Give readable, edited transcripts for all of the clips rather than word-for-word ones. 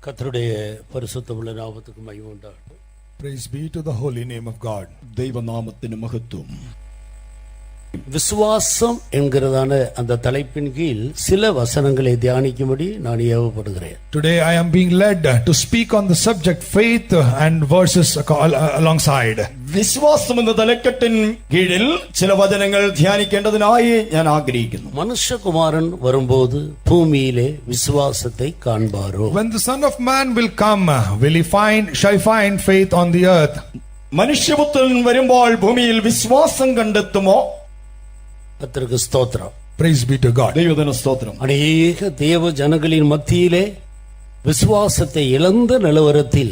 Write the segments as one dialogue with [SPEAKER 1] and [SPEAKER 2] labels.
[SPEAKER 1] கர்த்தருடைய பரிசுத்தமுள்ள நாமத்துக்கு மகிமை உண்டாகட்டும்.
[SPEAKER 2] Praise be to the holy name of God.
[SPEAKER 3] தெய்வ நாமத்தின் மகத்துவம்.
[SPEAKER 1] விசுவாசம் என்கிறதான அந்த தலைப்பின் கீழ் சில வசனங்களை தியானிக்கும்படி நான் ஏவப்படுகிறேன்.
[SPEAKER 2] Today I am being led to speak on the subject faith and verses alongside.
[SPEAKER 3] വിശ്വാസം എന്ന തലക്കെട്ടിൻ കീഴിൽ ചില വചനങ്ങൾ ധ്യാനിക്കേണ്ടതിനായി ഞാൻ ആഗ്രഹിക്കുന്നു.
[SPEAKER 1] மனுஷகுமாரன் வரும்போது பூமியிலே விசுவாசத்தை காண்பாரோ?
[SPEAKER 2] When the Son of Man will come, shall he find faith on the earth?
[SPEAKER 3] മനുഷ്യപുത്രൻ വരുമ്പോൾ ഭൂമിയിൽ വിശ്വാസം കണ്ടെത്തുമോ?
[SPEAKER 1] கர்த்தருக்கு ஸ்தோத்திரம்.
[SPEAKER 2] Praise be to God.
[SPEAKER 3] ദൈവത്തിന് സ്തോത്രം.
[SPEAKER 1] அநேக தேவ ஜனங்களின் மத்தியிலே விசுவாசத்தை இழந்த நிலவரத்தில்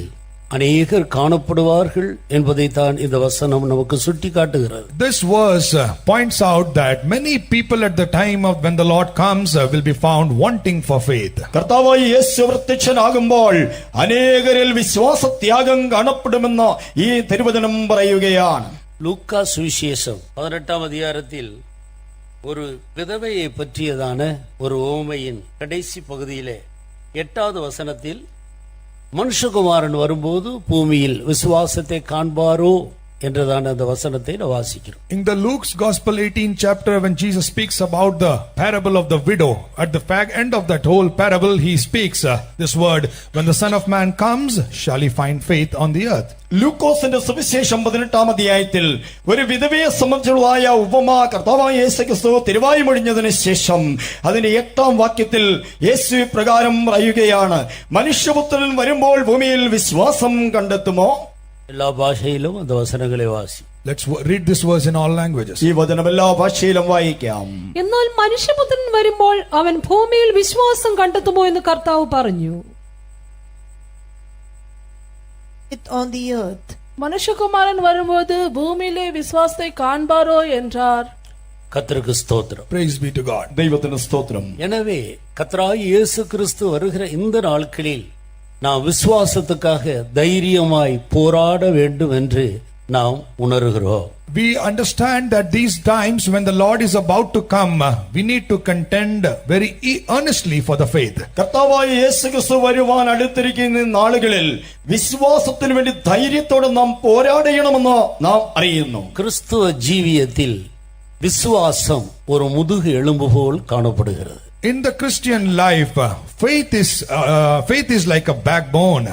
[SPEAKER 1] அநேகர் காணப்படுவார்கள் என்பதைத்தான் இந்த வசனம் நமக்கு சுட்டி காட்டுகிறது.
[SPEAKER 2] This verse points out that many people at the time of when the Lord comes will be found wanting for faith.
[SPEAKER 3] കർത്താവായ യേശു പ്രത്യക്ഷനാകുമ്പോൾ അനേകരിൽ വിശ്വാസത്യാഗം കാണപ്പെടുമെന്ന് ഈ തിരുവചനം പറയുകയാണ്.
[SPEAKER 1] லூக்கா சுவிசேஷம் 18ஆம் அதிகாரத்தில் ஒரு விதவையை பற்றியதான ஒரு உவமையின் கடைசி பகுதியிலே 8வது வசனத்தில் மனுஷகுமாரன் வரும்போது பூமியில் விசுவாசத்தை காண்பாரோ என்றதான அந்த வசனத்தை நான் வாசிக்கிறோம்.
[SPEAKER 2] In the Luke's Gospel 18th chapter, when Jesus speaks about the parable of the widow, at the end of that whole parable he speaks this word, when the Son of Man comes, shall he find faith on the earth?
[SPEAKER 3] ലൂക്കോസിന്റെ സുവിശേഷം 18ആം അധ്യായത്തിൽ ഒരു വിധവയെ സംബന്ധിച്ചുള്ളതായ ഉപമ കർത്താവായ യേശുക്രിസ്തു തിരുവായി മൊഴിഞ്ഞതിന് ശേഷം അതിന്റെ 8ാം വാക്യത്തിൽ യേശു പ്രകാരം പറയുകയാണ്, മനുഷ്യപുത്രൻ വരുമ്പോൾ ഭൂമിയിൽ വിശ്വാസം കണ്ടെത്തുമോ?
[SPEAKER 1] எல்லா பாஷையிலும் அந்த வசனங்களை வாசி.
[SPEAKER 2] Let's read this verse in all languages.
[SPEAKER 3] ഈ വചനം എല്ലാ ഭാഷയിലും വായിക്കാം.
[SPEAKER 4] എന്നാൽ മനുഷ്യപുത്രൻ വരുമ്പോൾ അവൻ ഭൂമിയിൽ വിശ്വാസം കണ്ടെത്തുമോ എന്ന് കർത്താവ് പറഞ്ഞു.
[SPEAKER 5] On the earth.
[SPEAKER 4] மனுஷகுமாரன் வரும்போது பூமியிலே விசுவாசத்தை காண்பாரோ என்றார்.
[SPEAKER 1] கர்த்தருக்கு ஸ்தோத்திரம்.
[SPEAKER 2] Praise be to God.
[SPEAKER 3] ദൈവത്തിന് സ്തോത്രം.
[SPEAKER 1] எனவே கர்த்தராகிய இயேசு கிறிஸ்து வருகிற இந்த நாட்களில் நாம் விசுவாசத்துக்காக தைரியமாய் போராட வேண்டும் என்று நாம் உணர்கிறோம்.
[SPEAKER 2] We understand that these times when the Lord is about to come, we need to contend very earnestly for the faith.
[SPEAKER 3] കർത്താവായ യേശുക്രിസ്തു വരുവാൻ അടുത്തിരിക്കുന്ന നാളുകളിൽ വിശ്വാസത്തിന് വേണ്ടി ധൈര്യത്തോടെ നാം പോരാടണമെന്ന് നാം അറിയുന്നു.
[SPEAKER 1] கிறிஸ்துவ ஜீவியத்தில் விசுவாசம் ஒரு முதுகு எலும்பு போல் காணப்படுகிறது.
[SPEAKER 2] In the Christian life, faith is like a backbone.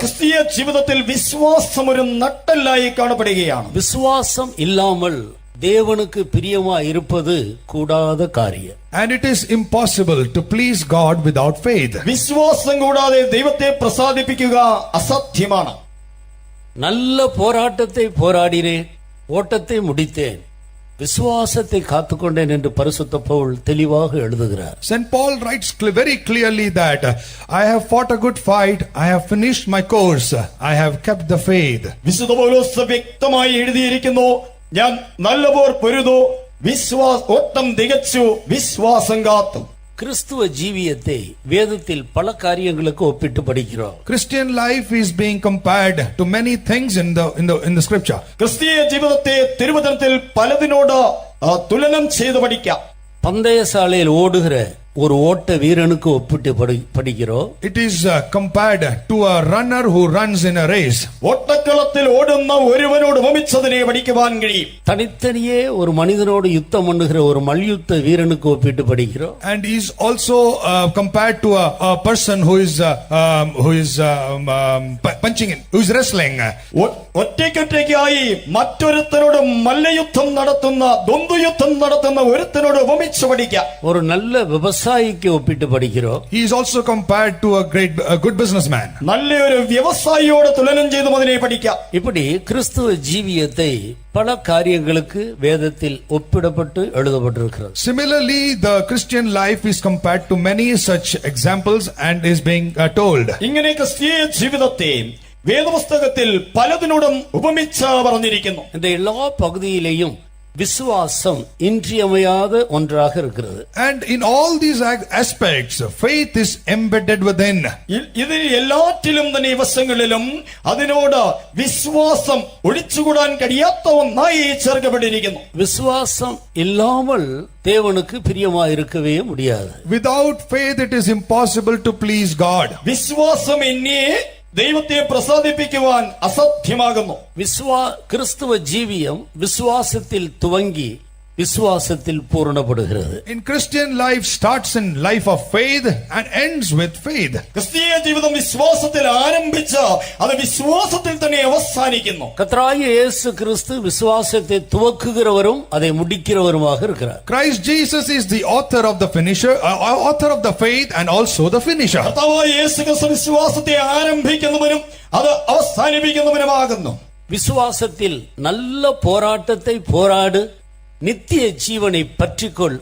[SPEAKER 3] ക്രിസ്തീയ ജീവിതത്തിൽ വിശ്വാസം ഒരു നട്ടെല്ലായി കാണപ്പെടുകയാണ്.
[SPEAKER 1] விசுவாசம் இல்லாமல் தேவனுக்கு பிரியமாய் இருப்பது கூடாத காரியம்.
[SPEAKER 2] And it is impossible to please God without faith.
[SPEAKER 3] വിശ്വാസം കൂടാതെ ദൈവത്തെ പ്രസാദിപ്പിക്കുക അസാധ്യമാണ്.
[SPEAKER 1] நல்ல போராட்டத்தை போராடினேன், ஓட்டத்தை முடித்தேன், விசுவாசத்தை காத்துக்கொண்டேன் என்று பரிசுத்த பவுல் தெளிவாக எழுதுகிறார்.
[SPEAKER 2] St. Paul writes very clearly that I have fought a good fight, I have finished my course, I have kept the faith.
[SPEAKER 3] വിശുദ്ധ പൗലോസ് വ്യക്തമായി എഴുതിയിരിക്കുന്നു, ഞാൻ നല്ല പോർ പൊരുതു, ഓട്ടം തികച്ചു, വിശ്വാസം കാത്തു.
[SPEAKER 1] கிறிஸ்துவ ஜீவியத்தை வேதத்தில் பல காரியங்களுக்கு ஒப்பிட்டு படிக்கிறோம்.
[SPEAKER 2] Christian life is being compared to many things in the scripture.
[SPEAKER 3] ക്രിസ്തീയ ജീവിതത്തെ തിരുവചനത്തിൽ പലതിനോട് തുലനം ചെയ്ത് പഠിക്കാം.
[SPEAKER 1] பந்தயசாலையில் ஓடுகிற ஒரு ஓட்ட வீரனுக்கு ஒப்பிட்டு படிக்கிறோம்.
[SPEAKER 2] It is compared to a runner who runs in a race.
[SPEAKER 3] ஓட்டக்களத்தில் ஓடுന്ന ഒരുവനോട് ഉപമിച്ചതിനെ പഠിക്കുവാൻ കഴിയും.
[SPEAKER 1] தனித்தனியே ஒரு மனிதனோடு யுத்தம் பண்ணுகிற ஒரு மல்யுத்த வீரனுக்கு ஒப்பிட்டு படிக்கிறோம்.
[SPEAKER 2] And he is also compared to a person who is punching in, who is wrestling.
[SPEAKER 3] ഒറ്റയ്ക്കൊറ്റയ്ക്കായി മറ്റൊരുത്തനോട് മല്ലയുദ്ധം നടത്തുന്ന ദ്വന്ദ്വയുദ്ധം നടത്തുന്ന ഒരുത്തനോട് ഉപമിച്ച് പഠിക്കാം.
[SPEAKER 1] ஒரு நல்ல விவசாயிக்கு ஒப்பிட்டு படிக்கிறோம்.
[SPEAKER 2] He is also compared to a good businessman.
[SPEAKER 3] നല്ലൊരു വ്യവസായിയോട് തുലനം ചെയ്തും അതിനെ പഠിക്കാം.
[SPEAKER 1] இப்படி கிறிஸ்துவ ஜீவியத்தை பல காரியங்களுக்கு வேதத்தில் ஒப்பிடப்பட்டு எழுதப்பட்டிருக்கிறது.
[SPEAKER 2] Similarly, the Christian life is compared to many such examples and is being told.
[SPEAKER 3] ഇങ്ങനെ ക്രിസ്തീയ ജീവിതത്തെ വേദപുസ്തകത്തിൽ പലതിനോടും ഉപമിച്ച് പറഞ്ഞിരിക്കുന്നു.
[SPEAKER 1] இந்த எல்லா பகுதியிலேயும் விசுவாசம் இன்றியமையாத ஒன்றாக இருக்கிறது.
[SPEAKER 2] And in all these aspects, faith is embedded within.
[SPEAKER 3] ഇതിൽ എല്ലാറ്റിലും തന്നെ ഈ വശങ്ങളിലും അതിനോട് വിശ്വാസം ഒഴിച്ചുകൂടാൻ കഴിയാത്ത ഒന്നായി ചേർക്കപ്പെട്ടിരിക്കുന്നു.
[SPEAKER 1] விசுவாசம் இல்லாமல் தேவனுக்கு பிரியமாயிருக்கவே முடியாது.
[SPEAKER 2] Without faith, it is impossible to please God.
[SPEAKER 3] വിശ്വാസം എന്നെ ദൈവത്തെ പ്രസാദിപ്പിക്കുവാൻ അസാധ്യമാകുന്നു.
[SPEAKER 1] கிறிஸ்துவ ஜீவியம் விசுவாசத்தில் துவங்கி விசுவாசத்தில் பூரணப்படுகிறது.
[SPEAKER 2] In Christian life starts in life of faith and ends with faith.
[SPEAKER 3] ക്രിസ്തീയ ജീവിതം വിശ്വാസത്തിൽ ആരംഭിച്ച് അത് വിശ്വാസത്തിൽ തന്നെ അവസാനിക്കുന്നു.
[SPEAKER 1] கர்த்தராகிய இயேசு கிறிஸ்து விசுவாசத்தை துவக்குகிறவரும் அதை முடிக்கிறவருமாக இருக்கிறார்.
[SPEAKER 2] Christ Jesus is the author of the finisher, author of the faith and also the finisher.
[SPEAKER 3] കർത്താവായ യേശു ക്രിസ്തു വിശ്വാസത്തെ ആരംഭിക്കുന്നവനും അത് അവസാനിപ്പിക്കുന്നവനുമാകുന്നു.
[SPEAKER 1] விசுவாசத்தில் நல்ல போராட்டத்தை போராடு, நித்திய ஜீவனை பற்றிக்கொள்,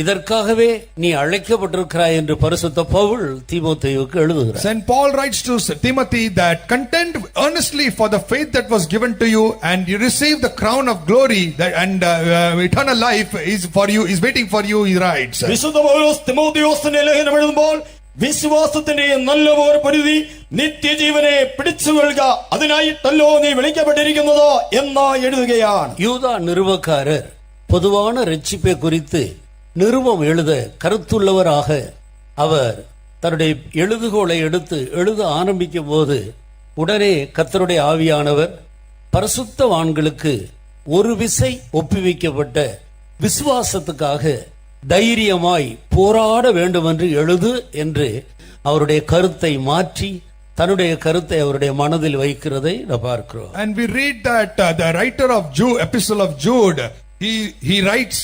[SPEAKER 1] இதற்காகவே நீ அழைக்கப்பட்டிருக்கிறாய் என்று பரிசுத்த பவுல் தீமோத்தேயுவுக்கு எழுதுகிறார்.
[SPEAKER 2] Saint Paul writes to Timothy that contend earnestly for the faith that was given to you, and you receive the crown of glory that and eternal life is for you, is waiting for you, he writes.
[SPEAKER 3] വിശുദ്ധ പൗലോസ് തിമോഥെയോസിനെ ലേഖനം എഴുതുമ്പോൾ വിശ്വാസത്തിന്റെ നല്ല പോർ പൊരുതി നിത്യജീവനെ പിടിച്ചുകൊള്ളുക, അതിനായിട്ടല്ലോ നീ വിളിക്കപ്പെട്ടിരിക്കുന്നത് എന്ന് എഴുതുകയാണ്.
[SPEAKER 1] யூதா நிருபக்காரர் பொதுவான ரட்சிப்பை குறித்து நிருபம் எழுத கருத்துள்ளவராக அவர் தன்னுடைய எழுதுகோலை எடுத்து எழுத ஆரம்பிக்கும் போது உடனே கர்த்தருடைய ஆவியானவர் பரிசுத்தவான்களுக்கு ஒரு விசை ஒப்புவிக்கப்பட்ட விசுவாசத்துக்காக தைரியமாய் போராட வேண்டும் என்று எழுது என்று அவருடைய கருத்தை மாற்றி தன்னுடைய கருத்தை அவருடைய மனதில் வைக்கிறதை நாம் பார்க்கிறோம்.
[SPEAKER 2] And we read that the writer of Epistle of Jude, he writes,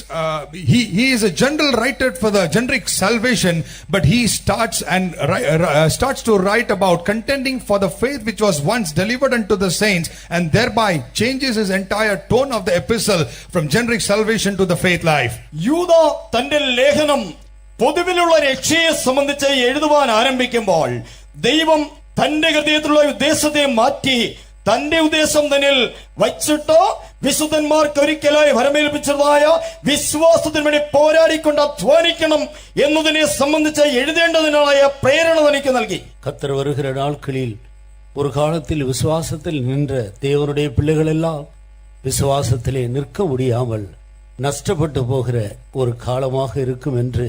[SPEAKER 2] he is a general writer for the generic salvation, but he starts to write about contending for the faith which was once delivered unto the saints, and thereby changes his entire tone of the epistle from generic salvation to the faith life.
[SPEAKER 3] യൂദ തന്റെ ലേഖനം പൊതുവിലുള്ള രക്ഷയെ സംബന്ധിച്ച് എഴുതുവാൻ ആരംഭിക്കുമ്പോൾ ദൈവം തന്റെ ഹൃദയത്തിലുള്ള ഉദ്ദേശത്തെ മാറ്റി തന്റെ ഉദ്ദേശം തന്നിൽ വച്ചിട്ട് വിശുദ്ധന്മാർക്ക് ഒരിക്കലായി വരമേൽപ്പിച്ചതായ വിശ്വാസത്തിന് വേണ്ടി പോരാടിക്കൊണ്ട് അധ്വാനിക്കണം എന്നതിനെ സംബന്ധിച്ച് എഴുതേണ്ടതിനായ പ്രേരണ തനിക്ക് നൽകി.
[SPEAKER 1] கர்த்தர் வருகிற நாட்களில் ஒரு காலத்தில் விசுவாசத்தில் நின்ற தேவனுடைய பிள்ளைகள் எல்லாம் விசுவாசத்திலே நிற்க முடியாமல் நஷ்டப்பட்டு போகிற ஒரு காலமாக இருக்கும் என்று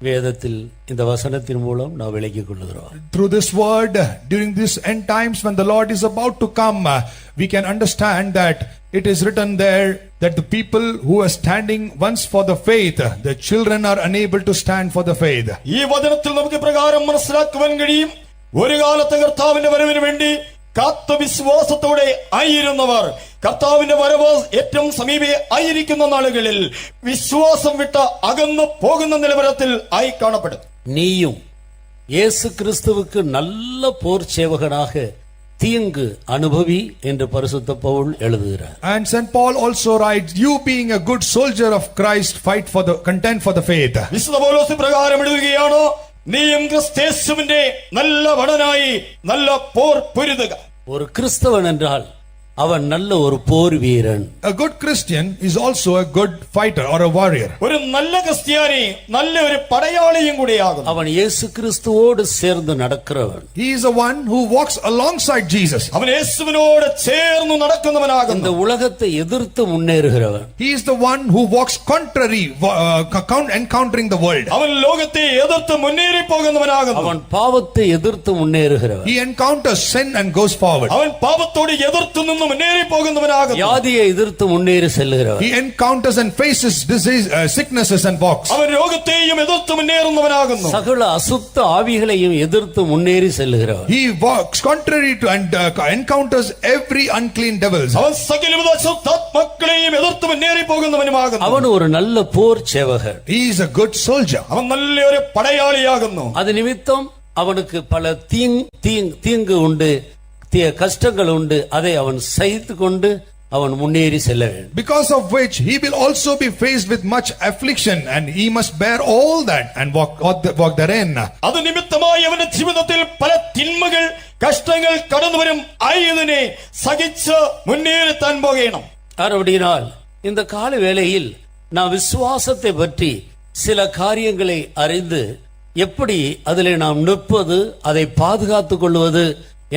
[SPEAKER 1] வேதத்தில் இந்த வசனத்தின் மூலம் நாம் விளங்கிக் கொள்கிறோம்.
[SPEAKER 2] Through this word, during this end times when the Lord is about to come, we can understand that it is written there that the people who are standing once for the faith, the children are unable to stand for the faith.
[SPEAKER 3] ഈ വചനത്തിൽ നമുക്ക് പ്രകാരം മനസ്സിലാക്കുവാൻ കഴിയും, ഒരു കാലത്ത് കർത്താവിന്റെ വരവിന് വേണ്ടി കാത്ത വിശ്വാസത്തോടെ ആയിരുന്നവർ കർത്താവിന്റെ വരവ് ഏറ്റവും സമീപേ ആയിരിക്കുന്ന നാളുകളിൽ വിശ്വാസം വിട്ട് അകന്നു പോകുന്ന നിലവാരത്തിൽ ആയി കാണപ്പെടും.
[SPEAKER 1] நீயும் இயேசு கிறிஸ்துவுக்கு நல்ல போர் சேவகனாக தீங்கு அனுபவி என்று பரிசுத்த பவுல் எழுதுகிறார்.
[SPEAKER 2] And Saint Paul also writes, you being a good soldier of Christ, contend for the faith.
[SPEAKER 3] വിശുദ്ധ പൗലോസ് പ്രകാരം എഴുതുകയാണോ, നീയും ക്രിസ്തേശുവിന്റെ നല്ല വടനായി നല്ല പോർ പൊരുതുക.
[SPEAKER 1] ஒரு கிறிஸ்தவன் என்றால் அவன் நல்ல ஒரு போர் வீரன்.
[SPEAKER 2] A good Christian is also a good fighter or a warrior.
[SPEAKER 3] ഒരു നല്ല ക്രിസ്ത്യാനി നല്ല ഒരു പടയാളിയും കൂടിയാകും.
[SPEAKER 1] அவன் இயேசு கிறிஸ்துவோடு சேர்ந்து நடக்கிறவன்.
[SPEAKER 2] He is the one who walks alongside Jesus.
[SPEAKER 3] അവൻ യേശുവിനോട് ചേർന്ന് നടക്കുന്നവനാകുന്നു.
[SPEAKER 1] இந்த உலகத்தை எதிர்த்து முன்னேறுகிறவன்.
[SPEAKER 2] He is the one who walks contrary, encountering the world.
[SPEAKER 3] അവൻ ലോകത്തെ എതിർത്ത് മുന്നേറി പോകുന്നവനാകുന്നു.
[SPEAKER 1] அவன் பாவத்தை எதிர்த்து முன்னேறுகிறவன்.
[SPEAKER 2] He encounters sin and goes forward.
[SPEAKER 3] അവൻ പാപത്തോട് എതിർത്ത് നിന്ന് മുന്നേറി പോകുന്നവനാകുന്നു.
[SPEAKER 1] வியாதியை எதிர்த்து முன்னேறி செல்லுகிறவன்.
[SPEAKER 2] He encounters and faces disease, sicknesses and walks.
[SPEAKER 3] അവൻ രോഗത്തെയും എതിർത്ത് മുന്നേറുന്നവനാകുന്നു.
[SPEAKER 1] சகல அசுத்த ஆவிகளையும் எதிர்த்து முன்னேறி செல்லுகிறவன்.
[SPEAKER 2] He walks contrary to and encounters every unclean devils.
[SPEAKER 3] അവൻ സകലവിധ അശുദ്ധാത്മാക്കളെയും എതിർത്ത് മുന്നേറി പോകുന്നവനുമാകുന്നു.
[SPEAKER 1] அவன் ஒரு நல்ல போர் சேவகர்.
[SPEAKER 2] He is a good soldier.
[SPEAKER 3] അവൻ നല്ലൊരു പടയാളിയാകുന്നു.
[SPEAKER 1] அது நிமித்தம் அவனுக்கு பல தீங்கு உண்டு, கஷ்டங்கள் உண்டு. அதை அவன் சகித்து கொண்டு அவன் முன்னேறி செல்ல வேண்டும்.
[SPEAKER 2] Because of which he will also be faced with much affliction, and he must bear all that and walk therein.
[SPEAKER 3] അത് നിമിത്തമായി അവന്റെ ജീവിതത്തിൽ പല തിന്മകൾ കഷ്ടങ്ങൾ കടന്നു വരും. ആയതിനെ സഹിച്ച് മുന്നേറിത്താൻ പോകണം.
[SPEAKER 1] அப்படினால் இந்த கால வேளையில் நாம் விசுவாசத்தை பற்றி சில காரியங்களை அறிந்து எப்படி அதிலே நாம் நிற்பது, அதை பாதுகாத்துக் கொள்வது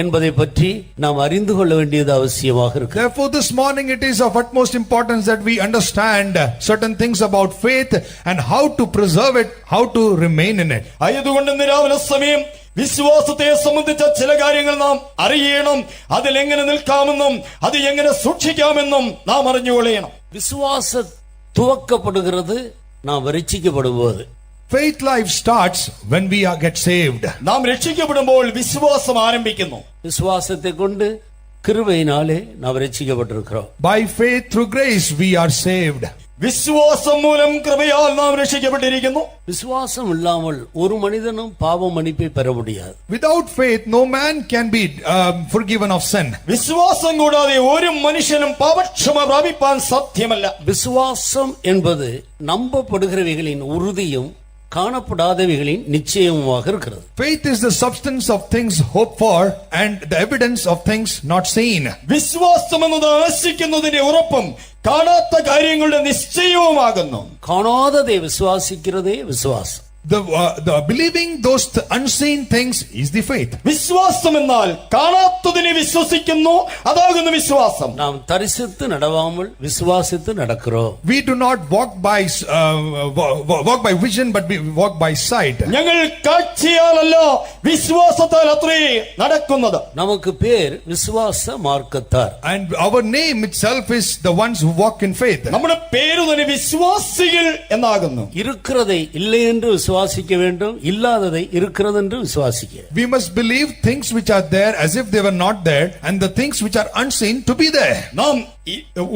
[SPEAKER 1] என்பதை பற்றி நாம் அறிந்து கொள்ள வேண்டியது அவசியமாக இருக்கு.
[SPEAKER 2] Therefore, this morning it is of utmost importance that we understand certain things about faith and how to preserve it, how to remain in it.
[SPEAKER 3] ആയതുകൊണ്ട് ഇന്ന് രാവിലെ സമയം വിശ്വാസത്തെ സംബന്ധിച്ച ചില കാര്യങ്ങൾ നാം അറിയണം. അതിൽ എങ്ങനെ നിൽക്കാമെന്നും അത് എങ്ങനെ സൂക്ഷിക്കാമെന്നും നാം അറിഞ്ഞുകൊള്ളണം.
[SPEAKER 1] விசுவாச துவக்கப்படுகிறது நாம் ரட்சிக்கப்படும்போது.
[SPEAKER 2] Faith life starts when we get saved.
[SPEAKER 3] നാം രക്ഷിക്കപ്പെടുമ്പോൾ വിശ്വാസം ആരംഭിക്കുന്നു.
[SPEAKER 1] விசுவாசத்தை கொண்டு கிருபையினாலே நாம் ரட்சிக்கப்பட்டிருக்கிறோம்.
[SPEAKER 2] By faith through grace we are saved.
[SPEAKER 3] വിശ്വാസം മൂലം കൃപയാൽ നാം രക്ഷിക്കപ്പെട്ടിരിക്കുന്നു.
[SPEAKER 1] விசுவாசம் இல்லாமல் ஒரு மனிதனும் பாவ மன்னிப்பை பெற முடியாது.
[SPEAKER 2] Without faith no man can be forgiven of sin.
[SPEAKER 3] വിശ്വാസം കൂടാതെ ഒരു മനുഷ്യനും പാപക്ഷമ പ്രാപിപ്പാൻ സാധ്യമല്ല.
[SPEAKER 1] விசுவாசம் என்பது நம்பப்படுகிறவைகளின் உறுதியும் காணப்படாதவைகளின் நிச்சயமுமாக இருக்கிறது.
[SPEAKER 2] Faith is the substance of things hoped for and the evidence of things not seen.
[SPEAKER 3] വിശ്വാസം എന്നത് ആശിക്കുന്നതിന്റെ ഉറപ്പും കാണാത്ത കാര്യങ്ങളുടെ നിശ്ചയവുമാകുന്നു.
[SPEAKER 1] காணாததை விசுவாசிக்கிறதே விசுவாசம்.
[SPEAKER 2] The believing those unseen things is the faith.
[SPEAKER 3] വിശ്വാസം എന്നാൽ കാണാത്തതിനെ വിശ്വസിക്കുന്നു, അതാകുന്നു വിശ്വാസം.
[SPEAKER 1] நாம் தரிசித்து நடவாமல் விசுவாசித்து நடக்கிறோம்.
[SPEAKER 2] We do not walk by vision but we walk by sight.
[SPEAKER 3] ഞങ്ങൾ കാഴ്ചയാലല്ല വിശ്വാസത്താൽ അത്രേ നടക്കുന്നത്.
[SPEAKER 1] நமக்கு பேர் விசுவாச மார்க்கத்தார்.
[SPEAKER 2] And our name itself is the ones who walk in faith.
[SPEAKER 3] നമ്മുടെ പേര് തന്നെ വിശ്വാസികൾ എന്നാകുന്നു.
[SPEAKER 1] இருக்கிறதை இல்லை என்று விசுவாசிக்க வேண்டும், இல்லாததை இருக்கிறது என்று விசுவாசிக்க.
[SPEAKER 2] We must believe things which are there as if they were not there and the things which are unseen to be there.
[SPEAKER 3] നാം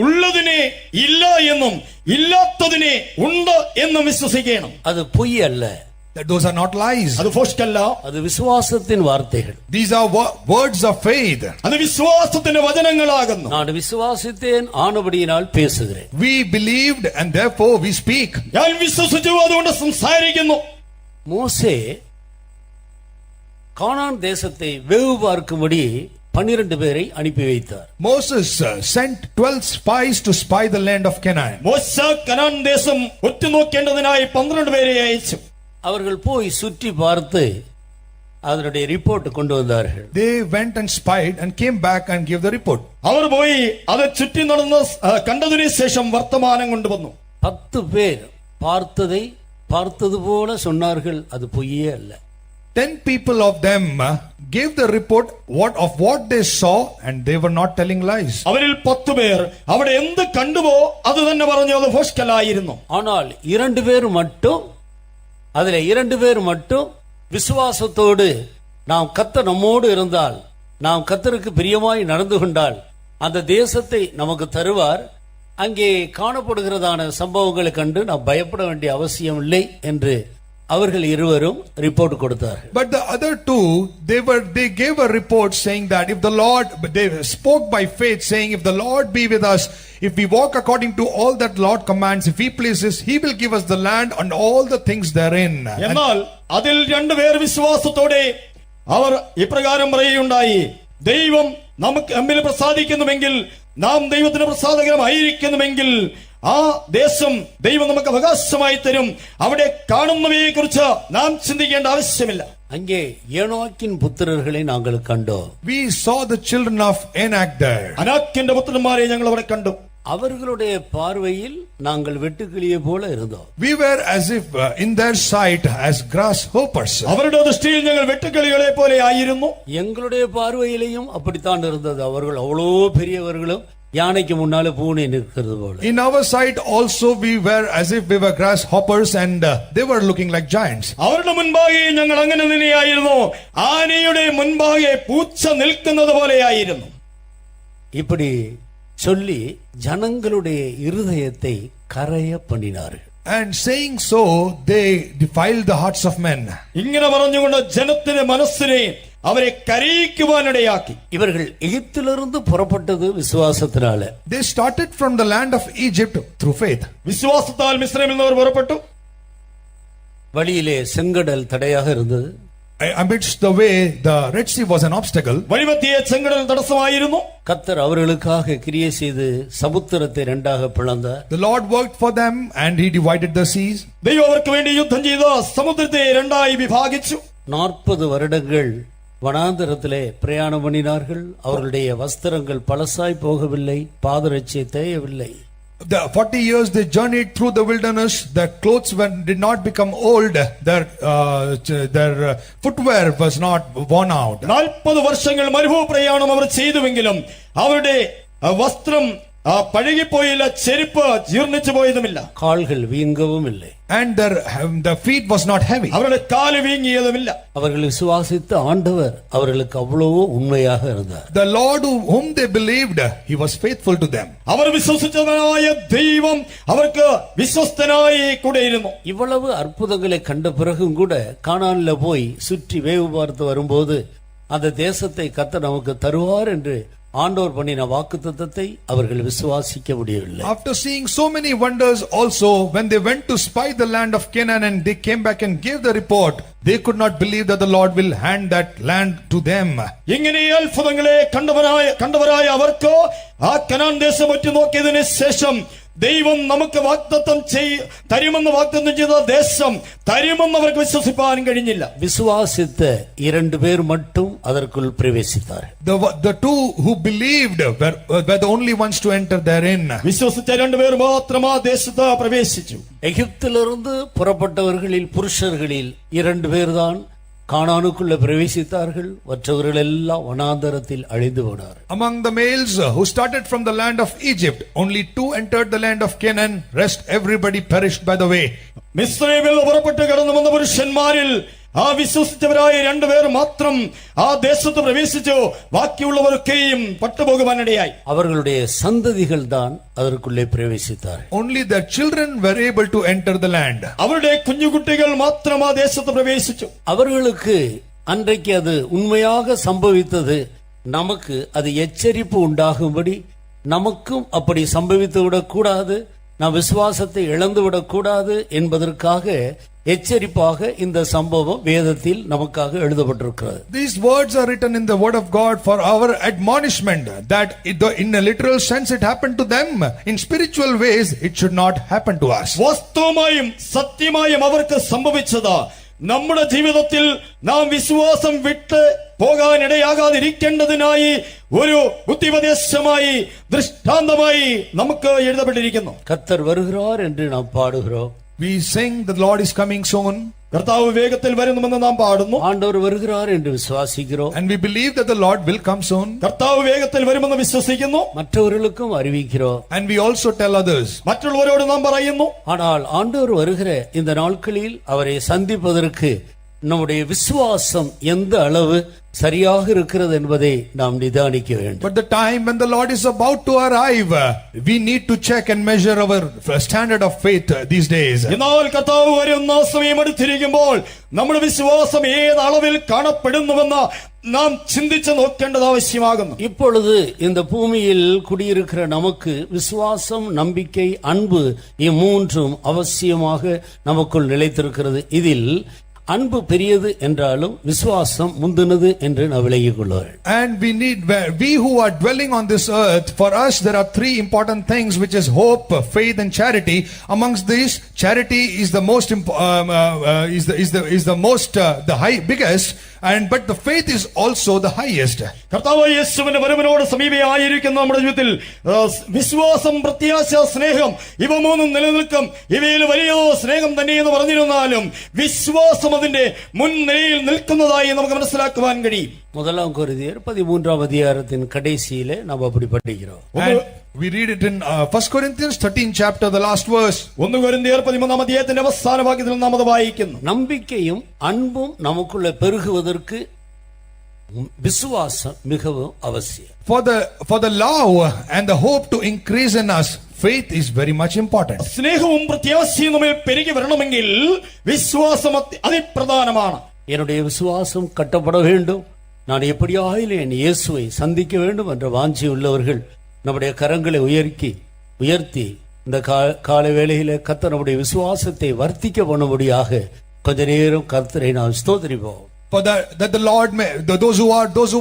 [SPEAKER 3] ഉള്ളതിനെ ഇല്ല എന്നും ഇല്ലാത്തതിനെ ഉണ്ട് എന്നും വിശ്വസിക്കണം.
[SPEAKER 1] அது பொய் அல்ல.
[SPEAKER 2] That those are not lies.
[SPEAKER 3] അത് ഫോഷ്കല്ല.
[SPEAKER 1] அது விசுவாசத்தின் வார்த்தைகள்.
[SPEAKER 2] These are words of faith.
[SPEAKER 3] അത് വിശ്വാസത്തിന്റെ വചനങ്ങളാകുന്നു.
[SPEAKER 1] நான் விசுவாசித்தேன் ஆனபடியினால் பேசுகிறேன்.
[SPEAKER 2] We believed and therefore we speak.
[SPEAKER 3] ഞാൻ വിശ്വസിച്ചു അതുകൊണ്ട് സംസാരിക്കുന്നു.
[SPEAKER 1] மோசே கானான் தேசத்தை வேவு பார்க்கும்படி 12 பேரை அனுப்பி வைத்தார்.
[SPEAKER 2] Moses sent 12 spies to spy the land of Canaan.
[SPEAKER 3] മോശ കനാൻ ദേശം ഒറ്റുനോക്കേണ്ടതിനായി 12 പേരെ അയച്ചു.
[SPEAKER 1] அவர்கள் போய் சுற்றி பார்த்து அதனுடைய ரிப்போர்ட் கொண்டு வந்தார்கள்.
[SPEAKER 2] They went and spied and came back and gave the report.
[SPEAKER 3] അവർ പോയി അത് ചുറ്റി നടന്ന് കണ്ടതിനു ശേഷം വർത്തമാനം കൊണ്ടുവന്നു.
[SPEAKER 1] 10 பேர் பார்த்தது போல சொன்னார்கள், அது பொய்யே அல்ல.
[SPEAKER 2] 10 people of them gave the report of what they saw and they were not telling lies.
[SPEAKER 3] അവരിൽ 10 പേർ അവിടെ എന്ത് കണ്ടുവോ അത് തന്നെ പറഞ്ഞു, അത് ഫോഷ്കലായിരുന്നു.
[SPEAKER 1] ஆனால் 2 பேர் மட்டும் விசுவாசத்தோடு நாம் கர்த்தர் நம்மோடு இருந்தால், நாம் கர்த்தருக்கு பிரியமாய் நடந்து கொண்டால் அந்த தேசத்தை நமக்கு தருவார், அங்கே காணப்படுகிறதான சம்பவங்களை கண்டு நாம் பயப்பட வேண்டிய அவசியம் இல்லை என்று அவர்கள் இருவரும் ரிப்போர்ட் கொடுத்தார்கள்.
[SPEAKER 2] But the other two, they gave a report saying that if the Lord, they spoke by faith saying, if the Lord be with us, if we walk according to all that Lord commands, if He pleases, He will give us the land and all the things therein.
[SPEAKER 3] എന്നാൽ അതിൽ 2 പേർ വിശ്വാസത്തോടെ അവർ ഇപ്രകാരം പറയുകയുണ്ടായി, ദൈവം നമുക്ക് നമ്മിൽ പ്രസാദിക്കുന്നുവെങ്കിൽ, നാം ദൈവത്തിന് പ്രസാദകരമായിരിക്കുന്നുവെങ്കിൽ ആ ദേശം ദൈവം നമുക്ക് അവകാശമായി തരും. അവിടെ കാണുന്നവയെ കുറിച്ച് നാം ചിന്തിക്കേണ്ട ആവശ്യമില്ല.
[SPEAKER 1] அங்கே ஏனோக்கின் புத்திரர்களை நாங்கள் கண்டோம்.
[SPEAKER 2] We saw the children of Anak there.
[SPEAKER 3] അനാക്കിന്റെ പുത്രന്മാരെ ഞങ്ങൾ അവിടെ കണ്ടു.
[SPEAKER 1] அவர்களுடைய பார்வையில் நாங்கள் வெட்டுக்கிளியை போல இருந்தோம்.
[SPEAKER 2] We were as if in their sight as grasshoppers.
[SPEAKER 3] അവരുടെ ദൃഷ്ടിയിൽ ഞങ്ങൾ വെട്ടുക്കിളികളെ പോലെ ആയിരുന്നു.
[SPEAKER 1] எங்களுடைய பார்வையிலையும் அப்படித்தான் இருந்தது. அவர்கள் அவ்வளோ பெரியவர்களும் யானைக்கு முன்னால பூனை நிற்கிறது போல.
[SPEAKER 2] In our sight also we were as if we were grasshoppers and they were looking like giants.
[SPEAKER 3] അവരുടെ മുൻപാകെ ഞങ്ങൾ അങ്ങനെ തന്നെയായിരുന്നു, ആനയുടെ മുൻപാകെ പൂച്ച നിൽക്കുന്നത് പോലെയായിരുന്നു.
[SPEAKER 1] இப்படி சொல்லி ஜனங்களுடைய இருதயத்தை கரைய பண்ணினார்கள்.
[SPEAKER 2] And saying so, they defiled the hearts of men.
[SPEAKER 3] ഇങ്ങനെ പറഞ്ഞുകൊണ്ട് ജനത്തിന്റെ മനസ്സിനെ അവരെ കരയിക്കുവാനിടയാക്കി.
[SPEAKER 1] இவர்கள் எகிப்திலிருந்து புறப்பட்டது விசுவாசத்தினால.
[SPEAKER 2] They started from the land of Egypt through faith.
[SPEAKER 3] വിശ്വാസത്താൽ മിസ്രൈമിൽ നിന്ന് അവർ പുറപ്പെട്ടു.
[SPEAKER 1] வழியிலே செங்கடல் தடையாக இருந்தது.
[SPEAKER 2] amidst the way, the Red Sea was an obstacle.
[SPEAKER 3] വഴിമധ്യേ ചെങ്കടൽ തടസ്സമായിരുന്നു.
[SPEAKER 1] கர்த்தர் அவர்களுக்காக கிரியை செய்து சமுத்திரத்தை இரண்டாக பிளந்தார்.
[SPEAKER 2] The Lord worked for them and he divided the seas.
[SPEAKER 3] ദൈവം അവർക്ക് വേണ്ടി യുദ്ധം ചെയ്ത് സമുദ്രത്തെ രണ്ടായി വിഭാഗിച്ചു.
[SPEAKER 1] 40 வருடங்கள் வனாந்தரத்திலே பிரயாணம் பண்ணினார்கள். அவர்களுடைய வஸ்திரங்கள் பழசாய் போகவில்லை, பாதரட்சை தேயவில்லை.
[SPEAKER 2] The 40 years they journeyed through the wilderness. Their clothes did not become old. Their footwear was not worn out.
[SPEAKER 3] 40 വർഷങ്ങൾ മരുഭൂ പ്രയാണം അവർ ചെയ്തുവെങ്കിലും അവരുടെ വസ്ത്രം പഴകിപ്പോയില്ല, ചെരുപ്പ് ജീർണിച്ചു പോയതുമില്ല,
[SPEAKER 1] கால்கள் வீங்கவும் இல்லை.
[SPEAKER 2] And their feet was not heavy.
[SPEAKER 3] അവരുടെ കാല് വീങ്ങിയതുമില്ല.
[SPEAKER 1] அவர்கள் விசுவாசித்த ஆண்டவர் அவர்களுக்கு அவ்வளவு உண்மையாக இருந்தார்.
[SPEAKER 2] The Lord whom they believed, he was faithful to them.
[SPEAKER 3] അവർ വിശ്വസിച്ചവനായ ദൈവം അവർക്ക് വിശ്വസ്തനായി കൂടെയിരുന്നു.
[SPEAKER 1] இவ்வளவு அற்புதங்களை கண்ட பிறகும் கூட கானான்ல போய் சுற்றி வேவு பார்த்து வரும்போது அந்த தேசத்தை கர்த்தர் நமக்கு தருவார் என்று ஆண்டவர் பண்ணின வாக்குத்தத்தத்தை அவர்கள் விசுவாசிக்க முடியவில்லை.
[SPEAKER 2] After seeing so many wonders also, when they went to spy the land of Canaan and they came back and gave the report, they could not believe that the Lord will hand that land to them.
[SPEAKER 3] ഇങ്ങനെ അത്ഭുതങ്ങളെ കണ്ടവരായ അവർക്ക് ആ Canaan ദേശം ഒറ്റുനോക്കിയതിനു ശേഷം ദൈവം നമുക്ക് വാഗ്ദത്തം തരുമെന്ന് വാഗ്ദത്തം ചെയ്ത ദേശം തരുമെന്ന് അവർക്ക് വിശ്വസിപ്പാൻ കഴിഞ്ഞില്ല.
[SPEAKER 1] விசுவாசித்த 2 பேர் மட்டும் அதற்குள் பிரவேசித்தார்.
[SPEAKER 2] The two who believed were the only ones to enter therein.
[SPEAKER 3] വിശ്വസിച്ച 2 പേർ മാത്രം ആ ദേശത്ത് പ്രവേശിച്ചു.
[SPEAKER 1] எகிப்திலிருந்து புறப்பட்டவர்களில் புருஷர்களில் 2 பேர்தான் கானானுக்குள்ள பிரவேசித்தார்கள். மற்றவர்கள் எல்லாம் வனாந்தரத்தில் அழிந்து போனார்.
[SPEAKER 2] Among the males who started from the land of Egypt, only 2 entered the land of Canaan. Rest everybody perished by the way.
[SPEAKER 3] മിസ്രയീമിൽ പുറപ്പെട്ട് കടന്നു വന്ന പുരുഷന്മാരിൽ ആ വിശ്വസിച്ചവരായ 2 പേർ മാത്രം ആ ദേശത്ത് പ്രവേശിച്ചു. ബാക്കിയുള്ളവർക്കെയും പട്ടുപോകുവാനിടയായി.
[SPEAKER 1] அவர்களுடைய சந்ததிகள் தான் அதற்குள்ளே பிரவேசித்தார்கள்.
[SPEAKER 2] Only their children were able to enter the land.
[SPEAKER 3] അവരുടെ കുഞ്ഞുകുട്ടികൾ മാത്രം ആ ദേശത്ത് പ്രവേശിച്ചു.
[SPEAKER 1] அவர்களுக்கு அன்றைக்கு அது உண்மையாக சம்பவித்தது. நமக்கு அது எச்சரிப்பு உண்டாகும்படி, நமக்கும் அப்படி சம்பவித்து விடக்கூடாது, நாம் விசுவாசத்தை இழந்து விடக்கூடாது என்பதற்காக எச்சரிப்பாக இந்த சம்பவம் வேதத்தில் நமக்காக எழுதப்பட்டிருக்கிறது.
[SPEAKER 2] These words are written in the word of God for our admonishment, that in a literal sense it happened to them, in spiritual ways it should not happen to us.
[SPEAKER 3] വാസ്തവമായും സത്യമായും അവർക്ക് സംഭവിച്ചത് നമ്മുടെ ജീവിതത്തിൽ നാം വിശ്വാസം വിട്ട് പോകാനിടയാകാതിരിക്കേണ്ടതിനായി ഒരു ബുദ്ധിപദേശമായി ദൃഷ്ടാന്തമായി നമുക്ക് എഴുതപ്പെട്ടിരിക്കുന്നു.
[SPEAKER 1] கர்த்தர் வருகிறார் என்று நாம் பாடுகிறோம்.
[SPEAKER 2] We sing the Lord is coming soon.
[SPEAKER 3] കർത്താവ് വേഗത്തിൽ വരുമെന്ന് നാം പാടുന്നു.
[SPEAKER 1] ஆண்டவர் வருகிறார் என்று விசுவாசிக்கிறோம்.
[SPEAKER 2] And we believe that the Lord will come soon.
[SPEAKER 3] കർത്താവ് വേഗത്തിൽ വരുമെന്ന് വിശ്വസിക്കുന്നു.
[SPEAKER 1] மற்றவர்களுக்கும் அறிவிக்கிறோம்.
[SPEAKER 2] And we also tell others.
[SPEAKER 3] മറ്റുള്ളവരോട് നാം പറയുന്നു.
[SPEAKER 1] ஆனால் ஆண்டவர் வருகிற இந்த நாட்களில் அவரை சந்திப்பதற்கு நம்முடைய விசுவாசம் எந்த அளவு சரியாக இருக்கிறது என்பதை நாம் நிதானிக்க வேண்டும்.
[SPEAKER 2] But the time when the Lord is about to arrive, we need to check and measure our standard of faith these days.
[SPEAKER 3] എന്നാൽ കർത്താവ് വരുന്ന സമയം അടുത്തിരിക്കുമ്പോൾ നമ്മുടെ വിശ്വാസം ഏത് അളവിൽ കാണപ്പെടുന്നുവെന്ന് നാം ചിന്തിച്ചു നോക്കേണ്ടത് ആവശ്യമാകുന്നു.
[SPEAKER 1] இப்பொழுது இந்த பூமியில் குடியிருக்கிற நமக்கு விசுவாசம், நம்பிக்கை, அன்பு இம்மூன்றும் அவசியமாக நமக்குள் நிலைத்திருக்கிறது. இதில் அன்பு பெரியது என்றாலும் விசுவாசம் முந்தினது என்று நான் விலகிக் கொள்வார்.
[SPEAKER 2] And we who are dwelling on this earth, for us there are 3 important things, which is hope, faith and charity. Amongst these, charity is the most biggest, but the faith is also the highest.
[SPEAKER 3] കർത്താവ് യേശുവിന്റെ വരവിനോട് സമീപമായിരിക്കുന്ന നമ്മുടെ ജീവിതത്തിൽ വിശ്വാസം, പ്രത്യാശ, സ്നേഹം ഇവ മൂന്നും നിലനിൽക്കും. ഇവയിൽ വലിയ സ്നേഹം തന്നെയെന്ന് പറഞ്ഞിരുന്നാലും വിശ്വാസം അതിന്റെ മുൻനിരയിൽ നിൽക്കുന്നതായി നമുക്ക് മനസ്സിലാക്കുവാൻ കഴിയും.
[SPEAKER 1] 1 கொரிந்தியர் 13ஆம் அதிகாரத்தின் கடைசியிலே நாம் அப்படி படிக்கிறோம்.
[SPEAKER 2] And we read it in 1 Corinthians 13th chapter, the last verse.
[SPEAKER 3] 1 കൊരിന്ത്യർ 13ആം അധ്യായത്തിന്റെ അവസാന വാക്യത്തിൽ നാം അത് വായിക്കുന്നു.
[SPEAKER 1] நம்பிக்கையும் அன்பும் நமக்குள்ள பெருகுவதற்கு விசுவாசம் மிகவும் அவசியம்.
[SPEAKER 2] For the love and the hope to increase in us, faith is very much important.
[SPEAKER 3] സ്നേഹവും പ്രത്യാശയും നമ്മിൽ പെരുകി വരണമെങ്കിൽ വിശ്വാസം അതിപ്രധാനമാണ്.
[SPEAKER 1] என்னுடைய விசுவாசம் கட்டப்பட வேண்டும், நான் எப்படியாயிலும் என் இயேசுவை சந்திக்க வேண்டும் என்ற வாஞ்சி உள்ளவர்கள் நம்முடைய கரங்களை உயர்த்தி இந்த காலை வேளையில கர்த்தர் நம்முடைய விசுவாசத்தை வர்த்திக்க பண்ணும்படியாக கொஞ்ச நேரம் கர்த்தரை நாம் ஸ்தோத்திரிப்போம்.
[SPEAKER 2] For that the Lord may, those who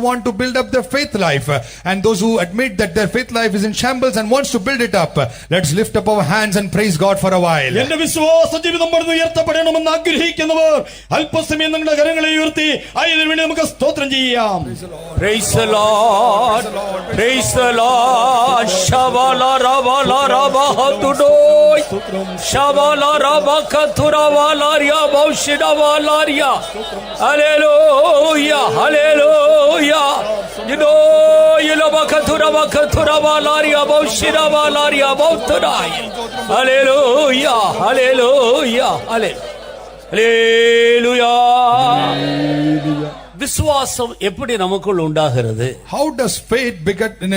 [SPEAKER 2] want to build up their faith life, and those who admit that their faith life is in shambles and wants to build it up, let's lift up our hands and praise God for a while.
[SPEAKER 3] എന്റെ വിശ്വാസ ജീവിതം പണിത് ഉയർത്തപ്പെടണമെന്ന് ആഗ്രഹിക്കുന്നവർ അല്പസമയം നിങ്ങളുടെ കരങ്ങളെ ഉയർത്തി അതിനു വേണ്ടി നമുക്ക് സ്തോത്രം ചെയ്യാം.
[SPEAKER 1] Praise the Lord. Praise the Lord. Shavala ravala rabahatudoy. Shavala rabakatura valaria baushida valaria. Hallelujah. Hallelujah. You know, you love bakatura valaria baushida valaria bauturai. Hallelujah. Hallelujah. Hallelujah. விசுவாசம் எப்படி நமக்குள் உண்டாகிறது?
[SPEAKER 2] How does faith beget in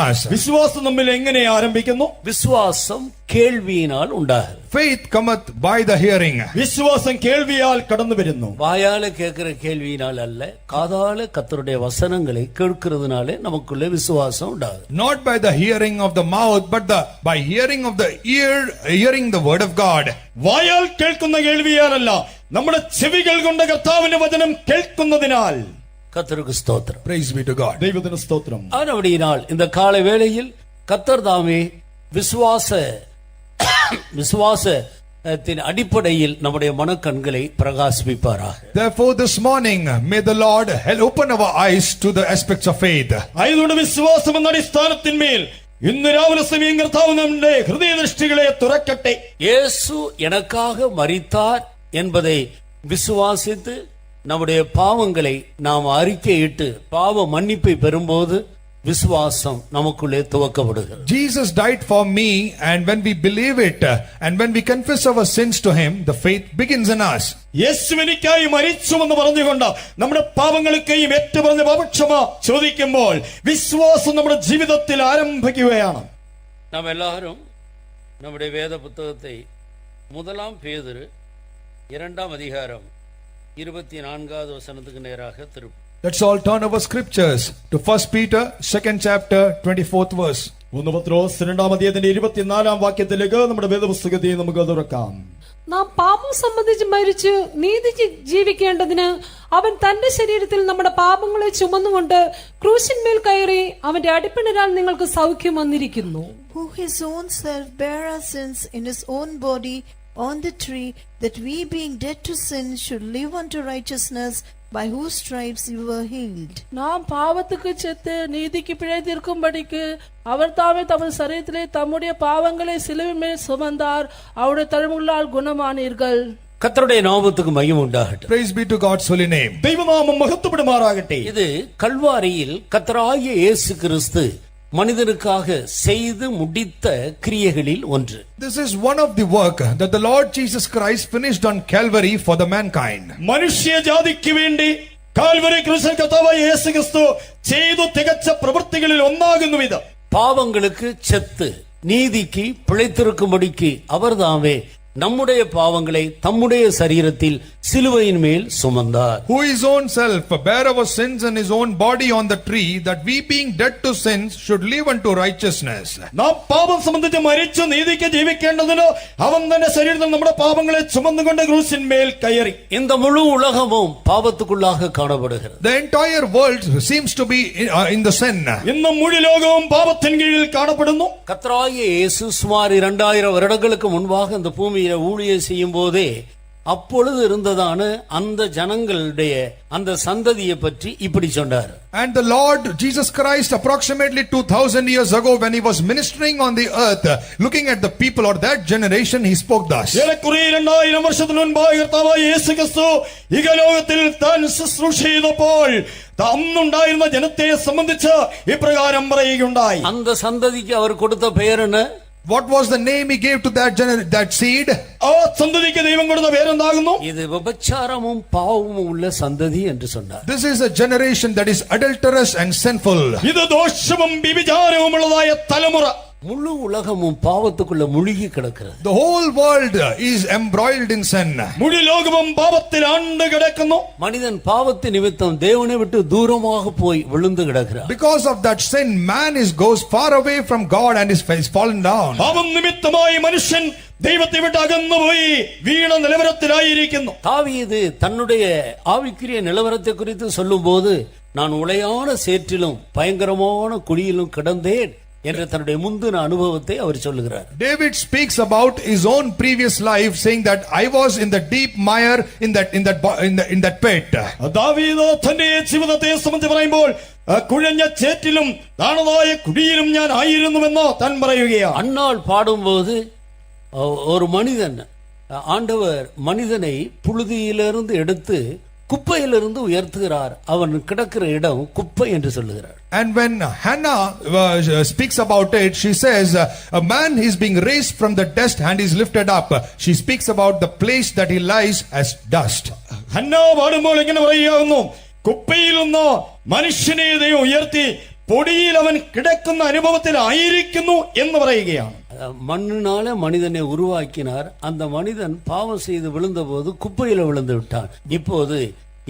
[SPEAKER 2] us?
[SPEAKER 3] വിശ്വാസം നമ്മിൽ എങ്ങനെ ആരംഭിക്കുന്നു?
[SPEAKER 1] விசுவாசம் கேள்வியினால் உண்டாகிறது.
[SPEAKER 2] Faith cometh by the hearing.
[SPEAKER 3] വിശ്വാസം കേൾവിയാൽ കടന്നു വരുന്നു.
[SPEAKER 1] வாயால கேட்கிற கேள்வியினால் அல்ல, காதால கர்த்தருடைய வசனங்களை கேட்கிறதுனாலே நமக்குள்ளே விசுவாசம் உண்டாகுது.
[SPEAKER 2] Not by the hearing of the mouth, but by hearing of the ear, hearing the word of God.
[SPEAKER 3] വായാൽ കേൾക്കുന്ന കേൾവിയാലല്ല, നമ്മുടെ ചെവികൾ കൊണ്ട് കർത്താവിന്റെ വചനം കേൾക്കുന്നതിനാൽ.
[SPEAKER 1] கர்த்தருக்கு ஸ்தோத்திரம்.
[SPEAKER 2] Praise be to God.
[SPEAKER 3] ദൈവത്തിന് സ്തോത്രം.
[SPEAKER 1] அப்படினால் இந்த காலை வேளையில் கர்த்தர் தாமே விசுவாசத்தின் அடிப்படையில் நம்முடைய மனக்கண்களை பிரகாசிப்பாராக.
[SPEAKER 2] Therefore this morning may the Lord open our eyes to the aspects of faith.
[SPEAKER 3] ആയതുകൊണ്ട് വിശ്വാസം എന്ന അടിസ്ഥാനത്തിന്മേൽ ഇന്ന് രാവിലെ സമയം കർത്താവ് നമ്മുടെ ഹൃദയദൃഷ്ടികളെ തുറക്കട്ടെ.
[SPEAKER 1] இயேசு எனக்காக மரித்தார் என்பதை விசுவாசித்து நம்முடைய பாவங்களை நாம் அறிக்கையிட்டு பாவ மன்னிப்பை பெறும்போது விசுவாசம் நமக்குள்ளே துவக்கப்படுகிறது.
[SPEAKER 2] Jesus died for me, and when we believe it and when we confess our sins to him, the faith begins in us.
[SPEAKER 3] യേശു എനിക്കായി മരിച്ചുവെന്ന് പറഞ്ഞുകൊണ്ട് നമ്മുടെ പാപങ്ങൾക്കായി ഏറ്റുപറഞ്ഞ പാപക്ഷമ ചോദിക്കുമ്പോൾ വിശ്വാസം നമ്മുടെ ജീവിതത്തിൽ ആരംഭിക്കുകയാണ്.
[SPEAKER 1] நாம் எல்லாரும் நம்முடைய வேத புத்தகத்தை 1 பேதுரு 2 அதிகாரம் 24வது வசனத்துக்கு நேராக திருப்பு.
[SPEAKER 2] Let's all turn our scriptures to 1 Peter 2nd chapter 24th verse.
[SPEAKER 3] 1 പത്രോസ് 2 അധ്യായത്തിന്റെ 24 വാക്യത്തിലേക്ക് നമ്മുടെ വേദപുസ്തകത്തെ നമുക്ക് തുറക്കാം.
[SPEAKER 4] നാം പാപം സംബന്ധിച്ച് മരിച്ചു നീതിക്ക് ജീവിക്കേണ്ടതിന് അവൻ തന്റെ ശരീരത്തിൽ നമ്മുടെ പാപങ്ങളെ ചുമന്നുകൊണ്ട് ക്രൂശിന്മേൽ കയറി അവന്റെ അടിപ്പിണരാൽ നിങ്ങൾക്ക് സൗഖ്യം വന്നിരിക്കുന്നു.
[SPEAKER 5] Who his own self bare our sins in his own body on the tree, that we being dead to sin should live unto righteousness, by whose stripes you were healed.
[SPEAKER 6] நாம் பாவத்துக்கு செத்து நீதிக்கு பிழைத்திருக்கும்படிக்கு அவர் தாமே தமது சரீரத்திலே தம்முடைய பாவங்களை சிலுவையின் மேல் சுமந்தார், அவருடைய தழும்புகளால் குணமானீர்கள்.
[SPEAKER 1] கர்த்தருடைய நாமத்துக்கு மகிமை உண்டாகட்டும்.
[SPEAKER 2] Praise be to God's holy name.
[SPEAKER 3] ദൈവനാമം മഹത്വപ്പെടുമാറാകട്ടെ.
[SPEAKER 1] இது கல்வாரியில் கர்த்தராகிய இயேசு கிறிஸ்து மனிதனுக்காக செய்து முடித்த கிரியைகளில் ஒன்று.
[SPEAKER 2] This is one of the work that the Lord Jesus Christ finished on Calvary for the mankind.
[SPEAKER 3] മനുഷ്യ ജാതിക്ക് വേണ്ടി കാൽവരി ക്രൂശിൽ കർത്താവായ യേശു ക്രിസ്തു ചെയ്തു തികച്ച പ്രവൃത്തികളിൽ ഒന്നാകുന്നു ഇത്.
[SPEAKER 1] பாவங்களுக்கு செத்து நீதிக்கு பிழைத்திருக்கும்படிக்கு அவர்தாமே நம்முடைய பாவங்களை தம்முடைய சரீரத்தில் சிலுவையின் மேல் சுமந்தார்.
[SPEAKER 2] Who his own self bare our sins in his own body on the tree, that we being dead to sins should live unto righteousness.
[SPEAKER 3] നാം പാപം സംബന്ധിച്ച് മരിച്ചു നീതിക്ക് ജീവിക്കേണ്ടതിന് അവൻ തന്നെ ശരീരത്തിൽ നമ്മുടെ പാപങ്ങളെ ചുമന്നുകൊണ്ട് ക്രൂശിന്മേൽ കയറി.
[SPEAKER 1] இந்த முழு உலகமும் பாவத்துக்குள்ளாக காணப்படுகிறது.
[SPEAKER 2] The entire world seems to be in the sin.
[SPEAKER 3] ഇന്ന് മുഴു ലോകവും പാപത്തിൻ കീഴിൽ കാണപ്പെടുന്നു.
[SPEAKER 1] கர்த்தராகிய இயேசு சுமார் 2000 வருடங்களுக்கு முன்பாக இந்த பூமியில ஊழியம் செய்யும் போதே அப்பொழுது இருந்ததான அந்த ஜனங்களுடைய அந்த சந்ததியை பற்றி இப்படி சொன்னார்.
[SPEAKER 2] And the Lord Jesus Christ approximately 2000 years ago, when he was ministering on the earth, looking at the people or that generation, he spoke thus.
[SPEAKER 3] ഏറെക്കുറെ 2000 വർഷത്തിന് മുൻപായി കർത്താവായ യേശു ക്രിസ്തു ഇഹലോകത്തിൽ താൻ ശുശ്രൂഷ ചെയ്തപ്പോൾ അന്നുണ്ടായിരുന്ന ജനത്തെ സംബന്ധിച്ച് ഇപ്രകാരം പറയുകയുണ്ടായി.
[SPEAKER 1] அந்த சந்ததிக்கு அவர் கொடுத்த பெயர் என்ன?
[SPEAKER 2] What was the name he gave to that seed?
[SPEAKER 3] ആ സന്തതിക്ക് ദൈവം കൊടുത്ത പേരെന്താകുന്നു?
[SPEAKER 1] இது விபச்சாரமும் பாவமும் உள்ள சந்ததி என்று சொன்னார்.
[SPEAKER 2] This is a generation that is adulterous and sinful.
[SPEAKER 3] ഇത് ദോഷവും വ്യഭിചാരവും ഉള്ളതായ തലമുറ.
[SPEAKER 1] முழு உலகமும் பாவத்துக்குள்ள முழுகி கிடக்கிறது.
[SPEAKER 2] The whole world is embroiled in sin.
[SPEAKER 3] മുഴു ലോകവും പാപത്തിൽ ആണ്ട് കിടക്കുന്നു.
[SPEAKER 1] மனிதன் பாவத்து நிமித்தம் தேவனை விட்டு தூரமாக போய் விழுந்து கிடக்கிறார்.
[SPEAKER 2] Because of that sin, man goes far away from God and is fallen down.
[SPEAKER 3] പാപം നിമിത്തമായി മനുഷ്യൻ ദൈവത്തെ വിട്ട് അകന്നുപോയി വീണ നിലവരത്തിലായിരിക്കുന്നു.
[SPEAKER 1] தாவீது தன்னுடைய ஆவிக்குரிய நிலவரத்தை குறித்து சொல்லும்போது, நான் உளையான சேற்றிலும் பயங்கரமான குழியிலும் கிடந்தேன் என்ற தன்னுடைய முந்தின அனுபவத்தை அவர் சொல்லுகிறார்.
[SPEAKER 2] David speaks about his own previous life, saying that I was in the deep mire in that pit.
[SPEAKER 3] ദാവീദ് തന്റെ ജീവിതത്തെ സംബന്ധിച്ച് പറയുമ്പോൾ കുഴഞ്ഞ ചേറ്റിലും താണതായ കുഴിയിലും ഞാൻ ആയിരുന്നുവെന്ന് താൻ പറയുകയാണ്.
[SPEAKER 1] அன்னாள் பாடும்போது ஒரு மனிதன், ஆண்டவர் மனிதனை புழுதியிலிருந்து எடுத்து குப்பையிலிருந்து உயர்த்துகிறார். அவன் கிடக்கிற இடம் குப்பை என்று சொல்லுகிறார்.
[SPEAKER 2] And when Hannah speaks about it, she says a man is being raised from the dust and is lifted up. She speaks about the place that he lies as dust.
[SPEAKER 3] Hannah പാടുമ്പോൾ ഇങ്ങനെ പറയുന്നു, കുപ്പയിൽ നിന്ന് മനുഷ്യനെ ദൈവം ഉയർത്തി പൊടിയിൽ അവൻ കിടക്കുന്ന അനുഭവത്തിൽ ആയിരിക്കുന്നു എന്ന് പറയുകയാണ്.
[SPEAKER 1] மண்ணினால மனிதனை உருவாக்கினார். அந்த மனிதன் பாவம் செய்து விழுந்த போது குப்பையில விழுந்து விட்டான். இப்போது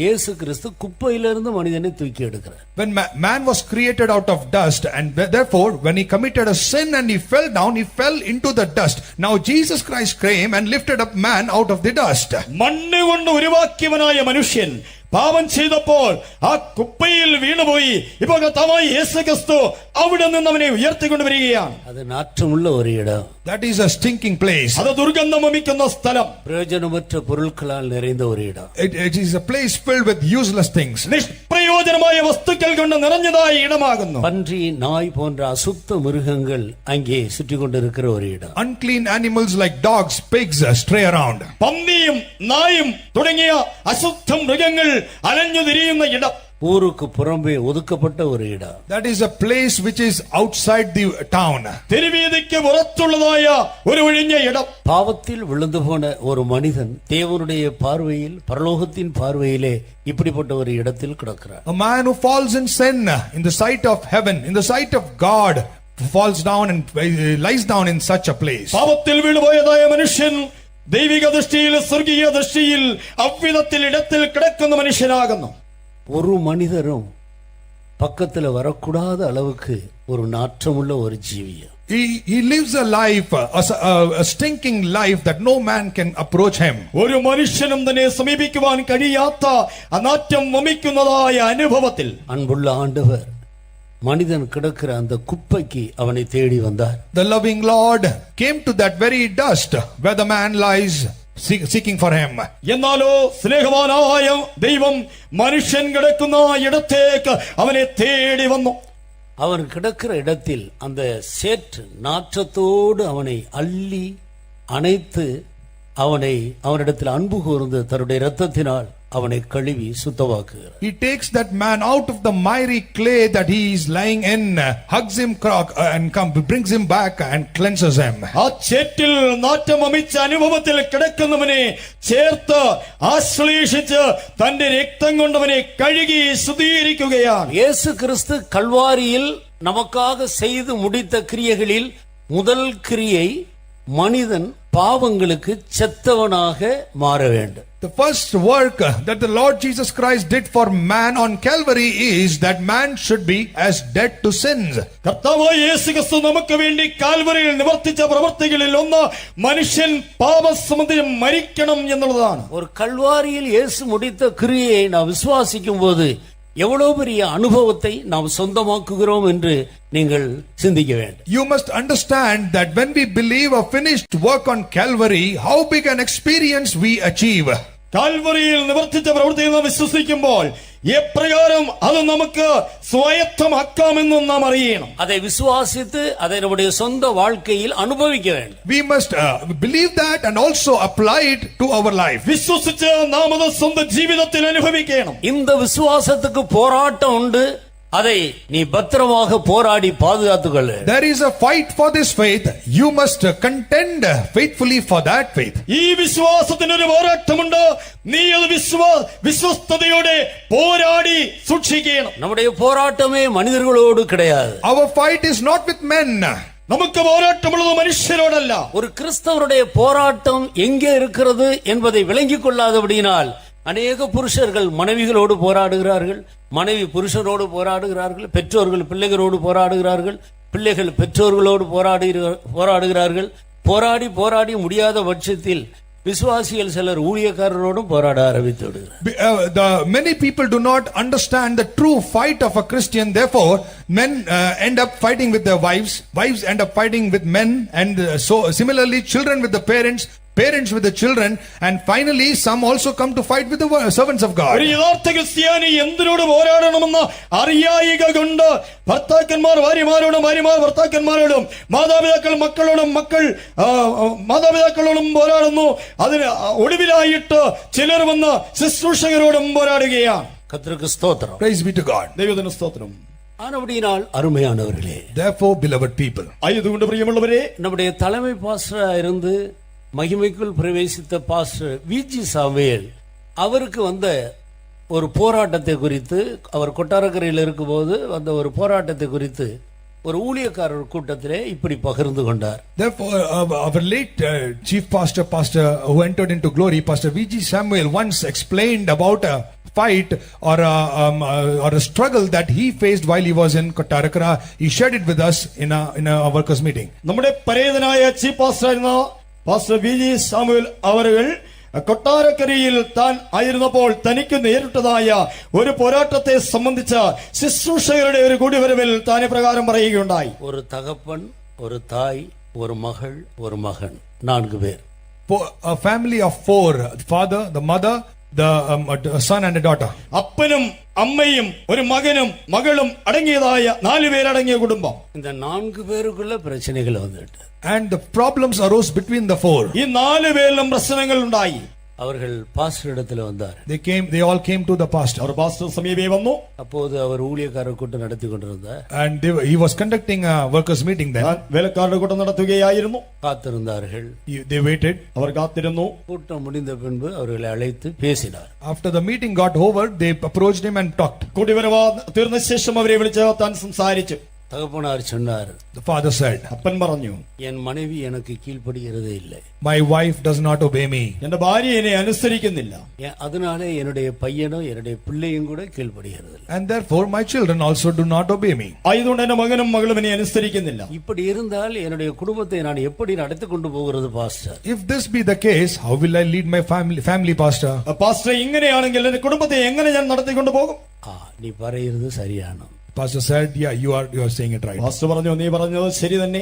[SPEAKER 1] இயேசு கிறிஸ்து குப்பையிலிருந்து மனிதனை தூக்கி எடுக்கிறார்.
[SPEAKER 2] When man was created out of dust, and therefore when he committed a sin and he fell down, he fell into the dust. Now Jesus Christ came and lifted up man out of the dust.
[SPEAKER 3] മണ്ണ് കൊണ്ട് ഉരുവാക്കിയവനായ മനുഷ്യൻ പാപം ചെയ്തപ്പോൾ ആ കുപ്പയിൽ വീണുപോയി. ഇപ്പോൾ കർത്താവായ യേശുക്രിസ്തു അവിടെ നിന്ന് അവനെ ഉയർത്തിക്കൊണ്ടുവരികയാണ്.
[SPEAKER 1] அது நாற்றமுள்ள ஒரு இடம்.
[SPEAKER 2] That is a stinking place.
[SPEAKER 3] അത് ദുർഗന്ധം വമിക്കുന്ന സ്ഥലം.
[SPEAKER 1] பிரயோஜனமற்ற பொருட்களால் நிறைந்த ஒரு இடம்.
[SPEAKER 2] It is a place filled with useless things.
[SPEAKER 3] നിഷ്പ്രയോജനമായ വസ്തുക്കൾ കൊണ്ട് നിറഞ്ഞതായ ഇടമാകുന്നു.
[SPEAKER 1] பன்றி, நாய் போன்ற அசுத்த மிருகங்கள் அங்கே சுற்றி கொண்டிருக்கிற ஒரு இடம்.
[SPEAKER 2] Unclean animals like dogs, pigs stray around.
[SPEAKER 3] പന്നിയും നായും തുടങ്ങിയ അശുദ്ധ മൃഗങ്ങൾ അലഞ്ഞു തിരിയുന്ന ഇടം.
[SPEAKER 1] ஊருக்கு புறம்பே ஒதுக்கப்பட்ட ஒரு இடம்.
[SPEAKER 2] That is a place which is outside the town.
[SPEAKER 3] തെരുവീതിക്ക് പുറത്തുള്ളതായ ഒരു ഒഴിഞ്ഞ ഇടം.
[SPEAKER 1] பாவத்தில் விழுந்து போன ஒரு மனிதன் தேவனுடைய பார்வையில், பரலோகத்தின் பார்வையிலே இப்படிப்பட்ட ஒரு இடத்தில் கிடக்கிறார்.
[SPEAKER 2] A man who falls in sin in the sight of heaven, in the sight of God, falls down and lies down in such a place.
[SPEAKER 3] പാപത്തിൽ വീണുപോയതായ മനുഷ്യൻ ദൈവിക ദൃഷ്ടിയിൽ, സ്വർഗീയ ദൃഷ്ടിയിൽ അவ்விதത്തിൽ ഇടത്തിൽ കിടക്കുന്ന മനുഷ്യനാകുന്നു.
[SPEAKER 1] ஒரு மனிதரும் பக்கத்துல வரக்கூடாத அளவுக்கு ஒரு நாற்றமுள்ள ஒரு ஜீவியம்.
[SPEAKER 2] He lives a life, a stinking life that no man can approach him.
[SPEAKER 3] ഒരു മനുഷ്യനും തന്നെ സമീപിക്കുവാൻ കഴിയാത്ത അനാറ്റം വമിക്കുന്നതായ അനുഭവത്തിൽ
[SPEAKER 1] அன்புள்ள ஆண்டவர் மனிதன் கிடக்கிற அந்த குப்பைக்கு அவனை தேடி வந்தார்.
[SPEAKER 2] The loving Lord came to that very dust where the man lies, seeking for him.
[SPEAKER 3] എന്നാലോ സ്നേഹവാനായ ദൈവം മനുഷ്യൻ കിടക്കുന്ന ഇടത്തേക്ക് അവനെ തേടി വന്നു.
[SPEAKER 1] அவன் கிடக்கிற இடத்தில் அந்த சேற்று நாற்றத்தோடு அவனை அள்ளி அணைத்து அவனிடத்தில் அன்பு கூர்ந்து தன்னுடைய இரத்தத்தினால் அவனை கழுவி சுத்தமாக்குகிறார்.
[SPEAKER 2] He takes that man out of the miry clay that he is lying in, hugs him and brings him back and cleanses him.
[SPEAKER 3] ആ ചേറ്റിൽ നാറ്റം വമിച്ച അനുഭവത്തിൽ കിടക്കുന്നവനെ ചേർത്ത് ആശ്ലേഷിച്ച് തന്റെ രക്തം കൊണ്ടവനെ കഴുകി ശുദ്ധീകരിക്കുകയാണ്.
[SPEAKER 1] இயேசு கிறிஸ்து கல்வாரியில் நமக்காக செய்து முடித்த கிரியைகளில் முதல் கிரியை மனிதன் பாவங்களுக்கு செத்தவனாக மாற வேண்டும்.
[SPEAKER 2] The first work that the Lord Jesus Christ did for man on Calvary is that man should be as dead to sins.
[SPEAKER 3] കർത്താവായ യേശുക്രിസ്തു നമുക്ക് വേണ്ടി കാൽവരിയിൽ നിവർത്തിച്ച പ്രവൃത്തികളിൽ ഒന്ന് മനുഷ്യൻ പാപസംബന്ധിച്ച് മരിക്കണം എന്നുള്ളതാണ്.
[SPEAKER 1] ஒரு கல்வாரியில் இயேசு முடித்த கிரியையை நாம் விசுவாசிக்கும் போது எவ்வளவு பெரிய அனுபவத்தை நாம் சொந்தமாக்குகிறோம் என்று நீங்கள் சிந்திக்க வேண்டும்.
[SPEAKER 2] You must understand that when we believe a finished work on Calvary, how big an experience we achieve.
[SPEAKER 3] കാൽവരിയിൽ നിവർത്തിച്ച പ്രവൃത്തിയിൽ നാം വിശ്വസിക്കുമ്പോൾ എപ്രകാരം അത് നമുക്ക് സ്വായത്തമാക്കാമെന്നും നാം അറിയണം.
[SPEAKER 1] அதை விசுவாசித்து அதை நம்முடைய சொந்த வாழ்க்கையில் அனுபவிக்க வேண்டும்.
[SPEAKER 2] We must believe that and also apply it to our life.
[SPEAKER 3] വിശ്വസിച്ച് നാം അത് സ്വന്തം ജീവിതത്തിൽ അനുഭവിക്കണം.
[SPEAKER 1] இந்த விசுவாசத்துக்கு போராட்டம் உண்டு. அதை நீ பத்திரமாக போராடி பாதுகாத்துக்கொள்ள.
[SPEAKER 2] There is a fight for this faith. You must contend faithfully for that faith.
[SPEAKER 3] ഈ വിശ്വാസത്തിനൊരു പോരാട്ടമുണ്ട്. നീ അത് വിശ്വസ്തയോടെ പോരാടി സൂക്ഷിക്കണം.
[SPEAKER 1] நம்முடைய போராட்டமே மனிதர்களோடு கிடையாது.
[SPEAKER 2] Our fight is not with men.
[SPEAKER 3] നമുക്ക് പോരാട്ടമുള്ളത് മനുഷ്യരോടല്ല.
[SPEAKER 1] ஒரு கிறிஸ்தவருடைய போராட்டம் எங்கே இருக்கிறது என்பதை விளங்கிக் கொள்ளாதபடியினால் அநேக புருஷர்கள் மனைவிகளோடு போராடுகிறார்கள், மனைவி புருஷனோடு போராடுகிறார்கள், பெற்றோர்கள் பிள்ளைகளோடு போராடுகிறார்கள், பிள்ளைகள் பெற்றோர்களோடு போராடுகிறார்கள். போராடி போராடி முடியாத பட்சத்தில் விசுவாசிகள் சிலர் ஊழியக்காரரோடும் போராட ஆரம்பித்து விடுகிறார்.
[SPEAKER 2] Many people do not understand the true fight of a Christian. Therefore, men end up fighting with their wives. Wives end up fighting with men, and so similarly, children with the parents. Parents with the children, and finally some also come to fight with the servants of God.
[SPEAKER 3] ഒരു യഥാർത്ഥ ക്രിസ്ത്യാനി എന്തിനോട് പോരാടണമെന്ന് അറിയായിക കൊണ്ട് ഭർത്താക്കന്മാർ ഭാര്യമാരോടും ഭാര്യമാർ ഭർത്താക്കന്മാരോടും മാതാപിതാക്കൾ മക്കളോടും മക്കൾ മാതാപിതാക്കളോടും പോരാടുന്നു. അതിന് ഒടുവിലായിട്ട് ചിലർ വന്ന് ശുശ്രൂഷകരോടും പോരാടുകയാണ്.
[SPEAKER 1] கர்த்தருக்கு ஸ்தோத்திரம்.
[SPEAKER 2] Praise be to God.
[SPEAKER 3] ദൈവത്തിന് സ്തോത്രം.
[SPEAKER 1] ஆனபடியினால் அருமையானவர்களே,
[SPEAKER 2] Therefore, beloved people,
[SPEAKER 3] ആയതുകൊണ്ട് പ്രിയമുള്ളവരെ,
[SPEAKER 1] நம்முடைய தலைமை பாஸ்டரா இருந்து மகிமைக்குள் பிரவேசித்த பாஸ்டர் விஜி சாமுவேல் அவருக்கு வந்த ஒரு போராட்டத்தை குறித்து, அவர் கொட்டாரக்கரையில் இருக்கும்போது வந்த ஒரு போராட்டத்தை குறித்து ஒரு ஊழியக்காரர் கூட்டத்திலே இப்படி பகிர்ந்து கொண்டார்.
[SPEAKER 2] Therefore, our late chief pastor who entered into glory, Pastor V.G. Samuel, once explained about a fight or a struggle that he faced while he was in Kottarakara. He shared it with us in a workers meeting.
[SPEAKER 3] നമ്മുടെ പരേതനായ chief pastor ആയിരുന്ന pastor വി.ജി. Samuel അവர்கள் കൊട്ടാരക്കരയിൽ താൻ ആയിരുന്നപ്പോൾ തനിക്ക് നേരിട്ടതായ ഒരു പോരാട്ടത്തെ സംബന്ധിച്ച ശുശ്രൂഷകരുടെ ഒരു കൂടിവരവിൽ താൻ പ്രകാരം പറയുകയുണ്ടായി.
[SPEAKER 1] ஒரு தகப்பன், ஒரு தாய், ஒரு மகள், ஒரு மகன், 4 பேர்.
[SPEAKER 2] A family of 4, the father, the mother, the son and a daughter.
[SPEAKER 3] അപ്പനും അമ്മയും ഒരു മകനും മകളും അടങ്ങിയതായ 4 പേരടങ്ങിയ കുടുംബം.
[SPEAKER 1] இந்த 4 പേരുக்குள்ள பிரச்சனைகள் வந்துட்டு,
[SPEAKER 2] And the problems arose between the 4.
[SPEAKER 3] ഈ 4 പേരിലും പ്രശ്നങ്ങൾ ഉണ്ടായി.
[SPEAKER 1] அவர்கள் பாஸ்டர் இடத்துல வந்தார்.
[SPEAKER 2] They all came to the pastor.
[SPEAKER 3] അവർ പാസ്റ്റർ സമീപേ വന്നു.
[SPEAKER 1] அப்போது அவர் ஊழியக்காரர் கூட்டம் நடத்தி கொண்டிருந்தார்.
[SPEAKER 2] And he was conducting a workers meeting then.
[SPEAKER 3] വേലക്കാരുടെ കൂട്ടം നടത്തുകയായിരുന്നു.
[SPEAKER 1] காத்திருந்தார்கள்.
[SPEAKER 2] They waited.
[SPEAKER 3] അവർ കാത്തിരുന്നു.
[SPEAKER 1] கூட்டம் முடிந்த பின்பு அவர்களை அழைத்து பேசினார்.
[SPEAKER 2] After the meeting got over, they approached him and talked.
[SPEAKER 3] കൂടിവരവ് തീർന്ന ശേഷം അവരെ വിളിച്ച് താൻ സംസാരിച്ചു.
[SPEAKER 1] தகப்பனார் சொன்னார்,
[SPEAKER 2] The father said,
[SPEAKER 3] അപ്പൻ പറഞ്ഞു,
[SPEAKER 1] என் மனைவி எனக்கு கீழ்ப்படுகிறதே இல்லை,
[SPEAKER 2] my wife does not obey me.
[SPEAKER 3] എന്റെ ഭാര്യ എന്നെ അനുസരിക്കുന്നില്ല.
[SPEAKER 1] அதனாலே என்னுடைய பையனும் என்னுடைய பிள்ளையும் கூட கீழ்ப்படுகிறது.
[SPEAKER 2] And therefore my children also do not obey me.
[SPEAKER 3] ആയതുകൊണ്ട് എന്റെ മകനും മകളും എന്നെ അനുസരിക്കുന്നില്ല.
[SPEAKER 1] இப்படி இருந்தால் என்னுடைய குடும்பத்தை நான் எப்படி நடத்தி கொண்டு போகிறது pastor?
[SPEAKER 2] If this be the case, how will I lead my family, pastor?
[SPEAKER 3] Pastor, ഇങ്ങനെയാണെങ്കിൽ എന്റെ കുടുംബത്തെ എങ്ങനെ ഞാൻ നടത്തിക്കൊണ്ടു പോകും?
[SPEAKER 1] நீ പറയുന്നത് சரிയാണ്.
[SPEAKER 2] Pastor said, yeah, you are saying it right.
[SPEAKER 3] Pastor പറഞ്ഞു, നീ പറഞ്ഞത് ശരി തന്നെ.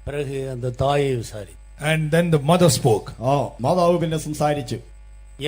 [SPEAKER 1] பிறகு அந்த தாயை விசாரி.
[SPEAKER 2] And then the mother spoke.
[SPEAKER 3] മാതാവ് പിന്നെ സംസാരിച്ചു.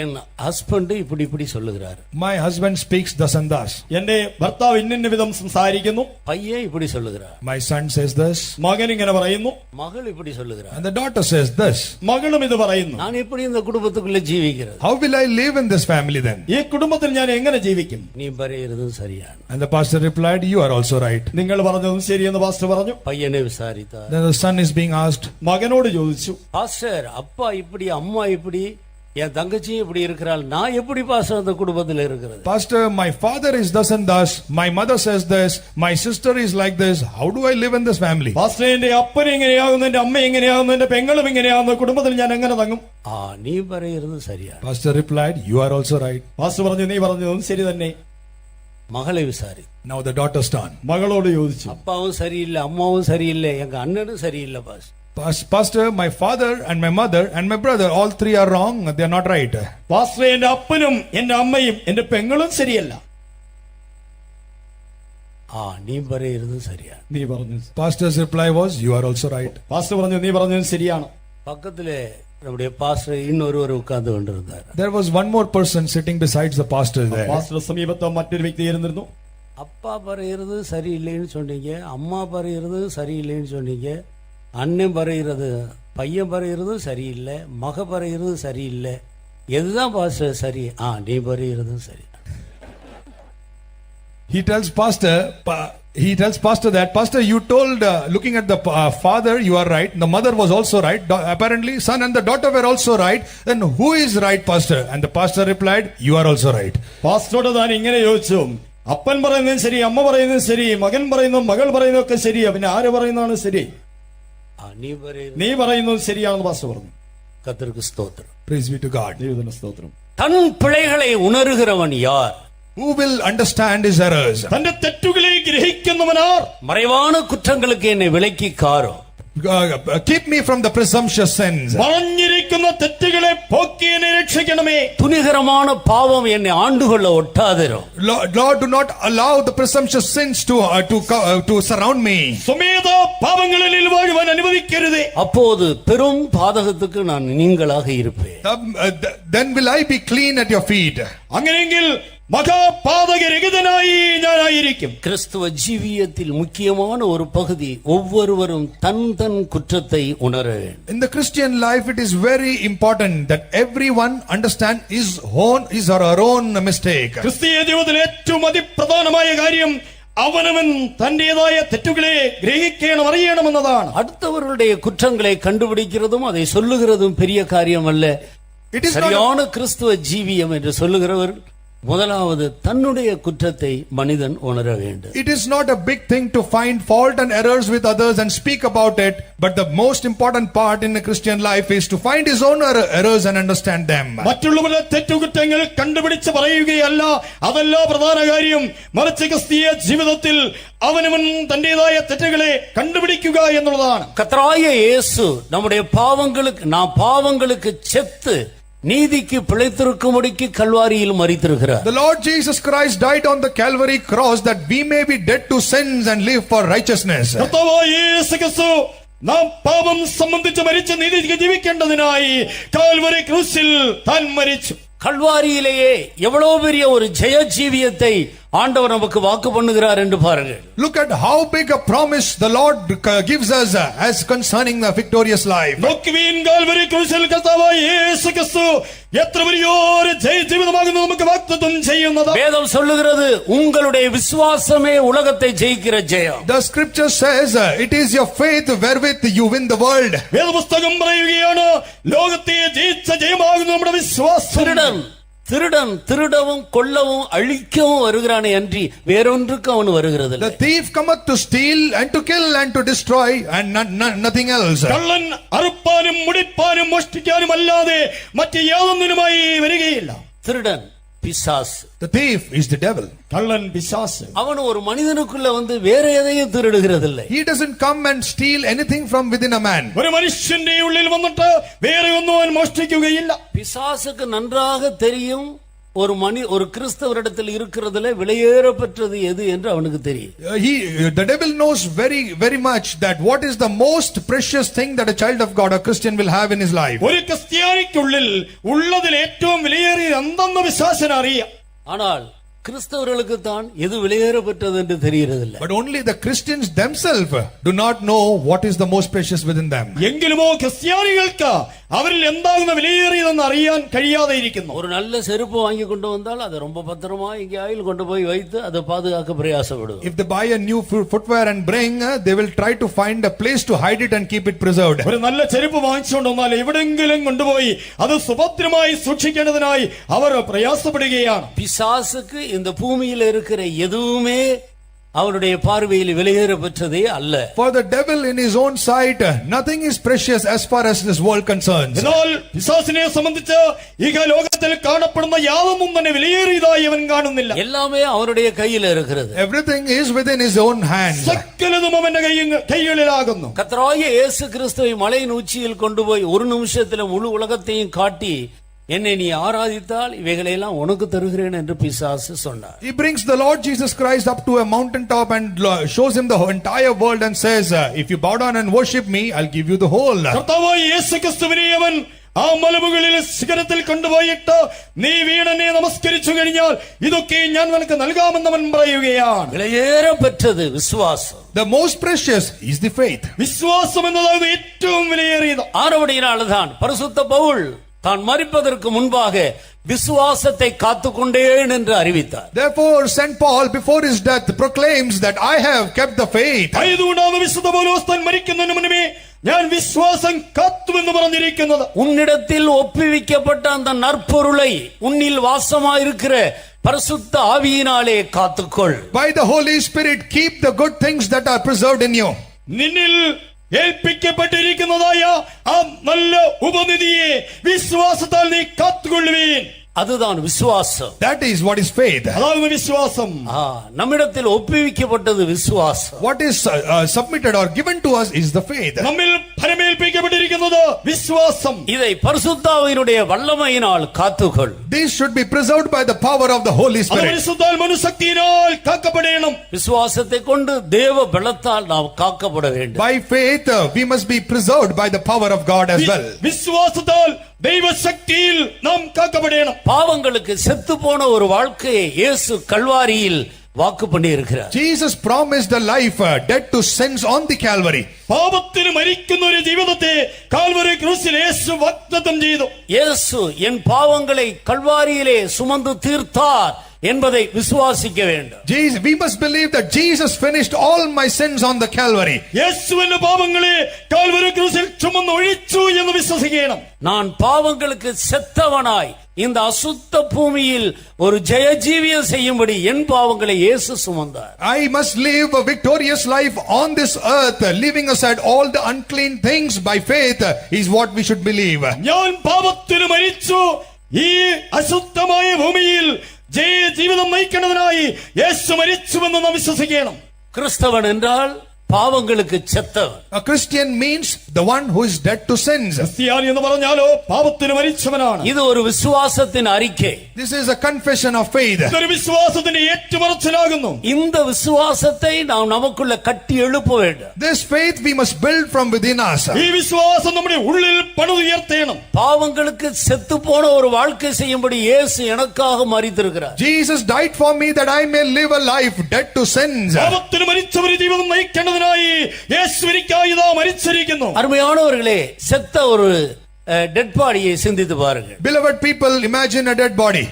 [SPEAKER 1] என் ஹஸ்பண்ட் இப்படி இப்படி சொல்லுகிறார்,
[SPEAKER 2] My husband speaks thus and thus.
[SPEAKER 3] എന്റെ ഭർത്താവ് ഇന്ന വിധം സംസാരിക്കുന്നു.
[SPEAKER 1] பையன் இப்படி சொல்லுகிறார்,
[SPEAKER 2] My son says this.
[SPEAKER 3] മകൻ ഇങ്ങനെ പറയുന്നു.
[SPEAKER 1] மகள் இப்படி சொல்லுகிறார்,
[SPEAKER 2] And the daughter says this.
[SPEAKER 3] മകളും ഇത് പറയുന്നു.
[SPEAKER 1] நான் எப்படி இந்த குடும்பத்துக்குள்ள ஜீவிக்கிறது?
[SPEAKER 2] How will I live in this family then?
[SPEAKER 3] ഈ കുടുംബത്തിൽ ഞാൻ എങ്ങനെ ജീവിക്കും?
[SPEAKER 1] நீ പറയുന്നதும் சரிയാണ്.
[SPEAKER 2] And the pastor replied, you are also right.
[SPEAKER 3] നിങ്ങൾ പറഞ്ഞതും ശരിയെന്ന് പാസ്റ്റർ പറഞ്ഞു.
[SPEAKER 1] பையனை விசாரித்தார்.
[SPEAKER 2] Then the son is being asked,
[SPEAKER 3] മകനോട് ചോദിച്ചു,
[SPEAKER 1] பாஸ்டர், அப்பா இப்படி அம்மா இப்படி என் தங்கச்சியும் இப்படி இருக்கிறாள், நான் எப்படி பாஸ்டர் அந்த குடும்பத்தில் இருக்கிறது?
[SPEAKER 2] Pastor, my father is thus and thus, my mother says this, my sister is like this, how do I live in this family?
[SPEAKER 3] Pastor, എന്റെ അപ്പൻ ഇങ്ങനെയാകുന്നു, എന്റെ അമ്മ ഇങ്ങനെയാകുന്നു, എന്റെ പെങ്ങളും ഇങ്ങനെയാകുന്നു, കുടുംബത്തിൽ ഞാൻ എങ്ങനെ തങ്ങും?
[SPEAKER 1] நீ പറയുന്നത് சரிയാണ്.
[SPEAKER 2] Pastor replied, you are also right.
[SPEAKER 3] Pastor പറഞ്ഞു, നീ പറഞ്ഞതും ശരി തന്നെ.
[SPEAKER 1] மகளை விசாரி.
[SPEAKER 2] Now the daughter's turn.
[SPEAKER 3] മകളോട് ചോദിച്ചു,
[SPEAKER 1] அப்பாவும் சரியில்லை, அம்மாவும் சரியில்லை, எங்க அண்ணனும் சரியில்லை pastor.
[SPEAKER 2] Pastor, my father and my mother and my brother, all 3 are wrong, they are not right.
[SPEAKER 3] Pastor, എന്റെ അപ്പനും എന്റെ അമ്മയും എന്റെ പെങ്ങളും ശരിയല്ല.
[SPEAKER 1] நீ പറയുന്നത് சரிയാണ്.
[SPEAKER 3] നീ പറഞ്ഞു.
[SPEAKER 2] Pastor's reply was, you are also right.
[SPEAKER 3] Pastor പറഞ്ഞു, നീ പറഞ്ഞതും ശരിയാണ്.
[SPEAKER 1] பக்கத்திலே நம்முடைய பாஸ்டர் இன்னொருவர் உட்கார்ந்து கொண்டிருந்தார்.
[SPEAKER 2] There was one more person sitting besides the pastor there.
[SPEAKER 3] Pastor സമീപത്ത് മറ്റൊരു വ്യക്തി ഇരുന്നിരുന്നു.
[SPEAKER 1] அப்பா പറയുന്നത് சரியில்லைன்னு சொன்னீங்க, அம்மா പറയുന്നത് சரியில்லைன்னு சொன்னீங்க, அண்ணன் പറയുறது, பையன் പറയുறது சரியில்லை, மக പറയുறது சரியில்லை, எதுதான் பாஸ்டர் சரி? நீ പറയുறதும் சரி.
[SPEAKER 2] He tells pastor that, pastor, you told, looking at the father, you are right, the mother was also right, apparently son and the daughter were also right, then who is right, pastor? And the pastor replied, you are also right.
[SPEAKER 3] പാസ്റ്ററോട് താൻ ഇങ്ങനെ ചോദിച്ചു, അപ്പൻ പറയുന്നതും ശരി, അമ്മ പറയുന്നതും ശരി, മകൻ പറയുന്നതും മകൾ പറയുന്നതൊക്കെ ശരി, പിന്നെ ആര് പറയുന്നതാണ് ശരി? നീ പറയുന്നത് ശരിയാണെന്ന് പാസ്റ്റർ പറഞ്ഞു.
[SPEAKER 1] கர்த்தருக்கு ஸ்தோத்திரம்.
[SPEAKER 2] Praise be to God.
[SPEAKER 3] ദൈവത്തിന് സ്തോത്രം.
[SPEAKER 1] தன் பிழைகளை உணர்கிறவன் யார்?
[SPEAKER 2] Who will understand his errors?
[SPEAKER 3] തന്റെ തെറ്റുകളെ ഗ്രഹിക്കുന്നവനാർ?
[SPEAKER 1] மறைவான குற்றங்களுக்கு என்னை விலக்கி காரும்.
[SPEAKER 2] Keep me from the presumptuous sins.
[SPEAKER 3] മറഞ്ഞിരിക്കുന്ന തെറ്റുകളെ പോക്കി എന്നെ രക്ഷിക്കണമേ.
[SPEAKER 1] துணிகரமான பாவம் என்னை ஆண்டுகொள்ள ஒட்டாதிரும்.
[SPEAKER 2] Lord, do not allow the presumptuous sins to surround me.
[SPEAKER 3] സ്വമേധ പാപങ്ങളിൽ വാഴുവാൻ അനുവദിക്കരുതേ.
[SPEAKER 1] அப்போது பெரும் பாதகத்துக்கு நான் நீங்களாக இருப்பேன்.
[SPEAKER 2] Then will I be clean at your feet.
[SPEAKER 3] അങ്ങനെയെങ്കിൽ மகாபாதகரகிதனாയി ഞാനായിരിക്കും.
[SPEAKER 1] கிறிஸ்துவ ஜீவியத்தில் முக்கியமான ஒரு பகுதி ஒவ்வொருவரும் தன் தன் குற்றத்தை உணர வேண்டும்.
[SPEAKER 2] In the Christian life, it is very important that everyone understand his or her own mistake.
[SPEAKER 3] ക്രിസ്തീയ ജീവിതത്തിൽ ഏറ്റവും അതിപ്രധാനമായ കാര്യം അവനവൻ തന്റേതായ തെറ്റുകളെ ഗ്രഹിക്കണം, അറിയണമെന്നതാണ്.
[SPEAKER 1] அடுத்தவர்களுடைய குற்றங்களை கண்டுபிடிக்கிறதும் அதை சொல்லுகிறதும் பெரிய காரியம் அல்ல.
[SPEAKER 2] It is
[SPEAKER 1] சரியான கிறிஸ்துவ ஜீவியம் என்று சொல்லுகிறவர் முதலாவது தன்னுடைய குற்றத்தை மனிதன் உணர வேண்டும்.
[SPEAKER 2] It is not a big thing to find fault and errors with others and speak about it, but the most important part in a Christian life is to find his own errors and understand them.
[SPEAKER 3] മറ്റുള്ളവരുടെ തെറ്റുകുറ്റങ്ങൾ കണ്ടുപിടിച്ച് പറയുകയല്ല, അതല്ല പ്രധാന കാര്യം. മറിച്ച് ക്രിസ്തീയ ജീവിതത്തിൽ അവനവൻ തന്റേതായ തെറ്റുകളെ കണ്ടുപിടിക്കുക എന്നുള്ളതാണ്.
[SPEAKER 1] கர்த்தராகிய இயேசு நம்முடைய பாவங்களுக்கு செத்து நீதிக்கு பிழைத்திருக்கும்படிக்கு கல்வாரியில் மரித்திருக்கிறார்.
[SPEAKER 2] The Lord Jesus Christ died on the Calvary cross that we may be dead to sins and live for righteousness.
[SPEAKER 3] കർത്താവായ യേശു ക്രിസ്തു നാം പാപം സംബന്ധിച്ച് മരിച്ച് നീതിക്ക് ജീവിക്കേണ്ടതിനായി കാൽവരി ക്രൂശിൽ താൻ മരിച്ചു.
[SPEAKER 1] கல்வாரியிலேயே எவ்வளவு பெரிய ஒரு ஜெய ஜீவியத்தை ஆண்டவர் நமக்கு வாக்கு பண்ணுகிறார் என்று பாருங்கள்.
[SPEAKER 2] Look at how big a promise the Lord gives us as concerning the victorious life.
[SPEAKER 3] നോക്കുവീൻ, കാൽവരി ക്രൂശിൽ കർത്താവായ യേശു ക്രിസ്തു എത്ര വലിയൊരു ജയ ജീവിതമാകുന്നു നമുക്ക് വാഗ്ദത്തം ചെയ്യുന്നത്.
[SPEAKER 1] வேதம் சொல்லுகிறது உங்களுடைய விசுவாசமே உலகத்தை ஜெயிக்கிற ஜெயம்.
[SPEAKER 2] The scripture says it is your faith wherewith you win the world.
[SPEAKER 3] വേദപുസ്തകം പറയുകയാണ് ലോകത്തെ ജയിച്ച ജയമാകുന്നു നമ്മുടെ വിശ്വാസം.
[SPEAKER 2] திருடவும்
[SPEAKER 1] கொல்லவும் அழிக்கவும் வருகிறானே அன்றி வேறொன்றுக்கு அவன் வருகிறதில்லை.
[SPEAKER 2] The thief cometh to steal and to kill and to destroy and nothing else.
[SPEAKER 3] കള്ളൻ അറുപ്പാനും മുടിപ്പാനും മോഷ്ടിക്കാനും അല്ലാതെ മറ്റ് യാതൊന്നിനുമായി വരികയില്ല.
[SPEAKER 1] திருடன் பிசாசு.
[SPEAKER 2] The thief is the devil.
[SPEAKER 3] കള്ളൻ പിശാച്.
[SPEAKER 1] அவன் ஒரு மனிதனுக்குள்ள வந்து வேற எதையும் திருடுகிறதில்லை.
[SPEAKER 2] He doesn't come and steal anything from within a man.
[SPEAKER 3] ഒരു മനുഷ്യന്റെ ഉള്ളിൽ വന്നിട്ട് വേറെ ഒന്നും അവൻ മോഷ്ടിക്കുകയില്ല.
[SPEAKER 1] பிசாசுக்கு நன்றாக தெரியும் ஒரு கிறிஸ்தவரிடத்தில் இருக்கிறதுல விலையேறப்பெற்றது எது என்று அவனுக்கு தெரியும்.
[SPEAKER 2] The devil knows very very much that what is the most precious thing that a child of God, a Christian, will have in his life.
[SPEAKER 3] ഒരു ക്രിസ്ത്യാനിക്കുള്ളിൽ ഉള്ളതിൽ ഏറ്റവും വിലയേറിയത് എന്തെന്ന് വിശ്വാസന അറിയാം.
[SPEAKER 1] ஆனால் கிறிஸ்தவர்களுக்கு தான் எது விலையேறப்பெற்றது என்று தெரிகிறதில்லை.
[SPEAKER 2] But only the Christians themselves do not know what is the most precious within them.
[SPEAKER 3] എങ്കിലുമോ ക്രിസ്ത്യാനികൾക്ക് അവരിൽ എന്താകുന്ന വിലയേറിയതെന്ന് അറിയാൻ കഴിയാതെ ഇരിക്കുന്നു.
[SPEAKER 1] ஒரு நல்ல செருப்பு வாங்கி கொண்டு வந்தால் அதை ரொம்ப பத்திரமா எங்கேயாயில் கொண்டு போய் வைத்து அதை பாதுகாக்க பிரயாசப்படும்.
[SPEAKER 2] If they buy a new footwear and bring, they will try to find a place to hide it and keep it preserved.
[SPEAKER 3] ഒരു നല്ല ചെരുപ്പ് വാങ്ങിച്ചുകൊണ്ട് വന്നാൽ എവിടെങ്കിലും കൊണ്ടുപോയി അത് സുഭദ്രമായി സൂക്ഷിക്കേണ്ടതിനായി അവർ പ്രയാസപ്പെടുകയാണ്.
[SPEAKER 1] பிசாசுக்கு இந்த பூமியில் இருக்கிற எதுவுமே அவருடைய பார்வையில் விலையேறப்பெற்றதே அல்ல.
[SPEAKER 2] For the devil in his own sight, nothing is precious as far as this world concerns.
[SPEAKER 3] എന്നാൽ പിശാചിനെ സംബന്ധിച്ച് ഈ ലോകത്തിൽ കാണപ്പെടുന്ന യാതൊന്നും തന്നെ വിലയേറിയതായി അവൻ കാണുന്നില്ല.
[SPEAKER 1] எல்லாமே அவருடைய கையில் இருக்கிறது.
[SPEAKER 2] Everything is within his own hands.
[SPEAKER 3] സകലതും അവന്റെ കൈകളിലാകുന്നു.
[SPEAKER 1] கர்த்தராகிய இயேசு கிறிஸ்துவை மலையின் உச்சியில் கொண்டு போய் ஒரு நிமிஷத்தில் முழு உலகத்தையும் காட்டி என்னை நீ ஆராதித்தால் இவைகளெல்லாம் உனக்கு தருகிறேன் என்று பிசாசு சொன்னார்.
[SPEAKER 2] He brings the Lord Jesus Christ up to a mountain top and shows him the entire world and says, if you bow down and worship me, I'll give you the whole.
[SPEAKER 3] കർത്താവായ യേശു ക്രിസ്തുവിനെ അവൻ ആ മലമുകളിൽ ശിഖരത്തിൽ കൊണ്ടുപോയിട്ട് നീ വീണനെ നമസ്കരിച്ചു കഴിഞ്ഞാൽ ഇതൊക്കെ ഞാൻ നിനക്ക് നൽകാമെന്ന് അവൻ പറയുകയാണ്.
[SPEAKER 1] വിലയേറപ്പെട്ടത് വിശ്വാസം.
[SPEAKER 2] The most precious is the faith.
[SPEAKER 3] വിശ്വാസം എന്നതാണ് ഏറ്റവും വിലയേറിയത്.
[SPEAKER 1] ஆனபடியினால்தான் பரிசுத்த பவுல் தான் மரிப்பதற்கு முன்பாக விசுவாசத்தை காத்துக்கொண்டேன் என்று அறிவித்தார்.
[SPEAKER 2] Therefore Saint Paul before his death proclaims that I have kept the faith.
[SPEAKER 3] ആയതുകൊണ്ടാണ് വിശുദ്ധ പൗലോസ് താൻ മരിക്കുന്നതിന് മുന്നമേ ഞാൻ വിശ്വാസം കാത്തുവെന്ന് പറഞ്ഞിരിക്കുന്നത്.
[SPEAKER 1] உன்னிடத்தில் ஒப்புவிக்கப்பட்ட அந்த நற்பொருளை உன்னில் வாசமாயிருக்கிற பரிசுத்த ஆவியினாலே காத்துக்கொள்.
[SPEAKER 2] By the Holy Spirit keep the good things that are preserved in you.
[SPEAKER 3] നിന്നിൽ ഏൽപ്പിക്കപ്പെട്ടിരിക്കുന്നതായ ആ നല്ല ഉപനിധിയെ വിശ്വാസത്താൽ നീ കാത്തുകൊള്ളുവീൻ.
[SPEAKER 1] அதுதான் விசுவாசம்.
[SPEAKER 2] That is what is faith.
[SPEAKER 3] അതാകുന്നു വിശ്വാസം.
[SPEAKER 1] நம்மிடத்தில் ஒப்புவிக்கப்பட்டது விசுவாசம்.
[SPEAKER 2] What is submitted or given to us is the faith.
[SPEAKER 3] നമ്മിൽ ഫലമേൽപ്പിക്കപ്പെട്ടിരിക്കുന്നത് വിശ്വാസം.
[SPEAKER 1] இதை பரிசுத்தாவியினுடைய வல்லமையினால் காத்துக்கொள்.
[SPEAKER 2] This should be preserved by the power of the Holy
[SPEAKER 3] അത്
[SPEAKER 2] Spirit.
[SPEAKER 3] പരിശുദ്ധാത്മാവിന്റെ ശക്തിയാൽ കാക്കപ്പെടണം.
[SPEAKER 1] விசுவாசத்தை கொண்டு தேவ பலத்தால் நாம் காக்கப்பட வேண்டும்.
[SPEAKER 2] By faith, we must be preserved by the power of God as well.
[SPEAKER 3] വിശ്വാസത്താൽ ദൈവശക്തിയിൽ നാം കാക്കപ്പെടണം.
[SPEAKER 1] பாவங்களுக்கு செத்து போன ஒரு வாழ்க்கையை இயேசு கல்வாரியில் வாக்கு பண்ணி இருக்கிறார்.
[SPEAKER 2] Jesus promised the life dead to sins on the Calvary.
[SPEAKER 3] പാപത്തിന് മരിക്കുന്ന ഒരു ജീവിതത്തെ കാൽവരി ക്രൂശിൽ യേശു വാഗ്ദത്തം ചെയ്തു.
[SPEAKER 1] இயேசு என் பாவங்களை கல்வாரியிலே சுமந்து தீர்த்தார் என்பதை விசுவாசிக்க வேண்டும்.
[SPEAKER 2] We must believe that Jesus finished all my sins on the Calvary.
[SPEAKER 3] യേശുവിന്റെ പാപങ്ങളെ കാൽവരി ക്രൂശിൽ ചുമന്ന് ഒഴിച്ചു എന്ന് വിശ്വസിക്കണം.
[SPEAKER 1] நான் பாவங்களுக்கு செத்தவனாய் இந்த அசுத்த பூமியில் ஒரு ஜெயஜீவியம் செய்யும்படி என் பாவங்களை இயேசு சுமந்தார்.
[SPEAKER 2] I must live a victorious life on this earth, leaving aside all the unclean things by faith is what we should believe.
[SPEAKER 3] ഞാൻ പാപത്തിന് മരിച്ചു ഈ അശുദ്ധമായ ഭൂമിയിൽ ജയ ജീവിതം നയിക്കുന്നതിനായി യേശു മരിച്ചുവെന്ന് നാം വിശ്വസിക്കണം.
[SPEAKER 1] கிறிஸ்தவன் என்றால் பாவங்களுக்கு செத்தவன்.
[SPEAKER 2] A Christian means the one who is dead to sins.
[SPEAKER 3] ക്രിസ്ത്യാനി എന്ന് പറഞ്ഞാലോ പാപത്തിന് മരിച്ചവനാണ്.
[SPEAKER 1] இது ஒரு விசுவாசத்தின் அறிக்கை.
[SPEAKER 2] This is a confession of faith.
[SPEAKER 3] ഇതൊരു വിശ്വാസത്തിന്റെ ഏറ്റുപറച്ചിലാകുന്നു.
[SPEAKER 1] இந்த விசுவாசத்தை நாம் நமக்குள்ள கட்டி எழுப்ப வேண்டும்.
[SPEAKER 2] This faith we must build from within us.
[SPEAKER 3] ഈ വിശ്വാസം നമ്മുടെ ഉള്ളിൽ പണിതുയർത്തണം.
[SPEAKER 1] பாவங்களுக்கு செத்து போன ஒரு வாழ்க்கை செய்யும்படி இயேசு எனக்காக மரித்திருக்கிறார்.
[SPEAKER 2] Jesus died for me that I may live a life dead to sins.
[SPEAKER 3] പാപത്തിന് മരിച്ച ഒരു ജീവിതം നയിക്കേണ്ടതിനായി യേശു എനിക്കായി ഇതാ മരിച്ചിരിക്കുന്നു.
[SPEAKER 1] அருமையானவர்களே, செத்த ஒரு டெட் பாடியை சிந்தித்து பாருங்கள்.
[SPEAKER 2] Beloved people, imagine a dead body.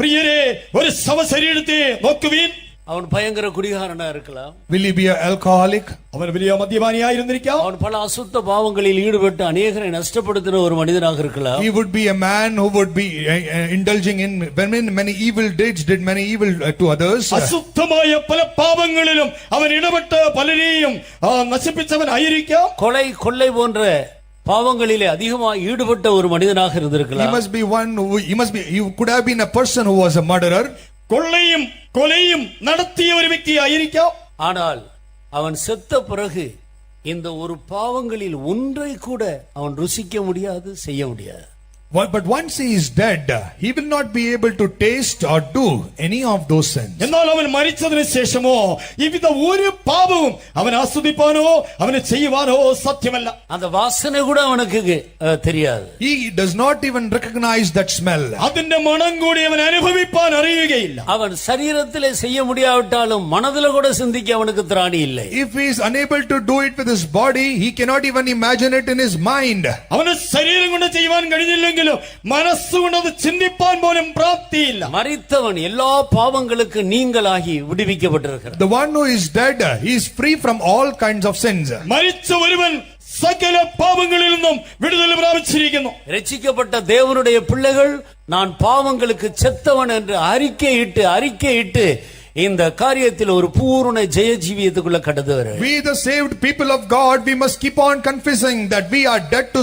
[SPEAKER 3] പ്രിയരെ, ഒരു ശവശരീരത്തെ നോക്കുവീൻ.
[SPEAKER 1] அவன் பயங்கர குடிகாரனா இருக்கலாம்.
[SPEAKER 2] Will he be an alcoholic?
[SPEAKER 3] അവൻ വലിയ മദ്യപാനിയായിരുന്നിരിക്കാം.
[SPEAKER 1] அவன் பல அசுத்த பாவங்களில் ஈடுபட்டு அநேகரை நஷ்டப்படுத்தின ஒரு மனிதனாக இருக்கலாம்.
[SPEAKER 2] He would be a man who would be indulging in many evil deeds, did many evil to others.
[SPEAKER 3] അശുദ്ധമായ പല പാപങ്ങളിലും അവൻ ഇടപെട്ട് പലരെയും നശിപ്പിച്ചവനായിരിക്കാം.
[SPEAKER 1] கொலை கொள்ளை போன்ற பாவங்களிலே அதிகமாக ஈடுபட்ட ஒரு மனிதனாக
[SPEAKER 2] He
[SPEAKER 1] இருந்திருக்கலாம்.
[SPEAKER 2] must be one who he could have been a person who was a murderer.
[SPEAKER 3] കൊള്ളയും കൊലയും നടത്തിയ ഒരു വ്യക്തിയായിരിക്കാം.
[SPEAKER 1] ஆனால் அவன் செத்த பிறகு இந்த ஒரு பாவங்களில் ஒன்றை கூட அவன் ருசிக்க முடியாது, செய்ய முடியாது.
[SPEAKER 2] But once he is dead, he will not be able to taste or do any of those sins.
[SPEAKER 3] എന്നാൽ അവൻ മരിച്ചതിന് ശേഷമോ ഇവിധ ഒരു പാപവും അവൻ ആസ്വദിപ്പാനോ അവന് ചെയ്യുവാനോ സാധ്യമല്ല.
[SPEAKER 1] அந்த வாசனை கூட அவனுக்கு தெரியாது.
[SPEAKER 2] He does not even recognize that smell.
[SPEAKER 3] അതിന്റെ മണം കൂടി അവൻ അനുഭവിപ്പാൻ അറിയുകയില്ല.
[SPEAKER 1] அவன் சரீரத்திலே செய்ய முடியாவிட்டாலும் மனதில கூட சிந்திக்க அவனுக்கு திராணி இல்லை.
[SPEAKER 2] If he is unable to do it with his body, he cannot even imagine it in his mind.
[SPEAKER 3] അവന് ശരീരം കൊണ്ട് ചെയ്യുവാൻ കഴിഞ്ഞില്ലെങ്കിൽ മനസ്സുകൊണ്ട് അത് ചിന്തിപ്പാൻ പോലും പ്രാപ്തിയില്ല.
[SPEAKER 1] மரித்தவன் எல்லா பாவங்களுக்கு நீங்களாகி விடுவிக்கப்பட்டிருக்கிறார்.
[SPEAKER 2] The one who is dead, he is free from all kinds of sins.
[SPEAKER 3] മരിച്ച ഒരുവൻ സകല പാപങ്ങളിൽ നിന്നും വിടുതൽ പ്രാപിച്ചിരിക്കുന്നു.
[SPEAKER 1] ரட்சிக்கப்பட்ட தேவனுடைய பிள்ளைகள் நான் பாவங்களுக்கு செத்தவன் என்று அறிக்கையிட்டு இந்த காரியத்தில் ஒரு பூரண ஜெய ஜீவியத்துக்குள்ள கடந்து வர.
[SPEAKER 2] We the saved people of God, we must keep on confessing that we are dead to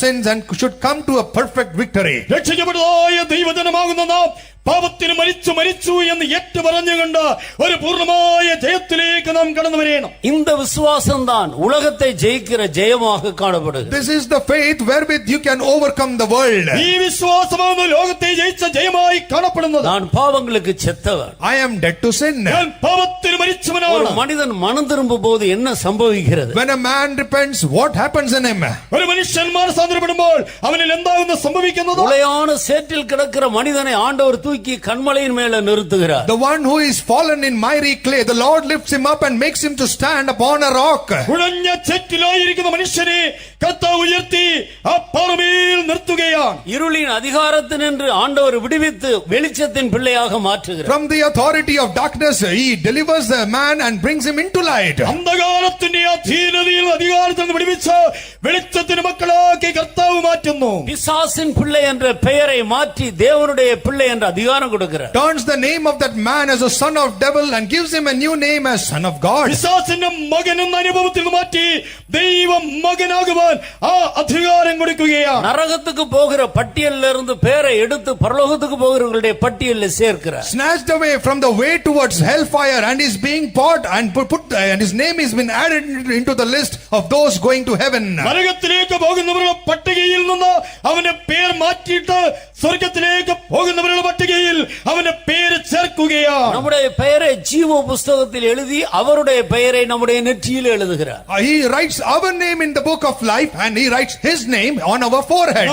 [SPEAKER 2] sins, and should come to a perfect victory.
[SPEAKER 3] രക്ഷിക്കപ്പെട്ടതായ ദൈവജനമാകുന്ന നാം പാപത്തിന് മരിച്ചു എന്ന് ഏറ്റു പറഞ്ഞുകൊണ്ട് ഒരു പൂർണ്ണമായ ജയത്തിലേക്ക് നാം കടന്നു വരേണം.
[SPEAKER 1] இந்த விசுவாசம் தான் உலகத்தை ஜெயிக்கிற ஜெயமாக காணப்படுகிறது.
[SPEAKER 2] This is the faith wherewith you can overcome the world.
[SPEAKER 3] ഈ വിശ്വാസമാണ് ലോകത്തെ ജയിച്ച ജയമായി കാണപ്പെടുന്നത്.
[SPEAKER 1] நான் பாவங்களுக்கு செத்தவன்.
[SPEAKER 2] I am dead to sin.
[SPEAKER 3] ഞാൻ പാപത്തിന് മരിച്ചവനാണ്.
[SPEAKER 1] ஒரு மனிதன் மனம் திரும்பும் போது என்ன சம்பவிக்கிறது?
[SPEAKER 2] When a man repents, what happens in him?
[SPEAKER 3] ഒരു മനുഷ്യൻ മാനസാന്തരപ്പെടുമ്പോൾ അവനിൽ എന്താകുന്നു സംഭവിക്കുന്നത്?
[SPEAKER 1] உளையான சேற்றில் கிடக்கிற மனிதனை ஆண்டவர் தூக்கி கண்மலையின் மேல நிறுத்துகிறார்.
[SPEAKER 2] The one who is fallen in miry clay, the Lord lifts him up and makes him to stand upon a rock.
[SPEAKER 3] ഉടഞ്ഞ ചേറ്റിലായിരിക്കുന്ന മനുഷ്യനെ കർത്താവ് ഉയർത്തി ആ പാറമേൽ നിർത്തുകയാണ്.
[SPEAKER 1] இருளின் அதிகாரத்தினின்று ஆண்டவர் விடுவித்து வெளிச்சத்தின் பிள்ளையாக மாற்றுகிறார்.
[SPEAKER 2] From the authority of darkness, he delivers the man and brings him into light.
[SPEAKER 3] അന്ധകാരത്തിന്റെ അധീനതയിൽ അധികാരത്തിൽ നിന്ന് വിടുവിച്ച് വെളിച്ചത്തിന് മക്കളാക്കി കർത്താവ് മാറ്റുന്നു.
[SPEAKER 1] பிசாசின் பிள்ளை என்ற பெயரை மாற்றி தேவனுடைய பிள்ளை என்ற அதிகாரம் கொடுக்கிறார்.
[SPEAKER 2] Turns the name of that man as a son of devil and gives him a new name as son of God.
[SPEAKER 3] പിശാചിന്റെ മകൻ എന്ന അനുഭവത്തിൽ നിന്ന് മാറ്റി ദൈവ മകനാകുവാൻ ആ അധികാരം കൊടുക്കുകയാണ്.
[SPEAKER 1] நரகத்துக்கு போகிற பட்டியல்ல இருந்து பேரை எடுத்து பரலோகத்துக்கு போகிறவர்களுடைய பட்டியலில் சேர்க்கிறார்.
[SPEAKER 2] Snatched away from the way towards hellfire and is being bought and put and his name has been added into the list of those going to heaven.
[SPEAKER 3] നരകത്തിലേക്ക് പോകുന്നവരുടെ പട്ടികയിൽ നിന്ന് അവന്റെ പേർ മാറ്റിയിട്ട് സ്വർഗത്തിലേക്ക് പോകുന്നവരുടെ പട്ടികയിൽ അവന്റെ പേര് ചേർക്കുകയാണ്.
[SPEAKER 1] நம்முடைய பெயரை ஜீவ புஸ்தகத்தில் எழுதி அவருடைய பெயரை நம்முடைய நெற்றியில் எழுதுகிறார்.
[SPEAKER 2] He writes our name in the book of life and he writes his name on our forehead.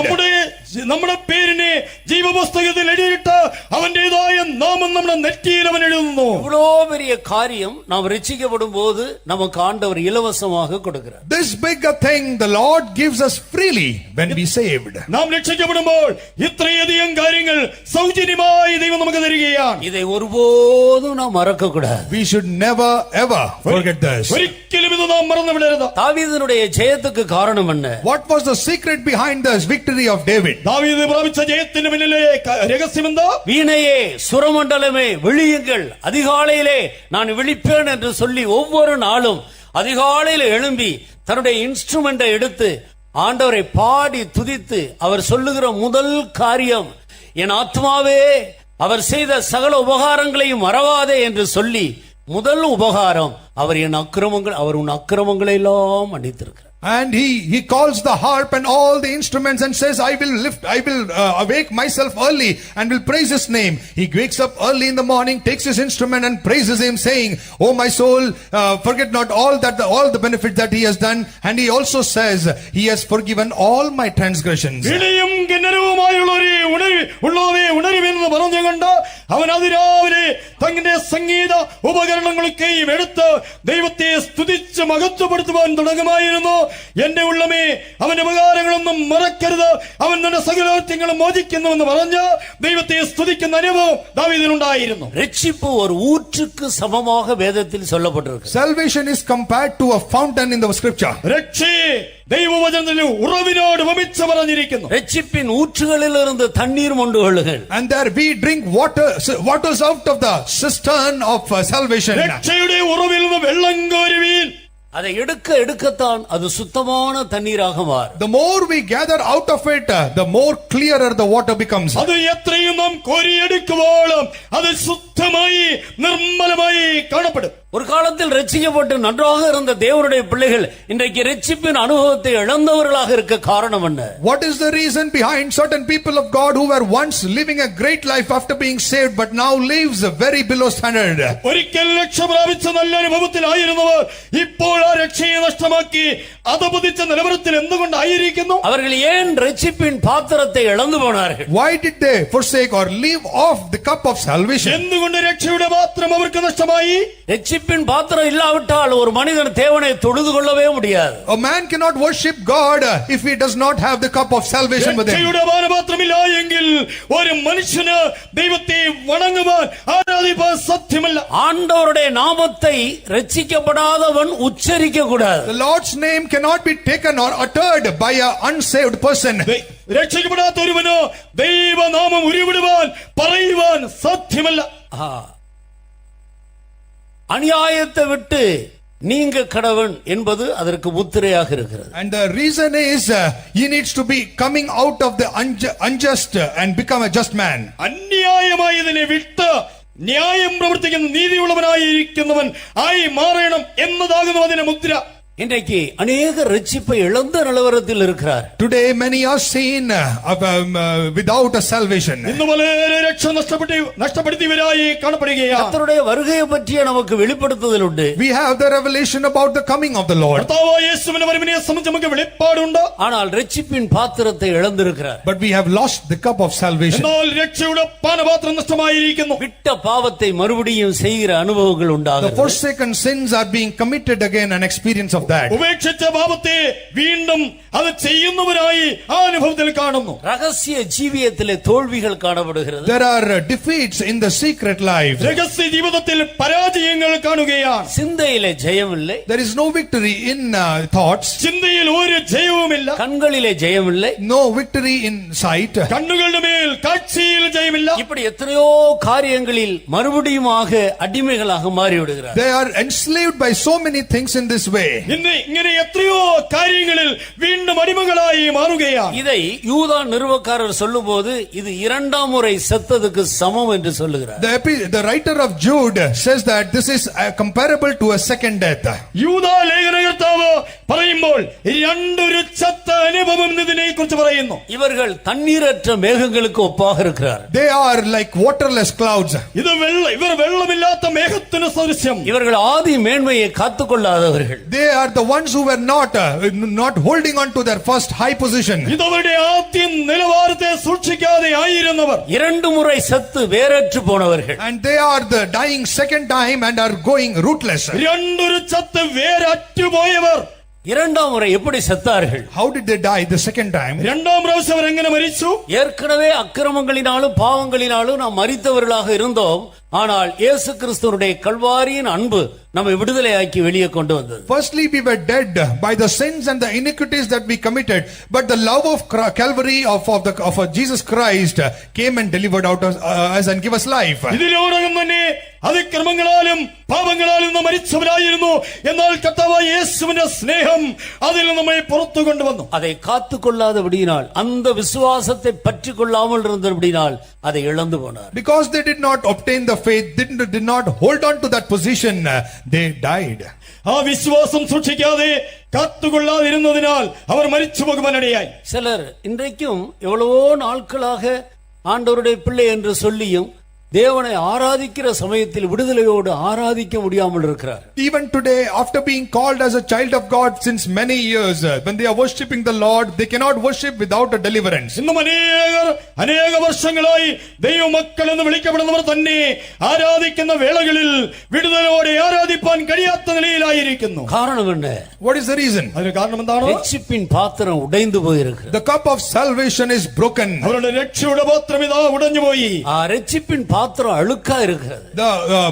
[SPEAKER 3] നമ്മുടെ പേരിനെ ജീവപുസ്തകത്തിൽ എഴുതിയിട്ട് അവന്റേതായ നാമം നമ്മുടെ നെറ്റിയിൽ അവൻ എഴുതുന്നു.
[SPEAKER 1] இவ்வளோ பெரிய காரியம் நாம் ரட்சிக்கப்படும் போது நமக்கு ஆண்டவர் இலவசமாக கொடுக்கிறார்.
[SPEAKER 2] This big a thing the Lord gives us freely when we saved.
[SPEAKER 3] നാം രക്ഷിക്കപ്പെടുമ്പോൾ ഇത്രയധികം കാര്യങ്ങൾ സൗജന്യമായി ദൈവം നമുക്ക് തരികയാണ്.
[SPEAKER 1] இதை ஒருபோதும் நாம் மறக்க கூடாது.
[SPEAKER 2] We should never ever forget this.
[SPEAKER 3] ഒരിക്കലും ഇത് നാം മറന്നു വിടരുത്.
[SPEAKER 1] தாவீதினுடைய ஜெயத்துக்கு காரணம் என்ன?
[SPEAKER 2] What was the secret behind this victory of David?
[SPEAKER 3] ദാവീദ് പ്രാപിച്ച ജയത്തിന് പിന്നിലെ രഹസ്യം എന്താ?
[SPEAKER 1] வீணையே சுரமண்டலமே விழியுங்கள், அதிகாலையிலே நான் விழிப்பேன் என்று சொல்லி ஒவ்வொரு நாளும் அதிகாலையில் எழும்பி தன்னுடைய இன்ஸ்ட்ருமெண்டை எடுத்து ஆண்டவரை பாடி துதித்து அவர் சொல்லுகிற முதல் காரியம், என் ஆத்மாவே அவர் செய்த சகல உபகாரங்களையும் மறவாதே என்று சொல்லி முதல் உபகாரம் அவர் உன் அக்கிரமங்களை எல்லாம் மன்னித்திருக்கிறார்.
[SPEAKER 2] And he calls the harp and all the instruments and says, I will awake myself early and will praise his name. He wakes up early in the morning, takes his instrument and praises him, saying, oh my soul, forget not all the benefit that he has done. And he also says, he has forgiven all my transgressions.
[SPEAKER 3] അവൻ അതിരാവിലെ തങ്ങളുടെ സംഗീത ഉപകരണങ്ങളൊക്കെയും എടുത്ത് ദൈവത്തെ സ്തുതിച്ച് മഹത്വപ്പെടുത്തുവാൻ തുടങ്ങുമായിരുന്നു. എന്റെ ഉള്ളമേ അവന്റെ ഉപകാരങ്ങളൊന്നും മറക്കരുത്, അവൻ നിന്റെ സകലങ്ങളും മോചിക്കുന്നുവെന്ന് പറഞ്ഞ് ദൈവത്തെ സ്തുതിക്കുന്ന അനുഭവം ദാവീദിനുണ്ടായിരുന്നു.
[SPEAKER 1] രക്ഷിപ്പ് ഒരു ஊற்றுக்கு சமமாக வேதத்தில் சொல்லப்பட்டிருக்கு.
[SPEAKER 2] Salvation is compared to a fountain in the scripture.
[SPEAKER 3] രക്ഷേ ദൈവവചനത്തിൽ ഉറവിനോട് ഉപമിച്ച് പറഞ്ഞിരിക്കുന്നു.
[SPEAKER 1] രക്ഷിപ്പിൻ ஊற்றுகளிலிருந்து தண்ணீர் மொண்டு கொள்ளுங்கள்.
[SPEAKER 2] And there we drink waters out of the cistern of salvation.
[SPEAKER 3] രക്ഷയുടെ ഉറവിൽ നിന്ന് വെള്ളം കോരുവീൻ.
[SPEAKER 1] அதை எடுக்கத்தான் அது சுத்தமான தண்ணீராக மாறும்.
[SPEAKER 2] The more we gather out of it, the more clearer the water becomes.
[SPEAKER 3] அது எത്രയും നാം കോരിയെടുക്കുവോളം അത് ശുദ്ധമായി നിർമ്മലമായി കാണപ്പെടും.
[SPEAKER 1] ஒரு காலத்தில் ரட்சிக்கப்பட்டு நன்றாக இருந்த தேவனுடைய பிள்ளைகள் இன்றைக்கு ரட்சிப்பின் அனுபவத்தை இழந்தவர்களாக இருக்க காரணம் என்ன?
[SPEAKER 2] What is the reason behind certain people of God who were once living a great life after being saved but now lives very below standard?
[SPEAKER 3] ഒരിക്കൽ രക്ഷ പ്രാപിച്ച നല്ല അനുഭവത്തിലായിരുന്നവർ ഇപ്പോൾ ആ രക്ഷയെ നഷ്ടമാക്കി അധപതിച്ച നിലവാരത്തിൽ എന്തുകൊണ്ടായിരിക്കുന്നു?
[SPEAKER 1] அவர்கள் ஏன் ரட்சிப்பின் பாத்திரத்தை இழந்து போனார்கள்?
[SPEAKER 2] Why did they forsake or leave off the cup of salvation?
[SPEAKER 3] എന്തുകൊണ്ട് രക്ഷയുടെ പാത്രം അവർക്ക് നഷ്ടമായി?
[SPEAKER 1] ரட்சிப்பின் பாத்திரம் இல்லாவிட்டால் ஒரு மனிதன் தேவனை தொழுது கொள்ளவே முடியாது.
[SPEAKER 2] A man cannot worship God if he does not have the cup of salvation with him.
[SPEAKER 3] രക്ഷയുടെ പാനപാത്രമില്ല എങ്കിൽ ഒരു മനുഷ്യന് ദൈവത്തെ വണങ്ങുവാൻ ആരാധിപ്പാൻ സാധ്യമല്ല.
[SPEAKER 1] ஆண்டவருடைய நாமத்தை ரட்சிக்கப்படாதவன் உச்சரிக்க கூடாது.
[SPEAKER 2] The Lord's name cannot be taken or uttered by an unsaved person.
[SPEAKER 3] രക്ഷിക്കപ്പെടാത്ത ഒരുവനോ ദൈവനാമം ഉരുവിടുവാൻ പറയുവാൻ സാധ്യമല്ല.
[SPEAKER 1] அநியாயத்தை விட்டு நீங்க கடவன் என்பது அதற்கு முத்திரையாக இருக்கிறது.
[SPEAKER 2] And the reason is he needs to be coming out of the unjust and become a just man.
[SPEAKER 3] അന്യായമായതിനെ വിട്ട് ന്യായം പ്രവർത്തിക്കുന്ന നീതിയുള്ളവനായിരിക്കുന്നവൻ ആയി മാറണം എന്നതാകുന്നു അതിന്റെ മുദ്ര.
[SPEAKER 1] இன்றைக்கு அநேக ரட்சிப்பை இழந்த நிலவரத்தில் இருக்கிறார்.
[SPEAKER 2] Today many are seen without a salvation.
[SPEAKER 3] ഇന്ന് വളരെ രക്ഷ നഷ്ടപ്പെടുത്തിയവരായി കാണപ്പെടുകയാണ്.
[SPEAKER 1] கர்த்தருடைய வருகையை பற்றிய நமக்கு வெளிப்படுத்துதல் உண்டு.
[SPEAKER 2] We have the revelation about the coming of the Lord.
[SPEAKER 3] കർത്താവായ യേശുവിന്റെ വരവിനെ സംബന്ധിച്ച് നമുക്ക് വെളിപ്പാടുണ്ട്.
[SPEAKER 1] ஆனால் ரட்சிப்பின் பாத்திரத்தை இழந்திருக்கிறார்.
[SPEAKER 2] But we have lost the cup of salvation.
[SPEAKER 3] എന്നാൽ രക്ഷയുടെ പാനപാത്രം നഷ്ടമായിരിക്കുന്നു.
[SPEAKER 1] விட்ட பாவத்தை மறுபடியும் செய்கிற அனுபவங்கள்
[SPEAKER 2] The
[SPEAKER 1] உண்டாகிறது.
[SPEAKER 2] forsaken sins are being committed again, an experience of of that.
[SPEAKER 3] ഉപേക്ഷിച്ച പാപത്തെ വീണ്ടും അത് ചെയ്യുന്നവരായി ആ അനുഭവത്തിൽ കാണുന്നു.
[SPEAKER 1] ரகசிய ஜீவியத்திலே தோல்விகள் காணப்படுகிறது.
[SPEAKER 2] There are defeats in the secret life.
[SPEAKER 3] രഹസ്യ ജീവിതത്തിൽ പരാജയങ്ങൾ കാണുകയാണ്.
[SPEAKER 1] சிந்தையிலே ஜெயம் இல்லை.
[SPEAKER 2] There is no victory in thoughts.
[SPEAKER 3] ചിന്തയിൽ ഒരു ജയവുമില്ല.
[SPEAKER 1] கண்களிலே ஜெயம் இல்லை.
[SPEAKER 2] No victory in sight.
[SPEAKER 3] കണ്ണുകളുടെ മേൽ കാഴ്ചയിൽ ജയമില്ല.
[SPEAKER 1] இப்படி எத்தனையோ காரியங்களில் மறுபடியுமாக அடிமைகளாக மாறிவிடுகிறார்.
[SPEAKER 2] They are enslaved by so many things in this way.
[SPEAKER 3] ഇങ്ങനെ എത്രയോ കാര്യങ്ങളിൽ വീണ്ടും അടിമകളായി മാറുകയാണ്.
[SPEAKER 1] இதை யூதா நிறுவக்காரர் சொல்லும்போது இது இரண்டாம் முறை செத்ததுக்கு சமம் என்று சொல்லுகிறார்.
[SPEAKER 2] The writer of Jude says that this is comparable to a second death.
[SPEAKER 3] യൂദാ ലേഖനകർത്താവ് പറയുമ്പോൾ രണ്ടൊരു ചത്ത അനുഭവം ഇതിനെക്കുറിച്ച് പറയുന്നു.
[SPEAKER 1] இவர்கள் தண்ணீரற்ற மேகங்களுக்கு ஒப்பாக இருக்கிறார்.
[SPEAKER 2] They are like waterless clouds.
[SPEAKER 3] ഇവർ വെള്ളമില്ലാത്ത മേഘത്തിന് സദൃശ്യം.
[SPEAKER 1] இவர்கள் ஆதி மேன்மையை காத்துக்கொள்ளாதவர்கள்.
[SPEAKER 2] They are the ones who were not holding on to their first high position.
[SPEAKER 3] ഇതവരുടെ ആദ്യ നിലവാരത്തെ സൂക്ഷിക്കാതെ ആയിരുന്നവർ.
[SPEAKER 1] இரண்டு முறை செத்து வேறற்று போனவர்கள்.
[SPEAKER 2] And they are the dying second time and are going rootless.
[SPEAKER 3] രണ്ടൊരു ചത്ത് വേരറ്റുപോയവർ
[SPEAKER 1] இரண்டாம் முறை எப்படி செத்தார்கள்?
[SPEAKER 2] How did they die the second time?
[SPEAKER 3] രണ്ടാം പ്രാവശ്യം അവർ എങ്ങനെ മരിച്ചു?
[SPEAKER 1] ஏற்கனவே அக்கிரமங்களினாலும் பாவங்களினாலும் நாம் மரித்தவர்களாக இருந்தோம். ஆனால் இயேசு கிறிஸ்துவினுடைய கல்வாரியின் அன்பு நம்மை விடுதலையாக்கி வெளியே கொண்டு வந்தது.
[SPEAKER 2] Firstly, we were dead by the sins and the iniquities that we committed, but the love of Calvary of Jesus Christ came and delivered out us and give us life.
[SPEAKER 3] ഇതിനോടകം തന്നെ അതിക്രമങ്ങളാലും പാപങ്ങളാലും നാം മരിച്ചവരായിരുന്നു. എന്നാൽ കർത്താവായ യേശുവിന്റെ സ്നേഹം അതിൽ നമ്മെ പുറത്തു കൊണ്ടുവന്നു.
[SPEAKER 1] அதை காத்துக்கொள்ளாதபடியினால், அந்த விசுவாசத்தை பற்றி கொள்ளாமல் இருந்தபடியினால் அதை இழந்து போனார்.
[SPEAKER 2] Because they did not obtain the faith, did not hold on to that position, they died.
[SPEAKER 3] ആ വിശ്വാസം സൂക്ഷിക്കാതെ കാത്തുകൊള്ളാതിരുന്നതിനാൽ അവർ മരിച്ചു പോകുവാനിടയായി.
[SPEAKER 1] சிலர் இன்றைக்கும் எவ்வளவோ நாட்களாக ஆண்டவருடைய பிள்ளை என்று சொல்லியும் தேவனை ஆராதிக்கிற சமயத்தில் விடுதலையோடு ஆராதிக்க முடியாமல் இருக்கிறார்.
[SPEAKER 2] Even today, after being called as a child of God since many years, when they are worshipping the Lord, they cannot worship without a deliverance.
[SPEAKER 3] ഇന്നും അനേക വർഷങ്ങളായി ദൈവമക്കൾ എന്ന് വിളിക്കപ്പെടുന്നവർ തന്നെ ആരാധിക്കുന്ന വേളകളിൽ വിടുതലോടെ ആരാധിപ്പാൻ കഴിയാത്ത നിലയിലായിരിക്കുന്നു.
[SPEAKER 1] காரணம் என்ன?
[SPEAKER 2] What is the reason?
[SPEAKER 3] അതിന് കാരണം എന്താണ്?
[SPEAKER 1] ரட்சிப்பின் பாத்திரம் உடைந்து போயிருக்கிறது.
[SPEAKER 2] The cup of salvation is broken.
[SPEAKER 3] അവരുടെ രക്ഷയുടെ പാത്രം ഇതാ ഉടഞ്ഞുപോയി.
[SPEAKER 1] ஆ ரட்சிப்பின் பாத்திரம் அழுக்கா இருக்கிறது.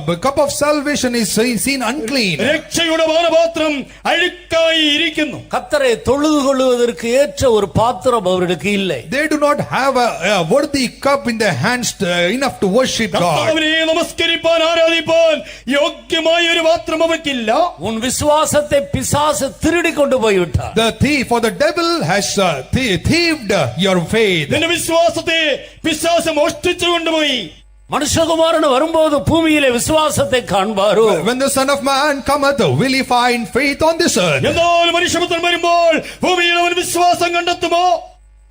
[SPEAKER 2] The cup of salvation is seen unclean.
[SPEAKER 3] രക്ഷയുടെ പാനപാത്രം അഴുക്കായി ഇരിക്കുന്നു.
[SPEAKER 1] கர்த்தரை தொழுது கொள்வதற்கு ஏற்ற ஒரு பாத்திரம் அவர்களுக்கு இல்லை.
[SPEAKER 2] They do not have a worthy cup in their hands enough to worship God.
[SPEAKER 3] കർത്താവിനെ നമസ്കരിപ്പാൻ ആരാധിപ്പാൻ യോഗ്യമായ ഒരു പാത്രം അവർക്കില്ല.
[SPEAKER 1] உன் விசுவாசத்தை பிசாசு திருடி கொண்டு போய்விட்டார்.
[SPEAKER 2] The thief or the devil has thieved your faith.
[SPEAKER 3] നിന്റെ വിശ്വാസത്തെ പിശാച് മോഷ്ടിച്ചു കൊണ്ടുപോയി.
[SPEAKER 1] மனுஷகுமாரன் வரும்போது பூமியிலே விசுவாசத்தை காண்பாரோ?
[SPEAKER 2] When the Son of Man cometh, will he find faith on this earth?
[SPEAKER 3] എന്നാൽ മനുഷ്യപുത്രൻ വരുമ്പോൾ ഭൂമിയിൽ അവൻ വിശ്വാസം കണ്ടെത്തുമോ?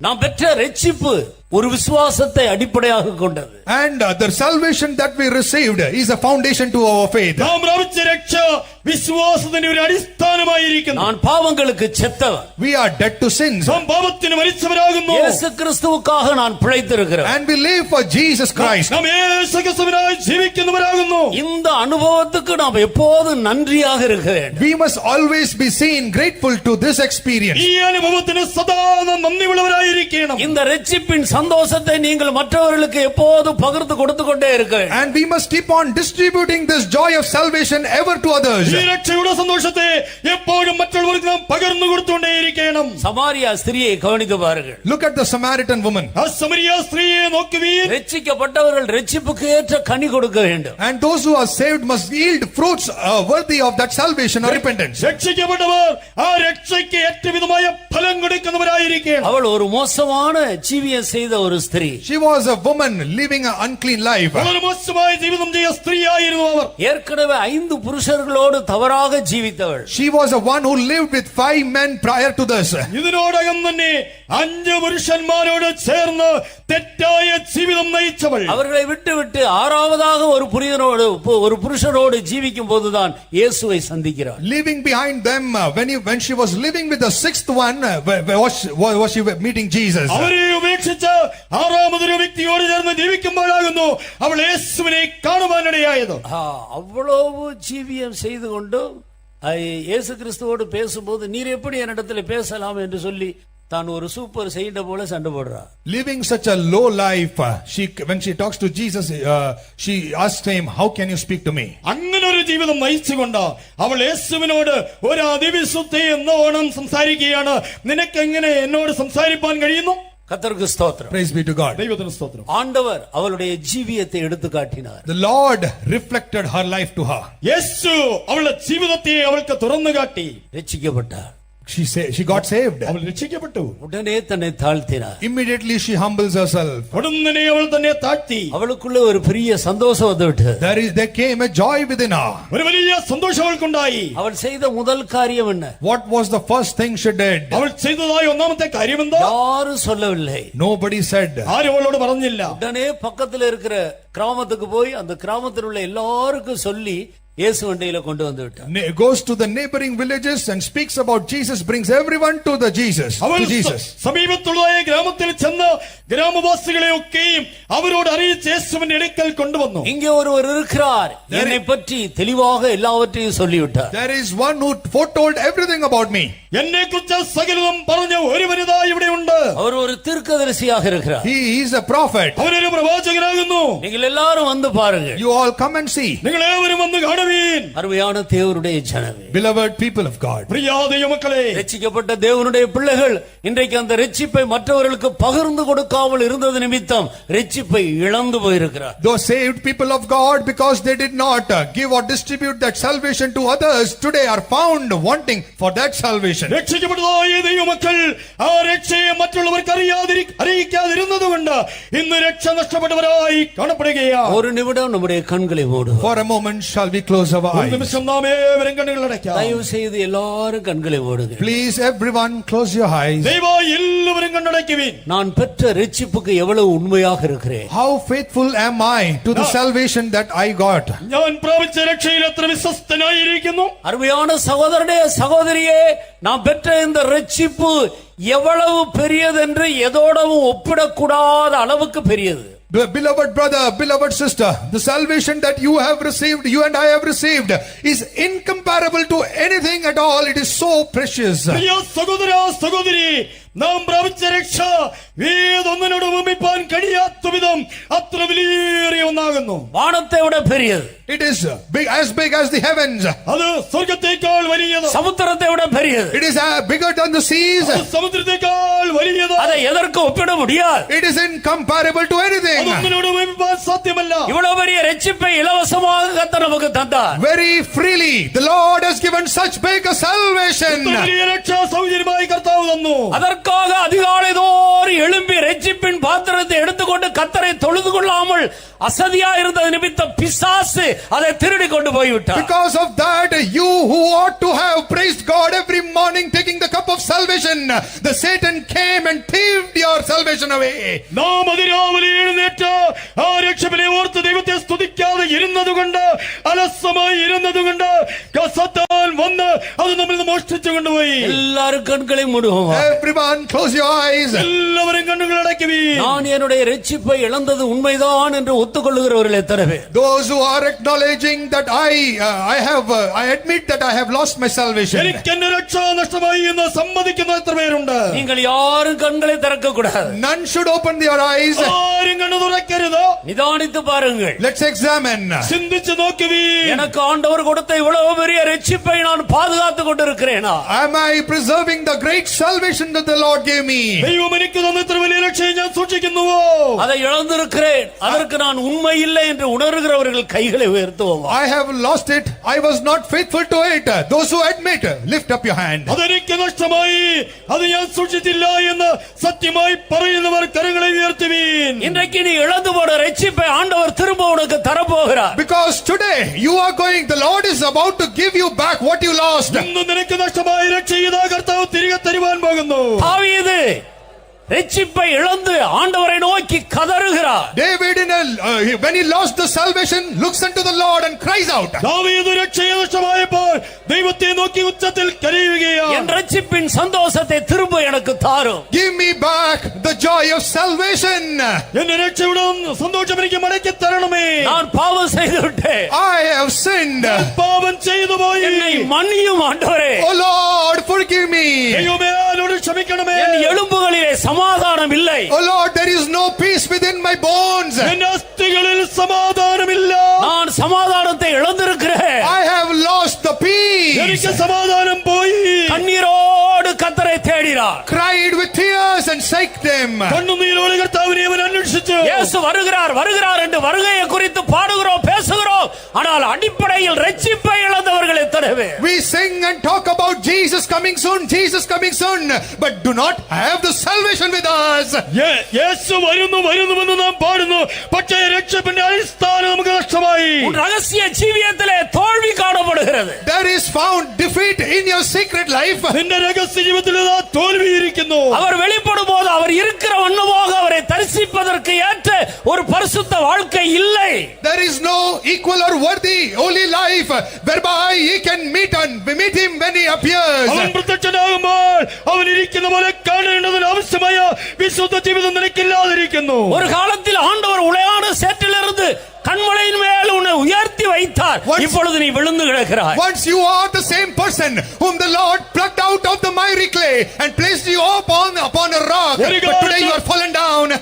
[SPEAKER 1] நாம் பெற்ற ரட்சிப்பு ஒரு விசுவாசத்தை அடிப்படையாக கொண்டது.
[SPEAKER 2] And the salvation that we received is a foundation to our faith.
[SPEAKER 3] നാം പ്രാപിച്ച രക്ഷ വിശ്വാസത്തിന്റെ ഒരു അടിസ്ഥാനമായിരിക്കുന്നു.
[SPEAKER 1] நான் பாவங்களுக்கு செத்தவன்.
[SPEAKER 2] We are dead to sins.
[SPEAKER 3] നാം പാപത്തിന് മരിച്ചവരാകുന്നു.
[SPEAKER 1] இயேசு கிறிஸ்துவுக்காக நான் பிழைத்திருக்கிறேன்.
[SPEAKER 2] And we live for Jesus Christ.
[SPEAKER 3] നാം യേശു ക്രിസ്തുവിനായി ജീവിക്കുന്നവരാകുന്നു.
[SPEAKER 1] இந்த அனுபவத்துக்கு நாம் எப்போதும் நன்றியாக இருக்க வேண்டும்.
[SPEAKER 2] We must always be seen grateful to this experience.
[SPEAKER 3] ഈ അനുഭവത്തിന് സദാ നാം നന്ദിയുള്ളവരായിരിക്കണം.
[SPEAKER 1] இந்த ரட்சிப்பின் சந்தோஷத்தை நீங்கள் மற்றவர்களுக்கு எப்போதும் பகிர்ந்து கொடுத்து கொண்டே இருக்க வேண்டும்.
[SPEAKER 2] And we must keep on distributing this joy of salvation ever to others.
[SPEAKER 3] ഈ രക്ഷയുടെ സന്തോഷത്തെ എപ്പോഴും മറ്റുള്ളവർക്ക് നാം പകർന്നു കൊടുത്തുകൊണ്ടേയിരിക്കണം.
[SPEAKER 1] சமாரியா ஸ்திரியை கவனித்து பாருங்கள்.
[SPEAKER 2] Look at the Samaritan woman.
[SPEAKER 3] ആ സമരിയ സ്ത്രീയെ നോക്കുവീൻ.
[SPEAKER 1] ரட்சிக்கப்பட்டவர்கள் ரட்சிப்புக்கு ஏற்ற கனி கொடுக்க வேண்டும்.
[SPEAKER 2] And those who are saved must yield fruits worthy of that salvation or repentance.
[SPEAKER 3] രക്ഷിക്കപ്പെട്ടവർ ആ രക്ഷയ്ക്ക് ഏറ്റവിധമായ ഫലം കൊടുക്കുന്നവരായിരിക്കണം.
[SPEAKER 1] அவள் ஒரு மோசமான ஜீவியம் செய்த ஒரு ஸ்திரீ.
[SPEAKER 2] She was a woman living an unclean life.
[SPEAKER 3] വളരെ മോശമായ ജീവിതം ചെയ്ത സ്ത്രീയായിരുന്നു അവർ.
[SPEAKER 1] ஏற்கனவே 5 புருஷர்களோடு தவறாக ஜீவித்தவள்.
[SPEAKER 2] She was a one who lived with 5 men prior to this.
[SPEAKER 3] ഇതിനോടകം തന്നെ 5 പുരുഷന്മാരോട് ചേർന്ന് തെറ്റായ ജീവിതം നയിച്ചവൾ.
[SPEAKER 1] அவர்களை விட்டு ஆறாவதாக ஒரு புருஷனோடு ஜீவிக்கும் போதுதான் இயேசுவை சந்திக்கிறார்.
[SPEAKER 2] Leaving behind them when she was living with the 6th one, was she meeting Jesus?
[SPEAKER 3] അവരെ ഉപേക്ഷിച്ച് ആറാമതൊരു വ്യക്തിയോട് ചേർന്ന് ജീവിക്കുമ്പോഴാകുന്നു അവൾ യേശുവിനെ കാണുവാനിടയായത്.
[SPEAKER 1] அவ்வளவு ஜீவியம் செய்து கொண்டு இயேசு கிறிஸ்துவோடு பேசும்போது நீர் எப்படி என்னிடத்தில் பேசலாம் என்று சொல்லி தான் ஒரு சூப்பர் செயின்ட போல சண்டை போடுறா.
[SPEAKER 2] Living such a low life, when she talks to Jesus, she asks him, "How can you speak to me?"
[SPEAKER 3] അങ്ങനെ ഒരു ജീവിതം നയിച്ചുകൊണ്ട് അവൾ യേശുവിനോട് ഒരു അതിവിശുദ്ധി എന്നോണം സംസാരിക്കുകയാണ്. നിനക്ക് എങ്ങനെ എന്നോട് സംസാരിപ്പാൻ കഴിയുന്നു?
[SPEAKER 1] கர்த்தருக்கு ஸ்தோத்திரம்.
[SPEAKER 2] Praise be to God.
[SPEAKER 3] ദൈവത്തിന് സ്തോത്രം.
[SPEAKER 1] ஆண்டவர் அவளுடைய ஜீவியத்தை எடுத்து காட்டினார்.
[SPEAKER 2] The Lord reflected her life to her.
[SPEAKER 3] യേശു അവളുടെ ജീവിതത്തെ അവൾക്ക് തുറന്നു കാട്ടി.
[SPEAKER 1] ரட்சிக்கப்பட்டார்.
[SPEAKER 2] She got saved.
[SPEAKER 3] അവൾ രക്ഷിക്കപ്പെട്ടു.
[SPEAKER 1] உடனே தன்னை தாழ்த்தினார்.
[SPEAKER 2] Immediately she humbles herself.
[SPEAKER 3] ഉടനെ അവൾ തന്നെ താഴ്ത്തി.
[SPEAKER 1] அவளுக்குள்ள ஒரு பெரிய சந்தோஷம் வந்துவிட்டது.
[SPEAKER 2] There came a joy within her.
[SPEAKER 3] ഒരു വലിയ സന്തോഷം അവൾക്കുണ്ടായി.
[SPEAKER 1] அவள் செய்த முதல் காரியம் என்ன?
[SPEAKER 2] What was the first thing she did?
[SPEAKER 3] അവൾ ചെയ്തതായ ഒന്നാമത്തെ കാര്യം എന്താ?
[SPEAKER 1] யாரும் சொல்லவில்லை.
[SPEAKER 2] Nobody said.
[SPEAKER 3] ആരും അവളോട് പറഞ്ഞില്ല.
[SPEAKER 1] உடனே பக்கத்துல இருக்கிற கிராமத்துக்கு போய் அந்த கிராமத்தில் உள்ள எல்லாருக்கும் சொல்லி இயேசு வண்டியில கொண்டு வந்து விட்டார்.
[SPEAKER 2] Goes to the neighboring villages and speaks about Jesus, brings everyone to the Jesus.
[SPEAKER 3] അവൾ
[SPEAKER 2] To Jesus.
[SPEAKER 3] സമീപത്തുള്ള ഗ്രാമത്തിൽ ചെന്ന് ഗ്രാമവാസികളെ ഒക്കെയും അവരോട് അറിയിച്ച് യേശുവിന്റെ അടുക്കൽ കൊണ്ടുവന്നു.
[SPEAKER 1] இங்கே ஒருவர் இருக்கிறார், என்னை பற்றி தெளிவாக எல்லாவற்றையும் சொல்லிவிட்டார்.
[SPEAKER 2] There is one who foretold everything about me.
[SPEAKER 3] എന്നെ കുറിച്ച് സകലതും പറഞ്ഞ ഒരുവനിതാ ഇവിടെ ഉണ്ട്.
[SPEAKER 1] அவர் ஒரு தீர்க்கதரிசியாக இருக்கிறார்.
[SPEAKER 2] He is a prophet.
[SPEAKER 3] അവനൊരു പ്രവാചകനാകുന്നു.
[SPEAKER 1] நீங்கள் எல்லாரும் வந்து பாருங்க.
[SPEAKER 2] You all come and see.
[SPEAKER 3] നിങ്ങൾ ഏവരും വന്ന് കാണുവീൻ.
[SPEAKER 1] அருமையான தேவனுடைய ஜனமே,
[SPEAKER 2] Beloved people of God.
[SPEAKER 3] പ്രിയ ദൈവമക്കളെ,
[SPEAKER 1] ரட்சிக்கப்பட்ட தேவனுடைய பிள்ளைகள் இன்றைக்கு அந்த ரட்சிப்பை மற்றவர்களுக்கு பகிர்ந்து கொடுக்காமல் இருந்தது நிமித்தம் ரட்சிப்பை இழந்து போயிருக்கிறார்.
[SPEAKER 2] Those saved people of God, because they did not give or distribute that salvation to others, today are found wanting for that salvation.
[SPEAKER 3] രക്ഷിക്കപ്പെട്ടതായ ദൈവമക്കൾ ആ രക്ഷയെ മറ്റുള്ളവർക്ക് അറിയിക്കാതിരുന്നതുകൊണ്ട് ഇന്ന് രക്ഷ നഷ്ടപ്പെട്ടവരായി കാണപ്പെടുകയാണ്.
[SPEAKER 1] ஒரு நிமிடம் நம்முடைய கண்களை மூடுவோம்.
[SPEAKER 2] For a moment shall we close our
[SPEAKER 3] ഒരു
[SPEAKER 2] eyes.
[SPEAKER 3] നിമിഷം നാം ഏവരും കണ്ണുകൾ അടയ്ക്കാം.
[SPEAKER 1] தயவு செய்து எல்லாரும் கண்களை மூடுங்க.
[SPEAKER 2] Please everyone close your eyes.
[SPEAKER 3] ദയവായി എല്ലാവരും കണ്ണടയ്ക്കുവിൻ.
[SPEAKER 1] நான் பெற்ற ரட்சிப்புக்கு எவ்வளவு உண்மையாக இருக்கிறேன்.
[SPEAKER 2] How faithful am I to the salvation that I got?
[SPEAKER 3] ഞാൻ പ്രാപിച്ച രക്ഷയിൽ എത്ര വിശ്വസ്തനായിരിക്കുന്നു.
[SPEAKER 1] அருமையான சகோதரனே சகோதரியே, நான் பெற்ற இந்த ரட்சிப்பு எவ்வளவு பெரியது என்று எதோடவும் ஒப்பிடக்கூடாத அளவுக்கு பெரியது.
[SPEAKER 2] Beloved brother, beloved sister, the salvation that you have received, you and I have received, is incomparable to anything at all. It is so precious.
[SPEAKER 3] പ്രിയ സഹോദര സഹോദരി, നാം പ്രാപിച്ച രക്ഷ ഏതൊന്നിനോടും ഒപ്പിപ്പാൻ കഴിയാത്ത വിധം അത്ര വലിയ ഒന്നാകുന്നു.
[SPEAKER 1] வானத்தை விட பெரியது.
[SPEAKER 2] It is big as the heavens.
[SPEAKER 3] അത് സ്വർഗത്തേക്കാൾ വലിയത്.
[SPEAKER 1] சமுத்திரத்தை விட பெரியது.
[SPEAKER 2] It is bigger than the seas.
[SPEAKER 3] അത് സമുദ്രത്തേക്കാൾ വലിയത്.
[SPEAKER 1] அதை எதற்கு ஒப்பிட முடியாது.
[SPEAKER 2] It is incomparable to anything.
[SPEAKER 3] അതൊന്നിനോടും ഒപ്പിപ്പാൻ സാധ്യമല്ല.
[SPEAKER 1] இவ்வளவு பெரிய ரட்சிப்பை இலவசமாக கர்த்தர் நமக்கு தந்தார்.
[SPEAKER 2] Very freely the Lord has given such big a salvation.
[SPEAKER 3] ഇത്ര വലിയ രക്ഷ സൗജന്യമായി കർത്താവ് തന്നു.
[SPEAKER 1] அதற்காக அதிகாலை தோறும் எழும்பி ரட்சிப்பின் பாத்திரத்தை எடுத்துக்கொண்டு கர்த்தரை தொழுது கொள்ளாமல் அசதியா இருந்தது நிமித்தம் பிசாசு அதை திருடி கொண்டு போய்விட்டார்.
[SPEAKER 2] Because of that, you who ought to have praised God every morning taking the cup of salvation, the Satan came and thieved your salvation away.
[SPEAKER 3] നാം അതിരാവിലെ എഴുന്നേറ്റ് ആ രക്ഷകനെ ഓർത്ത് ദൈവത്തെ സ്തുതിക്കാതെ ഇരുന്നതുകൊണ്ട്, അലസമായി ഇരുന്നതുകൊണ്ട് സത്താൻ വന്ന് അത് നമ്മിൽ നിന്ന് മോഷ്ടിച്ചു കൊണ്ടുപോയി.
[SPEAKER 1] எல்லாரும் கண்களை மூடுவோம்.
[SPEAKER 2] Everyone close your eyes.
[SPEAKER 3] എല്ലാവരും കണ്ണുകൾ അടയ്ക്കുവീൻ.
[SPEAKER 1] நான் என்னுடைய ரட்சிப்பை இழந்தது உண்மைதான் என்று ஒத்துக்கொள்ளுகிறவர்கள் எத்தனை பேர்?
[SPEAKER 2] Those who are acknowledging that I admit that I have lost my salvation.
[SPEAKER 3] എനിക്ക് എന്റെ രക്ഷ നഷ്ടമായി എന്ന് സമ്മതിക്കുന്ന എത്ര പേരുണ്ട്?
[SPEAKER 1] நீங்கள் யாரும் கண்களை திறக்க கூடாது.
[SPEAKER 2] None should open their eyes.
[SPEAKER 3] ആരും കണ്ണു തുറക്കരുത്.
[SPEAKER 1] நிதானித்து பாருங்கள்.
[SPEAKER 2] Let's examine.
[SPEAKER 3] ചിന്തിച്ചു നോക്കുവീൻ.
[SPEAKER 1] எனக்கு ஆண்டவர் கொடுத்த இவ்வளவு பெரிய ரட்சிப்பை நான் பாதுகாத்துக் கொண்டிருக்கிறேனா?
[SPEAKER 2] Am I preserving the great salvation that the Lord gave me?
[SPEAKER 3] ദൈവം എനിക്ക് തന്ന ഇത്ര വലിയ രക്ഷയെ ഞാൻ സൂക്ഷിക്കുന്നുവോ?
[SPEAKER 1] அதை இழந்திருக்கிறேன், அதற்கு நான் உண்மை இல்லை என்று உணர்கிறவர்கள் கைகளை உயர்த்துவோம்.
[SPEAKER 2] I have lost it. I was not faithful to it. Those who admit, lift up your hand.
[SPEAKER 3] അതെനിക്ക് നഷ്ടമായി, അത് ഞാൻ സൂക്ഷിച്ചില്ല എന്ന് സത്യമായി പറയുന്നവർ കരങ്ങളെ ഉയർത്തുവീൻ.
[SPEAKER 1] இன்றைக்கு நீ இழந்து போன ரட்சிப்பை ஆண்டவர் திரும்ப உனக்கு தரப்போகிறார்.
[SPEAKER 2] Because today you are going, the Lord is about to give you back what you lost.
[SPEAKER 3] ഇന്ന് നിനക്ക് നഷ്ടമായ രക്ഷ ഇതാ കർത്താവ് തിരികെ തരുവാൻ പോകുന്നു.
[SPEAKER 1] தாவீது ரட்சிப்பை இழந்து ஆண்டவரை நோக்கி கதறுகிறார்.
[SPEAKER 2] David, when he lost the salvation, looks unto the Lord and cries out.
[SPEAKER 3] ദാവീദ് രക്ഷയെ നഷ്ടമായപ്പോൾ ദൈവത്തെ നോക്കി ഉച്ചത്തിൽ കരയുകയാണ്.
[SPEAKER 1] என் ரட்சிப்பின் சந்தோஷத்தை திரும்ப எனக்கு தாரும்.
[SPEAKER 2] Give me back the joy of salvation.
[SPEAKER 3] എന്റെ രക്ഷയുടെ സന്തോഷം എനിക്ക് മടക്കി തരണമേ.
[SPEAKER 1] நான் பாவம் செய்து விட்டேன்.
[SPEAKER 2] I have sinned.
[SPEAKER 3] പാപം ചെയ്തു പോയി.
[SPEAKER 1] என்னை மன்னியும் ஆண்டவரே.
[SPEAKER 2] Oh Lord, forgive me.
[SPEAKER 3] ദൈവമേ എന്നോട് ക്ഷമിക്കണമേ.
[SPEAKER 1] என் எலும்புகளிலே சமாதானம் இல்லை.
[SPEAKER 2] Oh Lord, there is no peace within my bones.
[SPEAKER 3] എന്റെ അസ്ഥികളിൽ സമാധാനമില്ല.
[SPEAKER 1] நான் சமாதானத்தை இழந்திருக்கிறேன்.
[SPEAKER 2] I have lost the peace.
[SPEAKER 3] എനിക്ക് സമാധാനം പോയി.
[SPEAKER 1] கண்ணீரோடு கர்த்தரை தேடினார்.
[SPEAKER 2] Cried with tears and sought them.
[SPEAKER 3] കണ്ണുനീരോടെ കർത്താവിനെ അവൻ അന്വേഷിച്ചു.
[SPEAKER 1] இயேசு வருகிறார் வருகிறார் என்று வருகையை குறித்து பாடுகிறோம் பேசுகிறோம். ஆனால் அடிப்படையில் ரட்சிப்பை இழந்தவர்கள் எத்தனை பேர்?
[SPEAKER 2] We sing and talk about Jesus coming soon, but do not have the salvation with us.
[SPEAKER 3] യേശു വരുന്നുവെന്ന് നാം പാടുന്നു. പക്ഷേ രക്ഷപ്പിന്റെ അടിസ്ഥാനം നമുക്ക് നഷ്ടമായി.
[SPEAKER 1] உன் ரகசிய ஜீவியத்திலே தோல்வி காணப்படுகிறது.
[SPEAKER 2] There is found defeat in your secret life.
[SPEAKER 3] നിന്റെ രഹസ്യ ജീവിതത്തിൽ തോൽവിയിരിക്കുന്നു.
[SPEAKER 1] அவர் வெளிப்படும் போது அவர் இருக்கிற வண்ணமாக அவரை தரிசிப்பதற்கு ஏற்ற ஒரு பரிசுத்த வாழ்க்கை இல்லை.
[SPEAKER 2] There is no equal or worthy holy life whereby he can meet him when he appears.
[SPEAKER 3] അവൻ പ്രത്യക്ഷനാകുമ്പോൾ അവൻ ഇരിക്കുന്ന പോലെ കാണേണ്ടതിന് ആവശ്യമായ വിശുദ്ധ ജീവിതം നിനക്കില്ലാതിരിക്കുന്നു.
[SPEAKER 1] ஒரு காலத்தில் ஆண்டவர் உளையான சேற்றிலிருந்து கண்மலையின் மேல் உன்னை உயர்த்தி வைத்தார். இப்பொழுது நீ விழுந்து கிடக்கிறாய்.
[SPEAKER 2] Once you are the same person whom the Lord plucked out of the miry clay and placed you upon a rock, but today you are fallen down.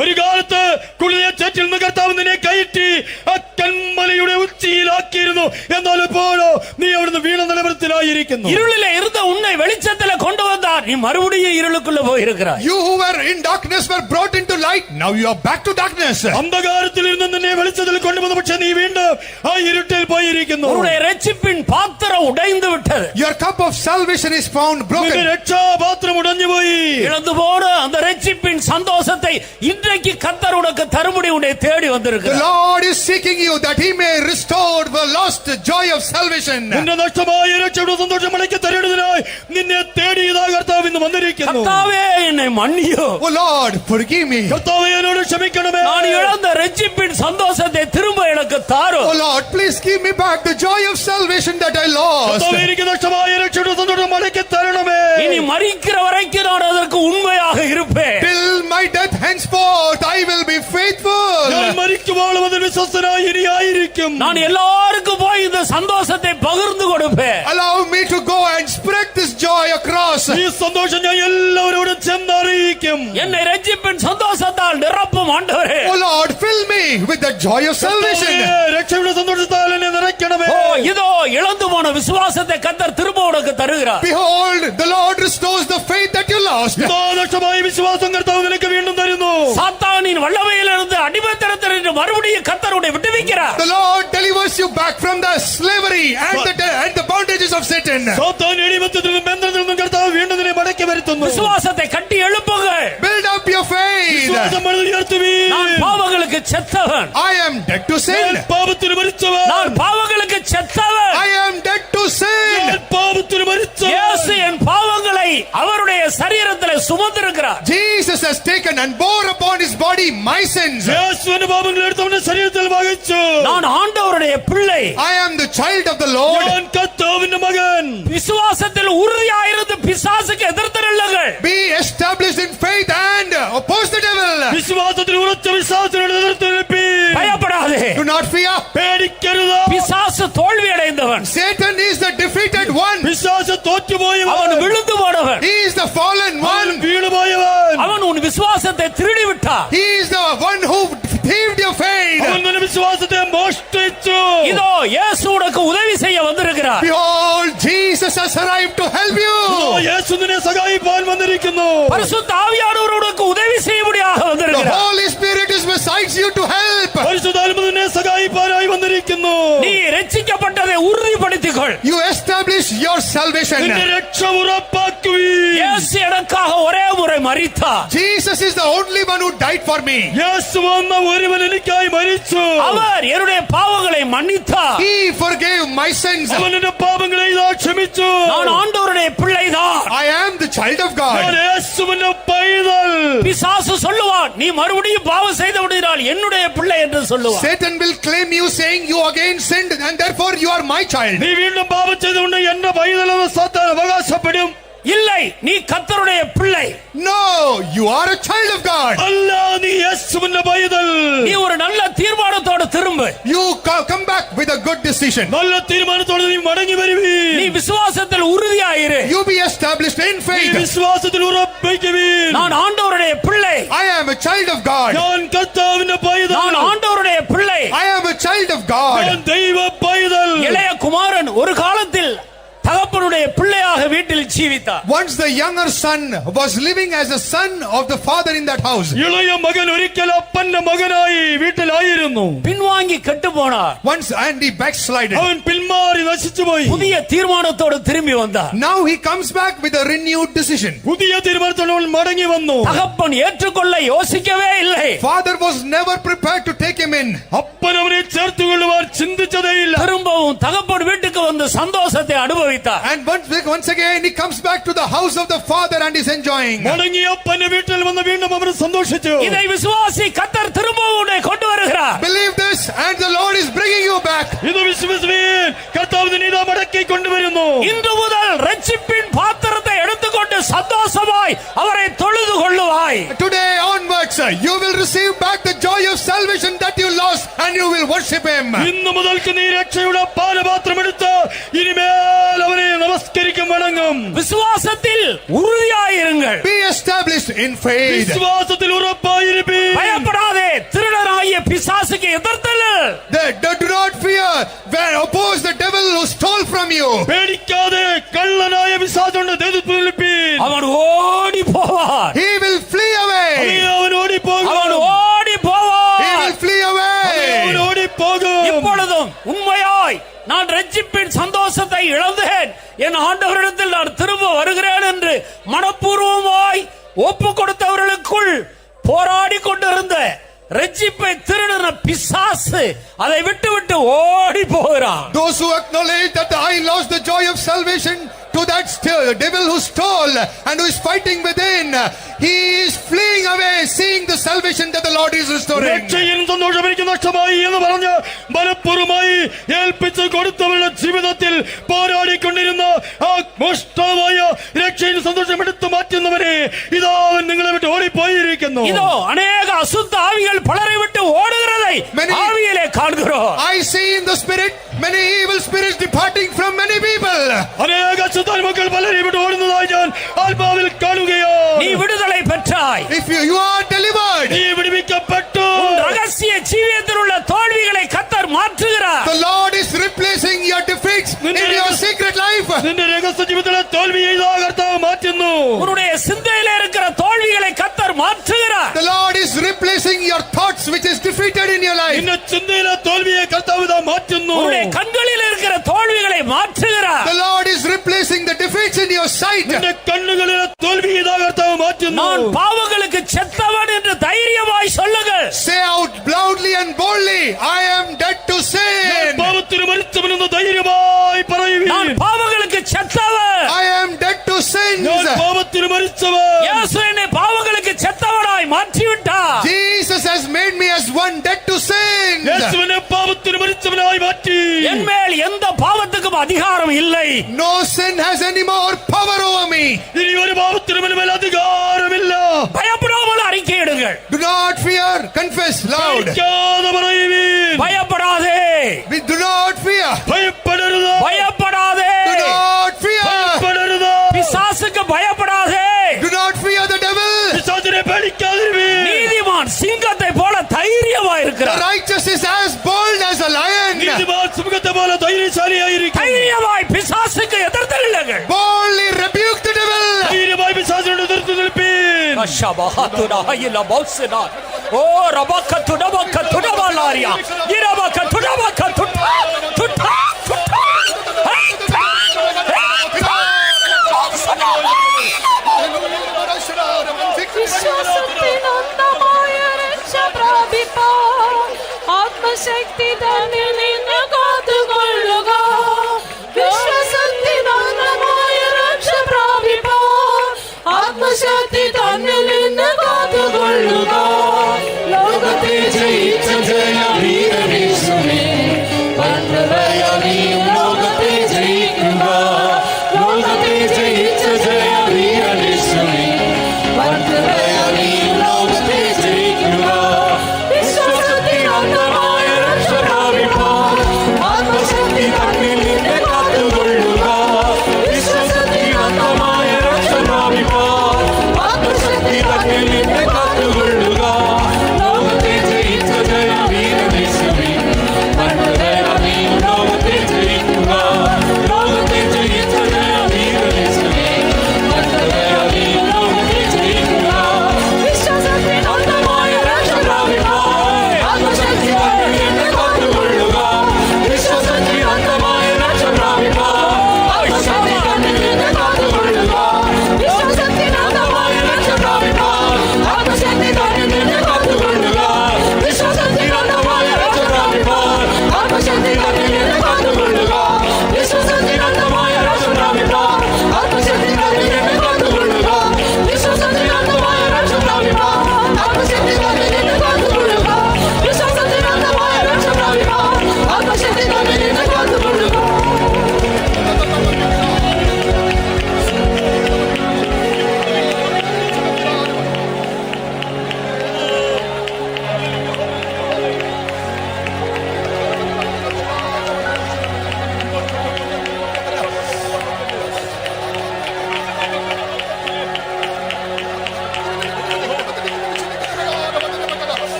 [SPEAKER 3] ഒരു കാലത്ത് കുളിയ ചേറ്റിൽ നിന്ന് കർത്താവ് നിന്നെ കയറ്റി ആ കന്മലയുടെ ഉച്ചിയിലാക്കിയിരുന്നു. എന്നാൽ ഇപ്പോഴോ നീ അവിടുന്ന് വീണ നിലവരത്തിലായിരിക്കുന്നു.
[SPEAKER 1] இருளிலே இருந்த உன்னை வெளிச்சத்திலே கொண்டு வந்தார். நீ மறுபடியும் இருளுக்குள்ள போயிருக்கிறாய்.
[SPEAKER 2] You who were in darkness were brought into light. Now you are back to darkness.
[SPEAKER 3] അന്ധകാരത്തിൽ ഇരുന്ന് നിന്നെ വെളിച്ചത്തിൽ കൊണ്ടുവന്ന പക്ഷേ നീ വീണ്ടും ആ ഇരുട്ടിൽ പോയിരിക്കുന്നു.
[SPEAKER 1] உன்னுடைய ரட்சிப்பின் பாத்திரம் உடைந்து விட்டது.
[SPEAKER 2] Your cup of salvation is found
[SPEAKER 3] നിന്റെ
[SPEAKER 2] broken.
[SPEAKER 3] രക്ഷാപാത്രം ഉടഞ്ഞുപോയി.
[SPEAKER 1] இழந்து போன அந்த ரட்சிப்பின் சந்தோஷத்தை இன்றைக்கு கர்த்தர் உனக்கு தரும்படி உன்னை தேடி
[SPEAKER 2] The
[SPEAKER 1] வந்திருக்கிறார்.
[SPEAKER 2] Lord is seeking you that he may restore the lost joy of salvation.
[SPEAKER 3] നിന്റെ നഷ്ടമായ രക്ഷയുടെ സന്തോഷം മടക്കി തരുന്നതിനായി നിന്നെ തേടി ഇതാ കർത്താവ് ഇന്ന് വന്നിരിക്കുന്നു.
[SPEAKER 1] கர்த்தாவே என்னை மன்னியும்.
[SPEAKER 2] Oh Lord, forgive me.
[SPEAKER 3] കർത്താവേ എന്നോട് ക്ഷമിക്കണമേ.
[SPEAKER 1] நான் இழந்த ரட்சிப்பின் சந்தோஷத்தை திரும்ப எனக்கு தாரும்.
[SPEAKER 2] Oh Lord, please give me back the joy of salvation that I lost.
[SPEAKER 3] കർത്താവേ എനിക്ക് നഷ്ടമായ രക്ഷയുടെ സന്തോഷം മടക്കി തരണമേ.
[SPEAKER 1] இனி மரிக்கிற வரைக்கும் நான் அதற்கு உண்மையாக இருப்பேன்.
[SPEAKER 2] Till my death henceforth I will be faithful.
[SPEAKER 3] ഞാൻ മരിക്കുമ്പോഴും അതിൽ വിശ്വസ്തനായി ഇനിയായിരിക്കും.
[SPEAKER 1] நான் எல்லாருக்கும் போய் இந்த சந்தோஷத்தை பகிர்ந்து கொடுப்பேன்.
[SPEAKER 2] Allow me to go and spread this joy across.
[SPEAKER 3] ഈ സന്തോഷം ഞാൻ എല്ലാവരോടും ചെന്നറിയിക്കും.
[SPEAKER 1] என்னை ரட்சிப்பின் சந்தோஷத்தால் நிரப்பும் ஆண்டவரே.
[SPEAKER 2] Oh Lord, fill me with the joy of salvation.
[SPEAKER 3] രക്ഷയുടെ സന്തോഷത്താൽ എന്നെ നിറയ്ക്കണമേ.
[SPEAKER 1] ஓ இதோ இழந்து போன விசுவாசத்தை கர்த்தர் திரும்ப உனக்கு தருகிறார்.
[SPEAKER 2] Behold, the Lord restores the faith that you lost.
[SPEAKER 3] ഇതാ നഷ്ടമായ വിശ്വാസം കർത്താവ് നിനക്ക് വീണ്ടും തരുന്നു.
[SPEAKER 1] சாத்தானின் வல்லமையிலிருந்து அடிமைத்தனத்திலிருந்து மறுபடியும் கர்த்தர் உன்னை விடுவிக்கிறார்.
[SPEAKER 2] The Lord delivers you back from the slavery and the bondages of Satan.
[SPEAKER 3] സാത്താൻ അടിമത്തത്തിൽ നിന്നും ബന്ധനത്തിൽ നിന്നും കർത്താവ് വീണ്ടും നിന്നെ മടക്കി വരുത്തുന്നു.
[SPEAKER 1] விசுவாசத்தை கட்டி எழுப்புங்கள்.
[SPEAKER 2] Build up your faith.
[SPEAKER 3] വിശ്വാസം പണിതുയർത്തുവീൻ.
[SPEAKER 1] நான் பாவங்களுக்கு செத்தவன்.
[SPEAKER 2] I am dead to sin.
[SPEAKER 3] ഞാൻ പാപത്തിന് മരിച്ചവൻ.
[SPEAKER 1] நான் பாவங்களுக்கு செத்தவன்.
[SPEAKER 2] I am dead to sin.
[SPEAKER 3] ഞാൻ പാപത്തിന് മരിച്ചവൻ.
[SPEAKER 1] இயேசு என் பாவங்களை அவருடைய சரீரத்திலே சுமந்திருக்கிறார்.
[SPEAKER 2] Jesus has taken and bore upon his body my sins.
[SPEAKER 3] യേശുവിന്റെ പാപങ്ങൾ എടുത്തവന്റെ ശരീരത്തിൽ വഹിച്ചു.
[SPEAKER 1] நான் ஆண்டவருடைய பிள்ளை.
[SPEAKER 2] I am the child of the Lord.
[SPEAKER 3] ഞാൻ കർത്താവിന്റെ മകൻ.
[SPEAKER 1] விசுவாசத்தில் உறுதியாயிருந்து பிசாசுக்கு எதிர்த்து நில்லுங்கள்.
[SPEAKER 2] Be established in faith and oppose the devil.
[SPEAKER 3] വിശ്വാസത്തിൽ ഉറച്ച വിശ്വാസത്തിനോട് എതിർത്ത് നിൽപ്പീൻ.
[SPEAKER 1] பயப்படாதே.
[SPEAKER 2] Do not fear.
[SPEAKER 3] പേടിക്കരുത്.
[SPEAKER 1] பிசாசு தோல்வி அடைந்தவன்.
[SPEAKER 2] Satan is the defeated one.
[SPEAKER 3] വിശ്വാസം തോറ്റുപോയവൻ.
[SPEAKER 1] அவன் விழுந்து போனவன்.
[SPEAKER 2] He is the fallen
[SPEAKER 3] അവൻ
[SPEAKER 2] one.
[SPEAKER 3] വീണുപോയവൻ.
[SPEAKER 1] அவன் உன் விசுவாசத்தை திருடி விட்டான்.
[SPEAKER 2] He is the one who thieved your faith.
[SPEAKER 3] അവൻ നിന്റെ വിശ്വാസത്തെ മോഷ്ടിച്ചു.
[SPEAKER 1] இதோ இயேசு உனக்கு உதவி செய்ய வந்திருக்கிறார்.
[SPEAKER 2] Behold, Jesus has arrived to help you.
[SPEAKER 3] യേശു നിന്നെ സഹായിപ്പാൻ വന്നിരിക്കുന്നു.
[SPEAKER 1] பரிசுத்த ஆவியானவர் உனக்கு உதவி செய்யும்படியாக
[SPEAKER 2] The
[SPEAKER 1] வந்திருக்கிறார்.
[SPEAKER 2] Holy Spirit is beside you to help.
[SPEAKER 3] പരിശുദ്ധാത്മ നിന്നെ സഹായിപ്പാനായി വന്നിരിക്കുന്നു.
[SPEAKER 1] நீ ரட்சிக்கப்பட்டதை உறுதிப்படுத்திக்கொள்.
[SPEAKER 2] You establish your salvation.
[SPEAKER 3] നിന്റെ രക്ഷ ഉറപ്പാക്കുവീൻ.
[SPEAKER 1] இயேசு எனக்காக ஒரே முறை மரித்தார்.
[SPEAKER 2] Jesus is the only one who died for me.
[SPEAKER 3] യേശു വന്ന ഒരുവൻ എനിക്കായി മരിച്ചു.
[SPEAKER 1] அவர் என்னுடைய பாவங்களை மன்னித்தார்.
[SPEAKER 2] He forgave my sins.
[SPEAKER 3] അവൻ എന്റെ പാപങ്ങളെ ഇതാ ക്ഷമിച്ചു.
[SPEAKER 1] நான் ஆண்டவருடைய பிள்ளைதான்.
[SPEAKER 2] I am the child of
[SPEAKER 3] ഞാൻ
[SPEAKER 2] God.
[SPEAKER 3] യേശുവിന്റെ പൈതൽ.
[SPEAKER 1] பிசாசு சொல்லுவான் நீ மறுபடியும் பாவம் செய்து விடுகிறாள் என்னுடைய பிள்ளை என்று சொல்லுவான்.
[SPEAKER 2] Satan will claim you saying you again sinned and therefore you are my child.
[SPEAKER 3] നീ വീണ്ടും പാപം ചെയ്തുകൊണ്ട് എന്റെ പൈതലെന്ന് സാത്താൻ അവകാശപ്പെടും.
[SPEAKER 1] இல்லை, நீ கர்த்தருடைய பிள்ளை.
[SPEAKER 2] No, you are a child of God.
[SPEAKER 3] അല്ല, നീ യേശുവിന്റെ പൈതൽ.
[SPEAKER 1] நீ ஒரு நல்ல தீர்மானத்தோடு திரும்பு.
[SPEAKER 2] You come back with a good decision.
[SPEAKER 3] നല്ല തീരുമാനത്തോടെ നീ മടങ്ങി വരുവീൻ.
[SPEAKER 1] நீ விசுவாசத்தில் உறுதியாயிரு.
[SPEAKER 2] You be established in
[SPEAKER 3] നീ
[SPEAKER 2] faith.
[SPEAKER 3] വിശ്വാസത്തിൽ ഉറപ്പിക്കുവീൻ.
[SPEAKER 1] நான் ஆண்டவருடைய பிள்ளை.
[SPEAKER 2] I am a child of God.
[SPEAKER 3] ഞാൻ കർത്താവിന്റെ പൈതൽ.
[SPEAKER 1] நான் ஆண்டவருடைய பிள்ளை.
[SPEAKER 2] I am a child of God.
[SPEAKER 3] ഞാൻ ദൈവ പൈതൽ.
[SPEAKER 1] இளைய குமாரன் ஒரு காலத்தில் தகப்பனுடைய பிள்ளையாக வீட்டில் ஜீவித்தார்.
[SPEAKER 2] Once the younger son was living as a son of the father in that house.
[SPEAKER 3] ഇളയ മകൻ ഒരിക്കൽ അപ്പന്റെ മകനായി വീട്ടിലായിരുന്നു.
[SPEAKER 1] பின்வாங்கி கெட்டு போனார்.
[SPEAKER 2] Once and he backslided.
[SPEAKER 3] അവൻ പിന്മാറി നശിച്ചുപോയി.
[SPEAKER 1] புதிய தீர்மானத்தோடு திரும்பி வந்தார்.
[SPEAKER 2] Now he comes back with a renewed decision.
[SPEAKER 3] പുതിയ തീരുമാനത്തോടെ മടങ്ങി വന്നു.
[SPEAKER 1] தகப்பன் ஏற்றுக்கொள்ள யோசிக்கவே இல்லை.
[SPEAKER 2] Father was never prepared to take him in.
[SPEAKER 3] അപ്പൻ അവനെ ചേർത്തുകൊള്ളുവാൻ ചിന്തിച്ചതേയില്ല.
[SPEAKER 1] திரும்பவும் தகப்பன் வீட்டுக்கு வந்து சந்தோஷத்தை அனுபவித்தார்.
[SPEAKER 2] And once again he comes back to the house of the father and is enjoying.
[SPEAKER 3] മടങ്ങി അപ്പന്റെ വീട്ടിൽ വന്ന് വീണ്ടും അവൻ സന്തോഷിച്ചു.
[SPEAKER 1] இதை விசுவாசி கர்த்தர் திரும்பவும் உன்னை கொண்டு வருகிறார்.
[SPEAKER 2] Believe this and the Lord is bringing you back.
[SPEAKER 3] ഇത് വിശ്വസിപ്പീൻ, കർത്താവ് നിന്നെ ഇതാ മടക്കി കൊണ്ടുവരുന്നു.
[SPEAKER 1] இன்று முதல் ரட்சிப்பின் பாத்திரத்தை எடுத்துக்கொண்டு சந்தோஷமாய் அவரை தொழுது கொள்ளுவாய்.
[SPEAKER 2] Today onwards you will receive back the joy of salvation that you lost and you will worship him.
[SPEAKER 3] ഇന്നു മുതൽക്ക് നീ രക്ഷയുടെ പാനപാത്രം എടുത്ത് ഇനിമേൽ അവനെ നമസ്കരിക്കും വണങ്ങും.
[SPEAKER 1] விசுவாசத்தில் உறுதியாயிருங்கள்.
[SPEAKER 2] Be established in faith.
[SPEAKER 3] വിശ്വാസത്തിൽ ഉറപ്പായിരിപ്പീൻ.
[SPEAKER 1] பயப்படாதே, திருடனாகிய பிசாசுக்கு எதிர்த்தல்.
[SPEAKER 2] Do not fear. Oppose the devil who stole from you.
[SPEAKER 3] പേടിക്കാതെ കള്ളനായ പിശാചുണ്ട് എതിർത്ത് നിൽപ്പീൻ.
[SPEAKER 1] அவன் ஓடி போவான்.
[SPEAKER 2] He will flee away.
[SPEAKER 3] അവൻ ഓടിപ്പോകും.
[SPEAKER 1] அவன் ஓடி
[SPEAKER 2] He
[SPEAKER 1] போவான்.
[SPEAKER 2] will flee away.
[SPEAKER 3] അവൻ ഓടിപ്പോകും.
[SPEAKER 1] இப்பொழுதும் உண்மையாய் நான் ரட்சிப்பின் சந்தோஷத்தை இழந்தேன், என் ஆண்டவரிடத்தில் நான் திரும்ப வருகிறேன் என்று மனப்பூர்வமாய் ஒப்பு கொடுத்தவர்களுக்குள் போராடி கொண்டிருந்த ரட்சிப்பை திருடின பிசாசு அதை விட்டு ஓடி போகிறான்.
[SPEAKER 2] Those who acknowledge that I lost the joy of salvation to that devil who stole and who is fighting within, he is fleeing away, seeing the salvation that the Lord is restoring.
[SPEAKER 3] രക്ഷയും സന്തോഷം എനിക്ക് നഷ്ടമായി എന്ന് പറഞ്ഞ് മനഃപൂർവ്വമായി ഏൽപ്പിച്ച് കൊടുത്തവരുടെ ജീവിതത്തിൽ പോരാടിക്കൊണ്ടിരുന്ന ആ മോഷ്ടമായ രക്ഷയും സന്തോഷം എടുത്തു മാറ്റുന്നവരെ ഇതാ അവൻ നിങ്ങളെ വിട്ട് ഓടിപ്പോയിരിക്കുന്നു.
[SPEAKER 1] இதோ அநேக அசுத்த ஆவிகள் பலரை விட்டு ஓடுகிறதை ஆவியிலே காண்கிறோம்.
[SPEAKER 2] I see in the spirit many evil spirits departing from many people.
[SPEAKER 3] അനേക അശുദ്ധാത്മാക്കൾ പലരെ വിട്ട് ഓടുന്നതായി ഞാൻ ആത്മാവിൽ കാണുകയാണ്.
[SPEAKER 1] நீ விடுதலை பெற்றாய்.
[SPEAKER 2] If you are delivered,
[SPEAKER 3] നീ വിടുവിക്കപ്പെട്ടു.
[SPEAKER 1] உன் ரகசிய ஜீவியத்தில் உள்ள தோல்விகளை கர்த்தர் மாற்றுகிறார்.
[SPEAKER 2] the Lord is replacing your defeats in your secret life.
[SPEAKER 3] നിന്റെ രഹസ്യ ജീവിതത്തിലെ തോൽവിയെ ഇതാ കർത്താവ് മാറ്റുന്നു.
[SPEAKER 1] உன்னுடைய சிந்தையில இருக்கிற தோல்விகளை கர்த்தர் மாற்றுகிறார்.
[SPEAKER 2] The Lord is replacing your thoughts which is defeated in your life.
[SPEAKER 3] നിന്റെ ചിന്തയിലെ തോൽവിയെ കർത്താവ് ഇതാ മാറ്റുന്നു.
[SPEAKER 1] உன்னுடைய கண்களில் இருக்கிற தோல்விகளை மாற்றுகிறார்.
[SPEAKER 2] The Lord is replacing the defeats in your sight.
[SPEAKER 3] നിന്റെ കണ്ണുകളിലെ തോൽവിയെ ഇതാ കർത്താവ് മാറ്റുന്നു.
[SPEAKER 1] நான் பாவங்களுக்கு செத்தவன் என்று தைரியமாய் சொல்லுங்கள்.
[SPEAKER 2] Say out loudly and boldly, I am dead to sin.
[SPEAKER 3] പാപത്തിന് മരിച്ചവനെന്ന് ധൈര്യമായി പറയുവീൻ.
[SPEAKER 1] நான் பாவங்களுக்கு செத்தவன்.
[SPEAKER 2] I am dead to sins.
[SPEAKER 3] ഞാൻ പാപത്തിന് മരിച്ചവൻ.
[SPEAKER 1] இயேசு என்னை பாவங்களுக்கு செத்தவனாய் மாற்றிவிட்டார்.
[SPEAKER 2] Jesus has made me as one dead to sin.
[SPEAKER 3] യേശുവിനെ പാപത്തിന് മരിച്ചവനായി മാറ്റി.
[SPEAKER 1] என் மேல் எந்த பாவத்துக்கும் அதிகாரம் இல்லை.
[SPEAKER 2] No sin has any more power over me.
[SPEAKER 3] ഇനി ഒരു പാപത്തിനും മേൽ അധികാരമില്ല.
[SPEAKER 1] பயப்படாமல் அறிக்கையிடுங்கள்.
[SPEAKER 2] Do not fear, confess loud.
[SPEAKER 3] പേടിക്കാതെ പറയുവീൻ.
[SPEAKER 1] பயப்படாதே.
[SPEAKER 2] We do not fear.
[SPEAKER 3] ഭയപ്പെടരുത്.
[SPEAKER 1] பயப்படாதே.
[SPEAKER 2] Do not fear.
[SPEAKER 3] ഭയപ്പെടരുത്.
[SPEAKER 1] பிசாசுக்கு பயப்படாதே.
[SPEAKER 2] Do not fear the devil.
[SPEAKER 3] പിശാചിനെ പേടിക്കാതിരുവീൻ.
[SPEAKER 1] நீதிமான் சிங்கத்தை போல தைரியமா
[SPEAKER 2] The
[SPEAKER 1] இருக்கிறார்.
[SPEAKER 2] righteous is as bold as a lion.
[SPEAKER 3] നീതിമാൻ സിംഹത്തെ പോലെ ധൈര്യശാലിയായിരിക്കും.
[SPEAKER 1] தைரியமாய் பிசாசுக்கு எதிர்த்தல்லுங்கள்.
[SPEAKER 2] Boldly rebuke the devil.
[SPEAKER 3] ധൈര്യമായി പിശാചിനോട് എതിർത്ത് നിൽപ്പീൻ.
[SPEAKER 1] அஷபஹதுனாயில மௌசனா. ஓ ரபக்கத்துடபக்கத்துடபலாரியா. இரபக்கத்துடபக்கத்துடா. துட்டா துட்டா.
[SPEAKER 4] വിശ്വാസത്തിനൊത്തമായ രക്ഷ പ്രാപിപ്പാൻ ആത്മശക്തി തന്നിൽ നിന്ന് കാത്തുകൊള്ളുക. വിശ്വാസത്തിനൊത്തമായ രക്ഷ പ്രാപിപ്പാൻ ആത്മശക്തി തന്നിൽ നിന്ന് കാത്തുകൊള്ളുക. ലോകത്തെ ജയിച്ച ജയവീരനേശുവേ, വന്നവയാ നീ ലോകത്തെ ജയിക്കുക.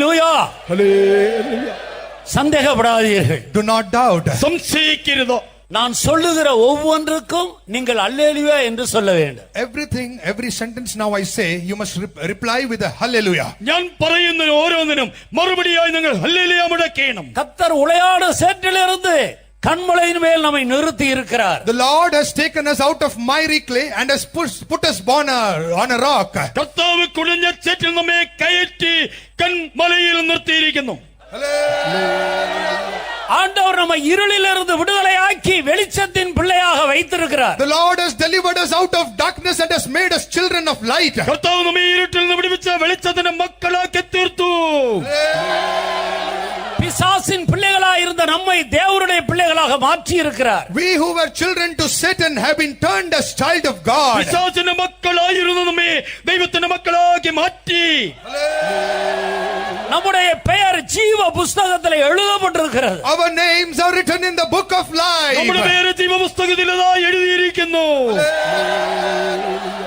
[SPEAKER 1] அல்லேலூயா.
[SPEAKER 2] Hallelujah.
[SPEAKER 1] சந்தேகப்படாதீர்கள்.
[SPEAKER 2] Do not doubt.
[SPEAKER 3] സംശയിക്കരുത്.
[SPEAKER 1] நான் சொல்லுகிற ஒவ்வொன்றுக்கும் நீங்கள் அல்லேலூயா என்று சொல்ல வேண்டும்.
[SPEAKER 2] Everything, every sentence now I say, you must reply with a hallelujah.
[SPEAKER 3] ഞാൻ പറയുന്ന ഓരോന്നിനും മറുപടിയായി നിങ്ങൾ ഹല്ലേലൂയ മുഴക്കണം.
[SPEAKER 1] கர்த்தர் உளையாட சேற்றிலிருந்து கன்மலையின் மேல் நம்மை நிறுத்தி இருக்கிறார்.
[SPEAKER 2] The Lord has taken us out of miry clay and has put us on a rock.
[SPEAKER 3] കർത്താവ് കുഴഞ്ഞ ചേറ്റിൽ നമ്മെ കയറ്റി കൺമലയിൽ നിർത്തിയിരിക്കുന്നു.
[SPEAKER 1] ஆண்டவர் நம்மை இருளிலிருந்து விடுதலையாக்கி வெளிச்சத்தின் பிள்ளையாக வைத்திருக்கிறார்.
[SPEAKER 2] The Lord has delivered us out of darkness and has made us children of light.
[SPEAKER 3] കർത്താവ് നമ്മെ ഇരുട്ടിൽ നിന്ന് വിടുവിച്ച വെളിച്ചത്തിന്റെ മക്കളാക്കി തീർത്തു.
[SPEAKER 1] பிசாசின் பிள்ளைகளாக இருந்த நம்மை தேவனுடைய பிள்ளைகளாக மாற்றி இருக்கிறார்.
[SPEAKER 2] We who were children to Satan have been turned as child of God.
[SPEAKER 3] പിശാചിന്റെ മക്കളായിരുന്ന നമ്മെ ദൈവത്തിന്റെ മക്കളാക്കി മാറ്റി.
[SPEAKER 1] நம்முடைய பெயர் ஜீவ புஸ்தகத்தில் எழுதப்பட்டிருக்கிறது.
[SPEAKER 2] Our names are written in the book of life.
[SPEAKER 3] നമ്മുടെ പേര് ജീവപുസ്തകത്തിൽ എഴുതിയിരിക്കുന്നു.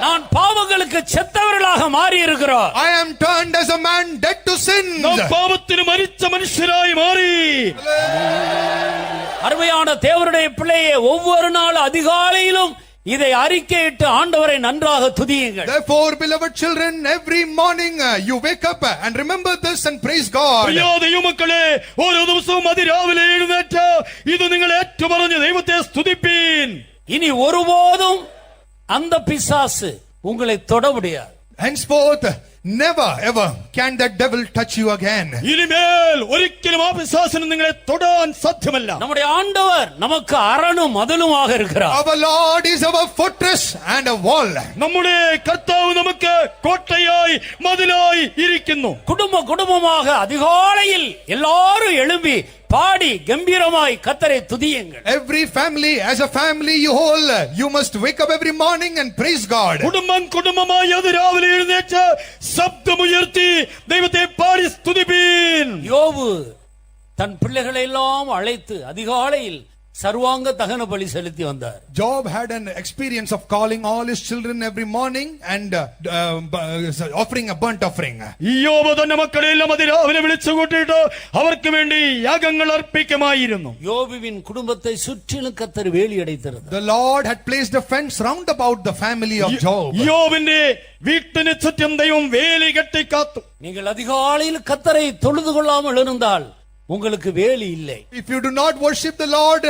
[SPEAKER 1] நான் பாவங்களுக்கு செத்தவர்களாக மாறி இருக்கிறோம்.
[SPEAKER 2] I am turned as a man dead to sin.
[SPEAKER 3] നാം പാപത്തിന് മരിച്ച മനുഷ്യരായി മാറി.
[SPEAKER 1] அருமையான தேவனுடைய பிள்ளையே, ஒவ்வொரு நாள் அதிகாலையிலும் இதை அறிக்கையிட்டு ஆண்டவரை நன்றாக துதியுங்கள்.
[SPEAKER 2] Therefore, beloved children, every morning you wake up and remember this and praise God.
[SPEAKER 3] പ്രിയ ദൈവമക്കളെ, ഓരോ ദിവസവും അതിരാവിലെ എഴുന്നേറ്റ് ഇത് നിങ്ങൾ ഏറ്റുപറഞ്ഞ് ദൈവത്തെ സ്തുതിപ്പീൻ.
[SPEAKER 1] இனி ஒருபோதும் அந்த பிசாசு உங்களை தொட முடியாது.
[SPEAKER 2] Henceforth, never ever can that devil touch you again.
[SPEAKER 3] ഇനിമേൽ ഒരിക്കലും ആ പിശാചിന് നിങ്ങളെ തൊടാൻ സാധ്യമല്ല.
[SPEAKER 1] நம்முடைய ஆண்டவர் நமக்கு அரணும் மதிலுமாக இருக்கிறார்.
[SPEAKER 2] Our Lord is our fortress and a wall.
[SPEAKER 3] നമ്മുടെ കർത്താവ് നമുക്ക് കോട്ടയായി മതിലായി ഇരിക്കുന്നു.
[SPEAKER 1] குடும்பமாக அதிகாலையில் எல்லாரும் எழும்பி பாடி கம்பீரமாய் கர்த்தரை துதியுங்கள்.
[SPEAKER 2] Every family, as a family you whole, you must wake up every morning and praise God.
[SPEAKER 3] കുടുംബമായി അതിരാവിലെ എഴുന്നേറ്റ് ശബ്ദമുയർത്തി ദൈവത്തെ പാടി സ്തുതിപ്പീൻ.
[SPEAKER 1] யோபு தன் பிள்ளைகளை எல்லாம் அழைத்து அதிகாலையில் சர்வாங்க தகன பலி செலுத்தி வந்தார்.
[SPEAKER 2] Job had an experience of calling all his children every morning and offering a burnt offering.
[SPEAKER 3] യോബ് തന്റെ മക്കളെല്ലാം അതിരാവിലെ വിളിച്ചു കൂട്ടിയിട്ട് അവർക്ക് വേണ്ടി യാഗങ്ങൾ അർപ്പിക്കുമായിരുന്നു.
[SPEAKER 1] யோபுவின் குடும்பத்தை சுற்றிலும் கர்த்தர் வேலி அடைத்திருந்தார்.
[SPEAKER 2] The Lord had placed a fence round about the family of Job.
[SPEAKER 3] യോബിന്റെ വീട്ടിന് ചുറ്റും ദൈവം വേലി കെട്ടി കാത്തു.
[SPEAKER 1] நீங்கள் அதிகாலையில் கர்த்தரை தொழுது கொள்ளாமல் இருந்தால் உங்களுக்கு வேலி இல்லை.
[SPEAKER 2] If you do not worship the Lord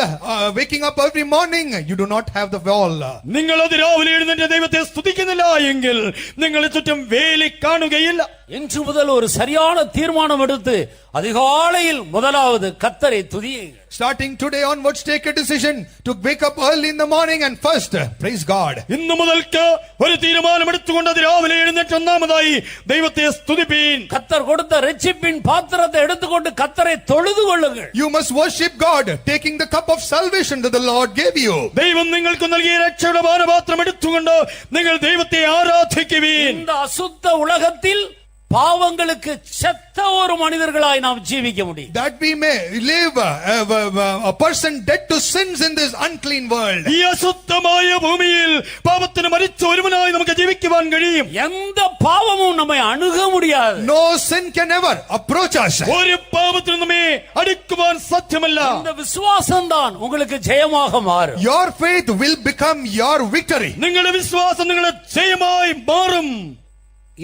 [SPEAKER 2] waking up every morning, you do not have the wall.
[SPEAKER 3] നിങ്ങൾ അതിരാവിലെ എഴുന്നേറ്റ് ദൈവത്തെ സ്തുതിക്കുന്നില്ല എങ്കിൽ നിങ്ങളെ ചുറ്റും വേലി കാണുകയില്ല.
[SPEAKER 1] இன்று முதல் ஒரு சரியான தீர்மானம் எடுத்து அதிகாலையில் முதலாவது கர்த்தரை துதியுங்கள்.
[SPEAKER 2] Starting today onwards, take a decision to wake up early in the morning and first praise God.
[SPEAKER 3] ഇന്നു മുതൽക്ക് ഒരു തീരുമാനം എടുത്തുകൊണ്ട് അതിരാവിലെ എഴുന്നേറ്റ് ഒന്നാമതായി ദൈവത്തെ സ്തുതിപ്പീൻ.
[SPEAKER 1] கர்த்தர் கொடுத்த ரட்சிப்பின் பாத்திரத்தை எடுத்துக்கொண்டு கர்த்தரை தொழுது கொள்ளுங்கள்.
[SPEAKER 2] You must worship God, taking the cup of salvation that the Lord gave you.
[SPEAKER 3] ദൈവം നിങ്ങൾക്ക് നൽകിയ രക്ഷയുടെ പാനപാത്രം എടുത്തുകൊണ്ട് നിങ്ങൾ ദൈവത്തെ ആരാധിക്കുവീൻ.
[SPEAKER 1] இந்த அசுத்த உலகத்தில் பாவங்களுக்கு செத்த ஒரு மனிதர்களாய் நாம் ஜீவிக்க முடியும்.
[SPEAKER 2] That we may live a person dead to sins in this unclean world.
[SPEAKER 3] ഈ അശുദ്ധമായ ഭൂമിയിൽ പാപത്തിന് മരിച്ച ഒരുവനായി നമുക്ക് ജീവിക്കുവാൻ കഴിയും.
[SPEAKER 1] எந்த பாவமும் நம்மை அணுக முடியாது.
[SPEAKER 2] No sin can ever approach us.
[SPEAKER 3] ഒരു പാപത്തിനും നമ്മെ അടുക്കുവാൻ സാധ്യമല്ല.
[SPEAKER 1] இந்த விசுவாசம் தான் உங்களுக்கு ஜெயமாக மாறும்.
[SPEAKER 2] Your faith will become your victory.
[SPEAKER 3] നിങ്ങളുടെ വിശ്വാസം നിങ്ങളുടെ ജയമായി മാറും.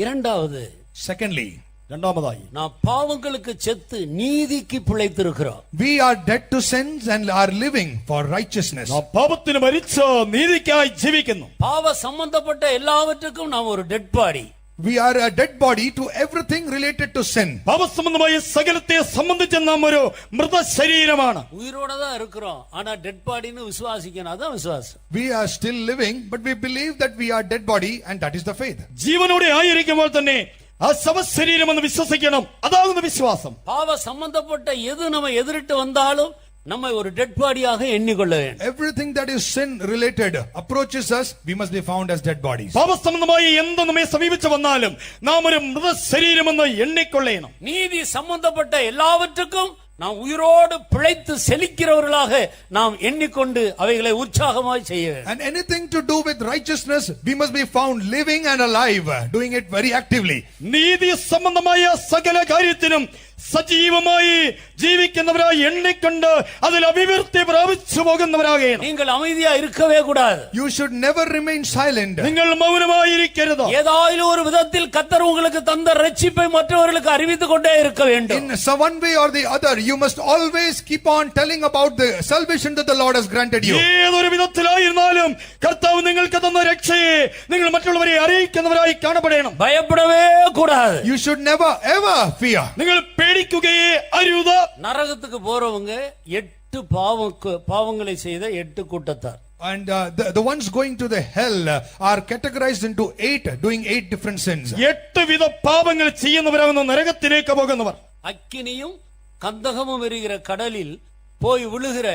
[SPEAKER 1] இரண்டாவது,
[SPEAKER 2] Secondly,
[SPEAKER 3] രണ്ടാമതായി
[SPEAKER 1] நாம் பாவங்களுக்கு செத்து நீதிக்கு பிழைத்திருக்கிறோம்.
[SPEAKER 2] we are dead to sins and are living for righteousness.
[SPEAKER 3] നാം പാപത്തിന് മരിച്ച നീതിക്കായി ജീവിക്കുന്നു.
[SPEAKER 1] பாவ சம்பந்தப்பட்ட எல்லாவற்றுக்கும் நாம் ஒரு dead body.
[SPEAKER 2] We are a dead body to everything related to sin.
[SPEAKER 3] പാപസംബന്ധമായ സകലത്തെ സംബന്ധിച്ച് നാം ഒരു മൃതശരീരമാണ്.
[SPEAKER 1] உயிரோட தான் இருக்கிறோம், ஆனா டெட் பாடின்னு விசுவாசிக்கணும். அதான் விசுவாசம்.
[SPEAKER 2] We are still living, but we believe that we are dead body, and that is the faith.
[SPEAKER 3] ജീവനോടെ ആയിരിക്കുമ്പോൾ തന്നെ ആ ശവശരീരം എന്ന് വിശ്വസിക്കണം. അതാകുന്ന വിശ്വാസം.
[SPEAKER 1] பாவ சம்பந்தப்பட்ட எது நம்ம எதிரிட்டு வந்தாலும் நம்மை ஒரு டெட் பாடியாக எண்ணிக்கொள்ள வேண்டும்.
[SPEAKER 2] Everything that is sin related approaches us, we must be found as dead bodies.
[SPEAKER 3] പാപസംബന്ധമായി എന്ത് നമ്മെ സമീപിച്ചു വന്നാലും നാം ഒരു മൃതശരീരമെന്ന് എണ്ണിക്കൊള്ളണം.
[SPEAKER 1] நீதி சம்பந்தப்பட்ட எல்லாவற்றுக்கும் நாம் உயிரோடு பிழைத்து செழிக்கிறவர்களாக நாம் எண்ணிக்கொண்டு அவைகளை உற்சாகமாய் செய்ய வேண்டும்.
[SPEAKER 2] And anything to do with righteousness, we must be found living and alive, doing it very actively.
[SPEAKER 3] നീതി സംബന്ധമായ സകല കാര്യത്തിനും സജീവമായി ജീവിക്കുന്നവരായി എണ്ണിക്കൊണ്ട് അതിൽ അഭിവൃദ്ധി പ്രാപിച്ചു പോകുന്നവരാകണം.
[SPEAKER 1] நீங்கள் அமைதியா இருக்கவே கூடாது.
[SPEAKER 2] You should never remain silent.
[SPEAKER 3] നിങ്ങൾ മൗനമായിരിക്കരുത്.
[SPEAKER 1] ஏதாயிலும் ஒரு விதத்தில் கர்த்தர் உங்களுக்கு தந்த ரட்சிப்பை மற்றவர்களுக்கு அறிவித்துக் கொண்டே இருக்க வேண்டும்.
[SPEAKER 2] In some one way or the other, you must always keep on telling about the salvation that the Lord has granted you.
[SPEAKER 3] ഏതൊരു വിധത്തിലായിരുന്നാലും കർത്താവ് നിങ്ങൾക്ക് തന്ന രക്ഷയെ നിങ്ങൾ മറ്റുള്ളവരെ അറിയിക്കുന്നവരായി കാണപ്പെടണം.
[SPEAKER 1] பயப்படவே கூடாது.
[SPEAKER 2] You should never ever fear.
[SPEAKER 3] നിങ്ങൾ പേടിക്കുകയേ അരുത്.
[SPEAKER 1] நரகத்துக்கு போறவங்க 8 பாவங்களை செய்த 8 கூட்டத்தார்.
[SPEAKER 2] And the ones going to the hell are categorized into 8, doing 8 different sins.
[SPEAKER 3] 8 വിധ പാപങ്ങൾ ചെയ്യുന്നവരാകുന്ന നരകത്തിലേക്ക് പോകുന്നവർ.
[SPEAKER 1] அக்கினியும் கந்தகமும் எரிகிற கடலில் போய் விழுகிற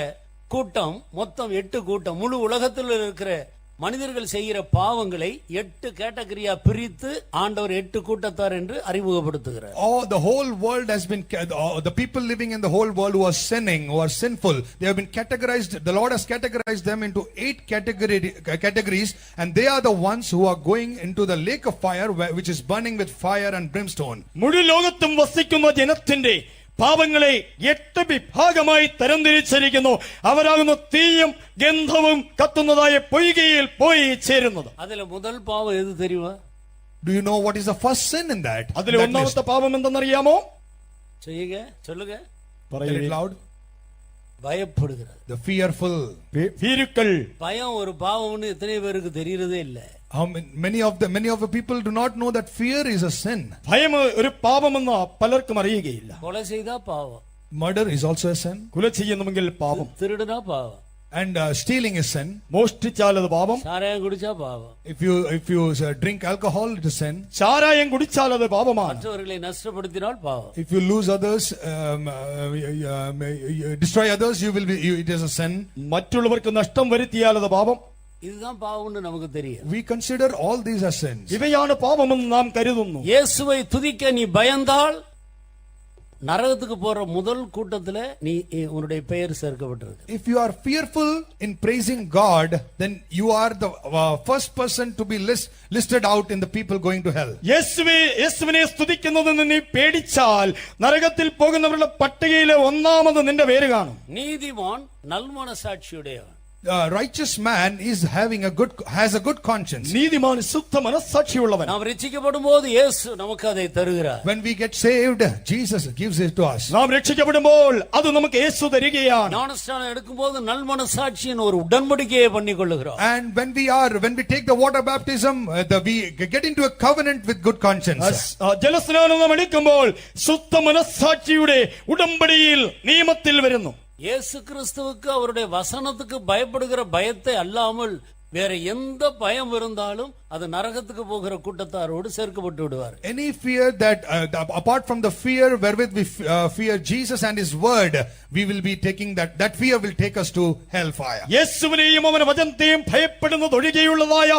[SPEAKER 1] கூட்டம் மொத்தம் 8 கூட்டம். முழு உலகத்தில் இருக்கிற மனிதர்கள் செய்கிற பாவங்களை 8 கேட்டகரியா பிரித்து ஆண்டவர் 8 கூட்டத்தார் என்று அறிமுகப்படுத்துகிறார்.
[SPEAKER 2] The whole world has been, the people living in the whole world who are sinning, who are sinful, they have been categorized. The Lord has categorized them into 8 categories, and they are the ones who are going into the lake of fire, which is burning with fire and brimstone.
[SPEAKER 3] മുഴു ലോകത്തും വസിക്കുന്ന ജനത്തിന്റെ പാപങ്ങളെ 8 വിഭാഗമായി തരംതിരിച്ചിരിക്കുന്നു. അവരാകുന്ന തീയും ഗന്ധവും കത്തുന്നതായ പൊയ്കയിൽ പോയി ചേരുന്നത്.
[SPEAKER 1] அதுல முதல் பாவம் எது தெரியுமா?
[SPEAKER 2] Do you know what is the first sin in that?
[SPEAKER 3] അതിൽ ഒന്നാമത്തെ പാപം എന്തെന്നറിയാമോ?
[SPEAKER 1] சொல்லுங்க.
[SPEAKER 2] Tell it loud.
[SPEAKER 1] பயப்படுகிறது.
[SPEAKER 2] The fearful.
[SPEAKER 3] ഭീരുക്കൾ.
[SPEAKER 1] பயம் ஒரு பாவம்னு எத்தனை பேருக்கு தெரியறதே இல்ல.
[SPEAKER 2] Many of the people do not know that fear is a sin.
[SPEAKER 3] ഭയം ഒരു പാപമെന്ന് പലർക്കും അറിയുകയില്ല.
[SPEAKER 1] கொலை செய்தா பாவம்.
[SPEAKER 2] Murder is also a sin.
[SPEAKER 3] കൊല ചെയ്യുന്നുവെങ്കിൽ പാപം.
[SPEAKER 1] திருடுனா பாவம்.
[SPEAKER 2] And stealing is sin.
[SPEAKER 3] മോഷ്ടിച്ചാൽ അത് പാപം.
[SPEAKER 1] சாராயம் குடிச்சா பாவம்.
[SPEAKER 2] If you drink alcohol, it is sin.
[SPEAKER 3] ചാരായം കുടിച്ചാൽ അത് പാപമാണ്.
[SPEAKER 1] மற்றவர்களை நஷ்டப்படுத்தினால் பாவம்.
[SPEAKER 2] If you lose others, destroy others, it is a sin.
[SPEAKER 3] മറ്റുള്ളവർക്ക് നഷ്ടം വരുത്തിയാൽ അത് പാപം.
[SPEAKER 1] இதுதான் பாவம்னு நமக்கு தெரியும்.
[SPEAKER 2] We consider all these as sins.
[SPEAKER 3] ഇവയാണ് പാപമെന്ന് നാം കരുതുന്നു.
[SPEAKER 1] இயேசுவை துதிக்க நீ பயந்தால் நரகத்துக்கு போற முதல் கூட்டத்துல நீ உன்னுடைய பெயர் சேர்க்கப்பட்டிருக்கு.
[SPEAKER 2] If you are fearful in praising God, then you are the first person to be listed out in the people going to hell.
[SPEAKER 3] യേശുവിനെ സ്തുതിക്കുന്നതെന്ന് നീ പേടിച്ചാൽ നരകത്തിൽ പോകുന്നവരുടെ പട്ടികയിലെ ഒന്നാമത് നിന്റെ പേര് കാണും.
[SPEAKER 1] நீதிமான் நல்மனசாட்சியுடையவன்.
[SPEAKER 2] Righteous man has a good conscience.
[SPEAKER 3] നീതിമാൻ ശുദ്ധ മനസ്സാക്ഷിയുള്ളവൻ.
[SPEAKER 1] நாம் ரட்சிக்கப்படும்போது இயேசு நமக்கு அதை தருகிறார்.
[SPEAKER 2] When we get saved, Jesus gives it to us.
[SPEAKER 3] നാം രക്ഷിക്കപ്പെടുമ്പോൾ അത് നമുക്ക് യേശു തരികയാണ്.
[SPEAKER 1] ஞானஸ்நானம் எடுக்கும்போது நல்மனசாட்சியின் ஒரு உடன்படிக்கையை பண்ணிக்கொள்ளுகிறோம்.
[SPEAKER 2] And when we take the water baptism, we get into a covenant with good conscience.
[SPEAKER 3] ജലസ്നാനം നാം എടുക്കുമ്പോൾ ശുദ്ധ മനസ്സാക്ഷിയുടെ ഉടമ്പടിയിൽ നിയമത്തിൽ വരുന്നു.
[SPEAKER 1] இயேசு கிறிஸ்துவுக்கு அவருடைய வசனத்துக்கு பயப்படுகிற பயத்தை அல்லாமல் வேற எந்த பயம் இருந்தாலும் அது நரகத்துக்கு போகிற கூட்டத்தாரோடு சேர்க்கப்பட்டு விடுவார்.
[SPEAKER 2] Any fear that apart from the fear wherewith we fear Jesus and his word, we will be taking that fear will take us to hellfire.
[SPEAKER 3] യേശുവിനെയും അവന്റെ വചനത്തെയും ഭയപ്പെടുന്നത് ഒഴികെയുള്ളതായ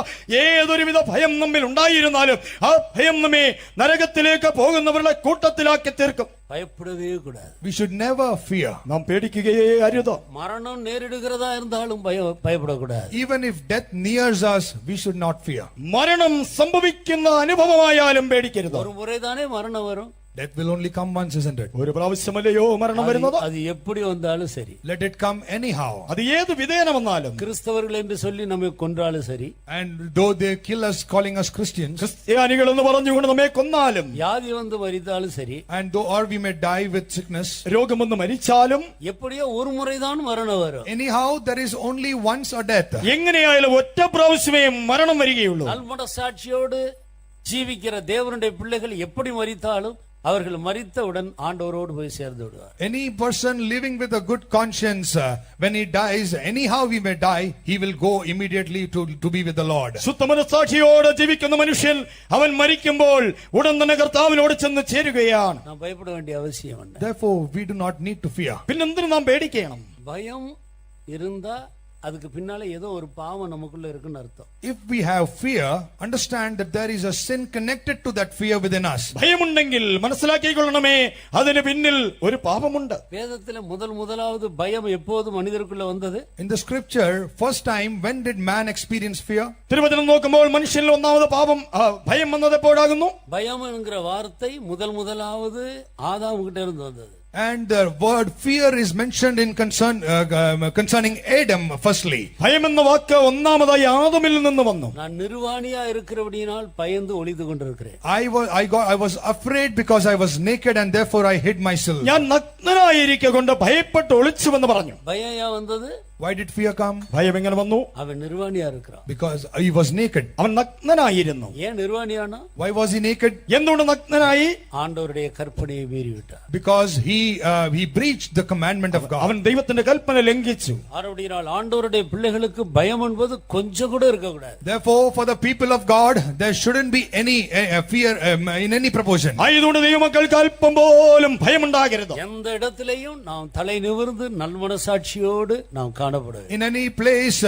[SPEAKER 3] ഏതൊരുവിധ ഭയം നമ്മിൽ ഉണ്ടായിരുന്നാലും ആ ഭയം നമ്മെ നരകത്തിലേക്ക് പോകുന്നവരുടെ കൂട്ടത്തിലാക്കി തീർക്കും.
[SPEAKER 1] பயப்படவே கூடாது.
[SPEAKER 2] We should never fear.
[SPEAKER 3] നാം പേടിക്കുകയേ അരുത്.
[SPEAKER 1] மரணம் நேரிடுகிறதா இருந்தாலும் பயப்படக்கூடாது.
[SPEAKER 2] Even if death nears us, we should not fear.
[SPEAKER 3] മരണം സംഭവിക്കുന്ന അനുഭവമായാലും പേടിക്കരുത്.
[SPEAKER 1] ஒரு முறைதானே மரணம் வரும்.
[SPEAKER 2] Death will only come once, isn't it?
[SPEAKER 3] ഒരു പ്രാവശ്യമല്ലയോ മരണം വരുന്നത്?
[SPEAKER 1] அது எப்படி வந்தாலும் சரி.
[SPEAKER 2] Let it come anyhow.
[SPEAKER 3] അത് ഏത് വിധേന വന്നാലും.
[SPEAKER 1] கிறிஸ்தவர்கள் என்று சொல்லி நம்மை கொன்றாலும் சரி.
[SPEAKER 2] And though they kill us calling us Christians,
[SPEAKER 3] ക്രിസ്ത്യാനികൾ എന്ന് പറഞ്ഞുകൊണ്ട് നമ്മെ കൊന്നാലും,
[SPEAKER 1] வியாதி வந்து மரித்தாலும் சரி.
[SPEAKER 2] and though or we may die with sickness,
[SPEAKER 3] രോഗം വന്ന് മരിച്ചാലും,
[SPEAKER 1] எப்படியோ ஒரு முறைதான் மரணம் வரும்.
[SPEAKER 2] anyhow there is only once a death.
[SPEAKER 3] എങ്ങനെയായാലും ഒറ്റ പ്രാവശ്യമേ മരണം വരികയുള്ളൂ.
[SPEAKER 1] நல்மனசாட்சியோடு ஜீவிக்கிற தேவனுடைய பிள்ளைகள் எப்படி மரித்தாலும் அவர்கள் மரித்தவுடன் ஆண்டவரோடு போய் சேர்ந்து விடுவார்.
[SPEAKER 2] Any person living with a good conscience, when he dies, anyhow he may die, he will go immediately to be with the Lord.
[SPEAKER 3] ശുദ്ധ മനസ്സാക്ഷിയോടെ ജീവിക്കുന്ന മനുഷ്യൻ അവൻ മരിക്കുമ്പോൾ ഉടൻ തന്നെ കർത്താവിനോട് ചെന്ന് ചേരുകയാണ്.
[SPEAKER 1] நாம் பயப்பட வேண்டிய அவசியம் இல்லை.
[SPEAKER 2] Therefore we do not need to fear.
[SPEAKER 3] പിന്നെന്തിനു നാം പേടിക്കണം?
[SPEAKER 1] பயம் இருந்தா அதுக்கு பின்னால ஏதோ ஒரு பாவம் நமக்குள்ள இருக்குன்னு அர்த்தம்.
[SPEAKER 2] If we have fear, understand that there is a sin connected to that fear within us.
[SPEAKER 3] ഭയമുണ്ടെങ്കിൽ മനസ്സിലാക്കിക്കൊള്ളണമേ അതിന് പിന്നിൽ ഒരു പാപമുണ്ട്.
[SPEAKER 1] வேதத்துல முதலாவது பயம் எப்போது மனிதருக்குள்ள வந்தது?
[SPEAKER 2] In the scripture, first time, when did man experience fear?
[SPEAKER 3] തിരുവചനം നോക്കുമ്പോൾ മനുഷ്യനിൽ ഒന്നാമത് പാപം ഭയം വന്നത് എപ്പോഴാകുന്നു?
[SPEAKER 1] பயம் என்கிற வார்த்தை முதலாவது ஆதாம் கிட்ட இருந்து வந்தது.
[SPEAKER 2] And the word fear is mentioned in concerning Adam firstly.
[SPEAKER 3] ഭയം എന്ന വാക്ക് ഒന്നാമതായി ആദമിൽ നിന്ന് വന്നു.
[SPEAKER 1] நான் நிர்வாணியா இருக்கிறபடியினால் பயந்து ஒளிந்து கொண்டிருக்கிறேன்.
[SPEAKER 2] I was afraid because I was naked and therefore I hid myself.
[SPEAKER 3] ഞാൻ നഗ്നനായിരിക്കൊണ്ട് ഭയപ്പെട്ട് ഒളിച്ചുവെന്ന് പറഞ്ഞു.
[SPEAKER 1] பயம் ஏன் வந்தது?
[SPEAKER 2] Why did fear come?
[SPEAKER 3] ഭയം എങ്ങനെ വന്നു?
[SPEAKER 1] அவன் நிர்வாணியா இருக்கிறான்.
[SPEAKER 2] Because he was naked.
[SPEAKER 3] അവൻ നഗ്നനായിരുന്നു.
[SPEAKER 1] ஏன் நிர்வாணியானா?
[SPEAKER 2] Why was he naked?
[SPEAKER 3] എന്തുകൊണ്ട് നഗ്നനായി?
[SPEAKER 1] ஆண்டவருடைய கற்பனையை மீறி விட்டார்.
[SPEAKER 2] Because he breached the commandment of God.
[SPEAKER 3] അവൻ ദൈവത്തിന്റെ കൽപ്പന ലംഘിച്ചു.
[SPEAKER 1] ஆனபடியால் ஆண்டவருடைய பிள்ளைகளுக்கு பயம் என்பது கொஞ்சம் கூட இருக்க கூடாது.
[SPEAKER 2] Therefore, for the people of God, there shouldn't be any fear in any proportion.
[SPEAKER 3] ആയതുകൊണ്ട് ദൈവമക്കൾക്ക് അല്പം പോലും ഭയമുണ്ടാകരുത്.
[SPEAKER 1] எந்த இடத்திலேயும் நாம் தலை நிமிர்ந்து நல்மனசாட்சியோடு நாம் காணப்படுவோம்.
[SPEAKER 2] In any place,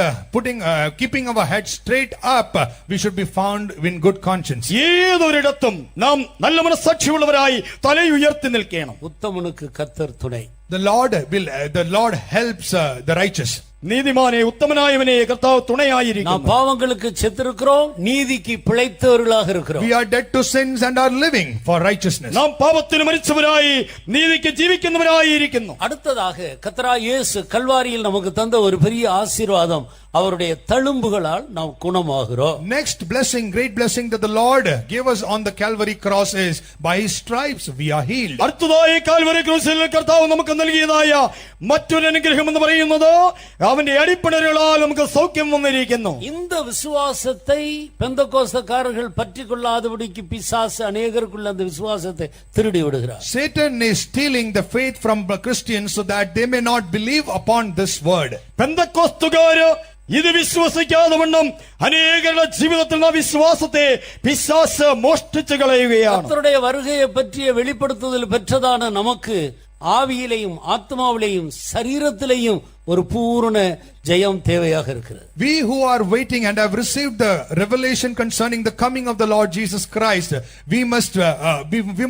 [SPEAKER 2] keeping our head straight up, we should be found in good conscience.
[SPEAKER 3] ഏതൊരിടത്തും നാം നല്ല മനസ്സാക്ഷിയുള്ളവരായി തലയുയർത്തി നിൽക്കണം.
[SPEAKER 1] உத்தமனுக்கு கர்த்தர் துணை.
[SPEAKER 2] The Lord helps the righteous.
[SPEAKER 3] നീതിമാനെ ഉത്തമനായവനെ കർത്താവ്
[SPEAKER 1] நாம்
[SPEAKER 3] തുണയായിരിക്കുന്നു.
[SPEAKER 1] பாவங்களுக்கு செத்திருக்கிறோம், நீதிக்கு பிழைத்தவர்களாக இருக்கிறோம்.
[SPEAKER 2] We are dead to sins and are living for righteousness.
[SPEAKER 3] നാം പാപത്തിന് മരിച്ചവരായി നീതിക്ക് ജീവിക്കുന്നവരായിരിക്കുന്നു.
[SPEAKER 1] அடுத்ததாக கர்த்தராகிய இயேசு கல்வாரியில் நமக்கு தந்த ஒரு பெரிய ஆசீர்வாதம், அவருடைய தழும்புகளால் நாம் குணமாகிறோம்.
[SPEAKER 2] Next blessing, great blessing that the Lord gave us on the Calvary cross is, by His stripes we are healed.
[SPEAKER 3] അടുത്തതായി കാൽവരി ക്രൂശിൽ കർത്താവ് നമുക്ക് നൽകിയതായ മറ്റൊരു അനുഗ്രഹം എന്ന് പറയുന്നത് അവന്റെ അടിപ്പിണരുകളാൽ നമുക്ക് സൗഖ്യം വന്നിരിക്കുന്നു.
[SPEAKER 1] இந்த விசுவாசத்தை பெந்தகோஸ்தக்காரர்கள் பற்றிக் கொள்ளாதபடிக்கு பிசாசு அநேகருக்குள்ள அந்த விசுவாசத்தை திருடி விடுகிறார்.
[SPEAKER 2] Satan is stealing the faith from Christians so that they may not believe upon this word.
[SPEAKER 3] പെന്തക്കോസ്തുകാര് ഇത് വിശ്വസിക്കാതെ വണ്ണം അനേകരുടെ ജീവിതത്തിൽ ആ വിശ്വാസത്തെ പിശാച് മോഷ്ടിച്ചു കളയുകയാണ്.
[SPEAKER 1] கர்த்தருடைய வருகையை பற்றிய வெளிப்படுத்துதல் பெற்றதான நமக்கு ஆவியிலையும் ஆத்மாவிலையும் சரீரத்திலையும் ஒரு பூரண ஜெயம் தேவையாக இருக்கிறது.
[SPEAKER 2] We who are waiting and have received the revelation concerning the coming of the Lord Jesus Christ, we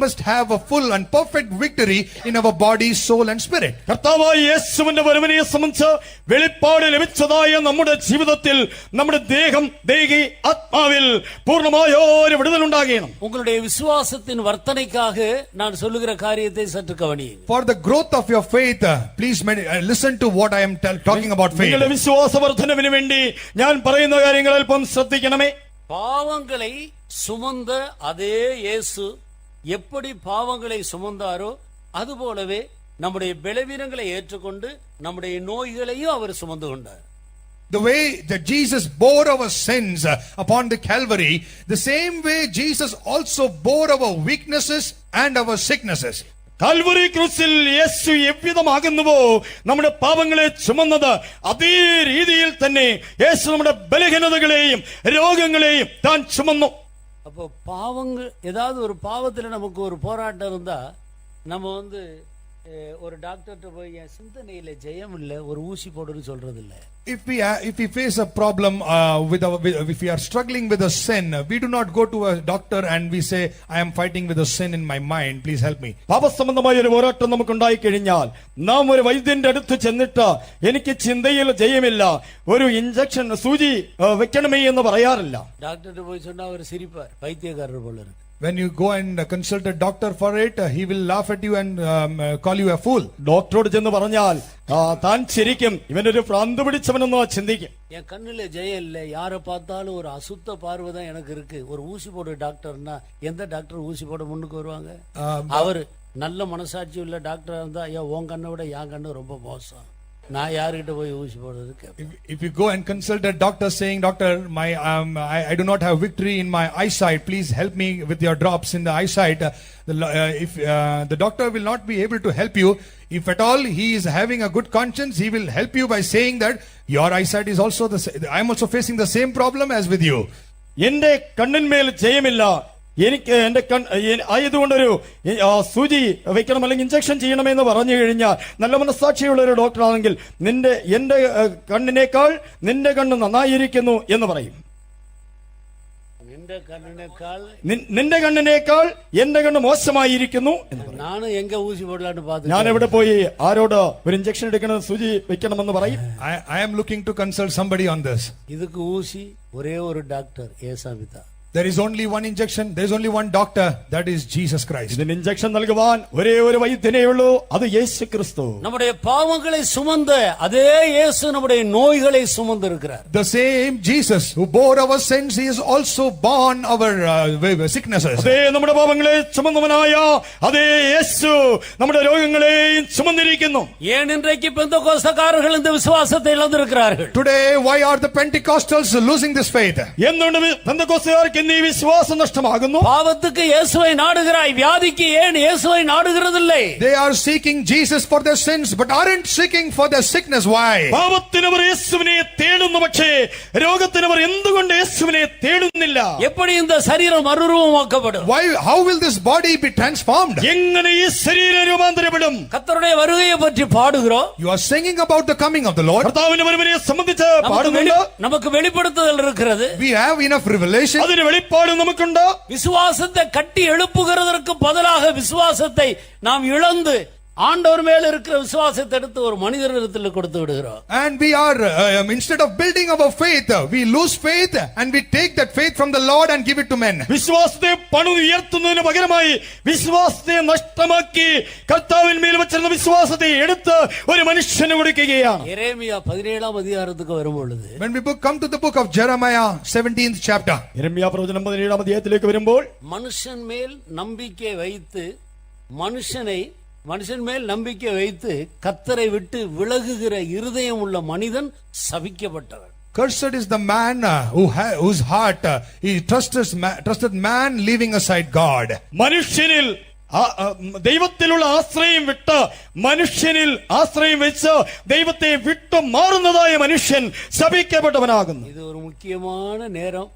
[SPEAKER 2] must have a full and perfect victory in our body, soul and spirit.
[SPEAKER 3] കർത്താവായ യേശുവിന്റെ വരവിനെ സംബന്ധിച്ച് വെളിപ്പാട് ലഭിച്ചതായ നമ്മുടെ ജീവിതത്തിൽ നമ്മുടെ ദേഹം ദേഹി ആത്മാവിൽ പൂർണ്ണമായ ഒരു വിടുതൽ ഉണ്ടാകണം.
[SPEAKER 1] உங்களுடைய விசுவாசத்தின் வர்த்தனைக்காக நான் சொல்லுகிற காரியத்தை சற்று கவனியுங்கள்.
[SPEAKER 2] For the growth of your faith, please listen to what I am talking about faith.
[SPEAKER 3] നിങ്ങളുടെ വിശ്വാസ വർധനവിന് വേണ്ടി ഞാൻ പറയുന്ന കാര്യങ്ങൾ അല്പം ശ്രദ്ധിക്കണമേ.
[SPEAKER 1] பாவங்களை சுமந்த அதே இயேசு எப்படி பாவங்களை சுமந்தாரோ அதுபோலவே நம்முடைய பலவீனங்களை ஏற்றுக்கொண்டு நம்முடைய நோய்களையும் அவர் சுமந்து கொண்டார்.
[SPEAKER 2] The way that Jesus bore our sins upon the Calvary, the same way Jesus also bore our weaknesses and our sicknesses.
[SPEAKER 3] Calvary ക്രൂശിൽ യേശു എவ்விதമാകുന്നുവോ നമ്മുടെ പാപങ്ങളെ ചുമന്നത് അതേ രീതിയിൽ തന്നെ യേശു നമ്മുടെ ബലഹീനതകളെയും രോഗങ്ങളെയും താൻ ചുമന്നു.
[SPEAKER 1] அப்போ பாவங்கள் ஏதாவது ஒரு பாவத்துல நமக்கு ஒரு போராட்டம் இருந்தா நம்ம ஒரு டாக்டர்கிட்ட போய் என் சிந்தனையில ஜெயம் இல்ல ஒரு ஊசி போடுன்னு சொல்றது இல்ல.
[SPEAKER 2] If we face a problem if we are struggling with a sin, we do not go to a doctor and we say, I am fighting with a sin in my mind, please help me.
[SPEAKER 3] പാപസംബന്ധമായ ഒരു പോരാട്ടം നമുക്കുണ്ടായി കഴിഞ്ഞാൽ നാം ഒരു വൈദ്യന്റെ അടുത്ത് ചെന്നിട്ട് എനിക്ക് ചിന്തയിൽ ജയമില്ല, ഒരു ഇഞ്ചക്ഷൻ സൂചി വെക്കണമേ എന്ന് പറയാറില്ല.
[SPEAKER 1] டாக்டர்கிட்ட போய் சொன்னா அவர் சிரிப்பார், பைத்தியக்காரர் போல இருக்கு.
[SPEAKER 2] When you go and consult a doctor for it, he will laugh at you and call you a fool.
[SPEAKER 3] ഡോക്ടറോട് ചെന്ന് പറഞ്ഞാൽ താൻ ശരിക്കും ഇവനൊരു ഭ്രാന്ത് പിടിച്ചവനെന്നോ ചിന്തിക്കും.
[SPEAKER 1] என் கண்ணுல ஜெயம் இல்ல, யாரை பார்த்தாலும் ஒரு அசுத்த பார்வை தான் எனக்கு இருக்கு, ஒரு ஊசி போடு டாக்டர்னா எந்த டாக்டர் ஊசி போட முன்னுக்கு வருவாங்க? அவர் நல்ல மனசாட்சி உள்ள டாக்டரா இருந்தா, ஐயா உன் கண்ணை விட என் கண்ணு ரொம்ப மோசம், நான் யாருகிட்ட போய் ஊசி போடுறதுக்கு.
[SPEAKER 2] If you go and consult a doctor saying, doctor, I do not have victory in my eyesight, please help me with your drops in the eyesight, the doctor will not be able to help you. If at all he is having a good conscience, he will help you by saying that your eyesight is also I am also facing the same problem as with you.
[SPEAKER 3] എന്റെ കണ്ണിന്മേൽ ജയമില്ല, എനിക്ക് എന്റെ ആയതുകൊണ്ടൊരു സൂചി വെക്കണം അല്ലെങ്കിൽ injection ചെയ്യണമെന്ന് പറഞ്ഞു കഴിഞ്ഞാൽ നല്ല മനസ്സാക്ഷിയുള്ള ഒരു ഡോക്ടറാണെങ്കിൽ എന്റെ കണ്ണിനേക്കാൾ നിന്റെ കണ്ണ് നന്നായിരിക്കുന്നു എന്ന് പറയും. നിന്റെ കണ്ണിനേക്കാൾ എന്റെ കണ്ണ് മോശമായിരിക്കുന്നു എന്ന് പറയും. ഞാൻ എവിടെ പോയി ആരോട് ഒരു ഇഞ്ചക്ഷൻ എടുക്കണം സൂചി വെക്കണമെന്ന് പറയും.
[SPEAKER 2] I am looking to consult somebody on this.
[SPEAKER 1] இதுக்கு ஊசி ஒரே ஒரு doctor ஏசாமிதா.
[SPEAKER 2] There is only one injection, there is only one doctor, that is Jesus Christ.
[SPEAKER 3] ഇതിന് ഇഞ്ചക്ഷൻ നൽകുവാൻ ഒരേ ഒരു വൈദ്യനേ ഉള്ളൂ, അത് യേശു ക്രിസ്തു.
[SPEAKER 1] நம்முடைய பாவங்களை சுமந்த அதே இயேசு நம்முடைய நோய்களை சுமந்து இருக்கிறார்.
[SPEAKER 2] The same Jesus who bore our sins, he has also borne our sicknesses.
[SPEAKER 3] അതേ നമ്മുടെ പാപങ്ങളെ ചുമന്നവനായ അതേ യേശു നമ്മുടെ രോഗങ്ങളെയും ചുമന്നിരിക്കുന്നു.
[SPEAKER 1] ஏன் இன்றைக்கு பெந்தகோஸ்தக்காரர்கள் இந்த விசுவாசத்தை இழந்திருக்கிறார்கள்?
[SPEAKER 2] Today, why are the Pentecostals losing this faith?
[SPEAKER 3] എന്തുകൊണ്ട് പെന്തക്കോസ്തുകാർക്ക് ഇന്ന് ഈ വിശ്വാസം നഷ്ടമാകുന്നു?
[SPEAKER 1] பாவத்துக்கு இயேசுவை நாடுகிறாய், வியாதிக்கு ஏன் இயேசுவை நாடுகிறதில்லை?
[SPEAKER 2] They are seeking Jesus for their sins but aren't seeking for their sickness. Why?
[SPEAKER 3] പാപത്തിനവർ യേശുവിനെ തേടുന്നു, പക്ഷേ രോഗത്തിനവർ എന്തുകൊണ്ട് യേശുവിനെ തേടുന്നില്ല?
[SPEAKER 1] எப்படி இந்த சரீரம் மறுரூபமாக்கப்படும்?
[SPEAKER 2] Why? How will this body be transformed?
[SPEAKER 3] എങ്ങനെ ഈ ശരീരം രൂപാന്തരപ്പെടും?
[SPEAKER 1] கர்த்தருடைய வருகையை பற்றி பாடுகிறோம்.
[SPEAKER 2] You are singing about the coming of the Lord.
[SPEAKER 3] കർത്താവിന്റെ വരവിനെ സംബന്ധിച്ച് പാടുന്നുണ്ട്.
[SPEAKER 1] நமக்கு வெளிப்படுத்துதல் இருக்கிறது.
[SPEAKER 2] We have enough revelation.
[SPEAKER 3] അതിന് വെളിപ്പാട് നമുക്കുണ്ട്.
[SPEAKER 1] விசுவாசத்தை கட்டி எழுப்புகிறதற்கு பதிலாக விசுவாசத்தை நாம் இழந்து ஆண்டவர் மேல் இருக்கிற விசுவாசத்தை எடுத்து ஒரு மனிதரிடத்தில் கொடுத்து விடுகிறோம்.
[SPEAKER 2] And we are instead of building our faith, we lose faith and we take that faith from the Lord and give it to men.
[SPEAKER 3] വിശ്വാസത്തെ പണിതുയർത്തുന്നതിന് പകരമായി വിശ്വാസത്തെ നഷ്ടമാക്കി കർത്താവിന്മേൽ വെച്ചിരുന്ന വിശ്വാസത്തെ എടുത്ത് ഒരു മനുഷ്യന് കൊടുക്കുകയാണ്.
[SPEAKER 1] യെരേമിയ 17 അധ്യായത്തിലേക്ക് വരുമ്പോൾ
[SPEAKER 2] When we come to the book of Jeremiah 17th chapter,
[SPEAKER 3] യെരമ്യാ പ്രവചനം 17 അധ്യായത്തിലേക്ക് വരുമ്പോൾ
[SPEAKER 1] மனுஷன் மேல் நம்பிக்கை வைத்து மனுஷன் மேல் நம்பிக்கை வைத்து கர்த்தரை விட்டு விலகுகிற இருதயம் உள்ள மனிதன் சபிக்கப்பட்டவன்.
[SPEAKER 2] cursed is the man whose heart he trusted man leaving aside God.
[SPEAKER 3] മനുഷ്യനിൽ ദൈവത്തിലുള്ള ആശ്രയം വിട്ട് മനുഷ്യനിൽ ആശ്രയം വെച്ച് ദൈവത്തെ വിട്ടു മാറുന്നതായ മനുഷ്യൻ ശപിക്കപ്പെട്ടവനാകുന്നു.
[SPEAKER 1] இது ஒரு முக்கியமான நேரம்.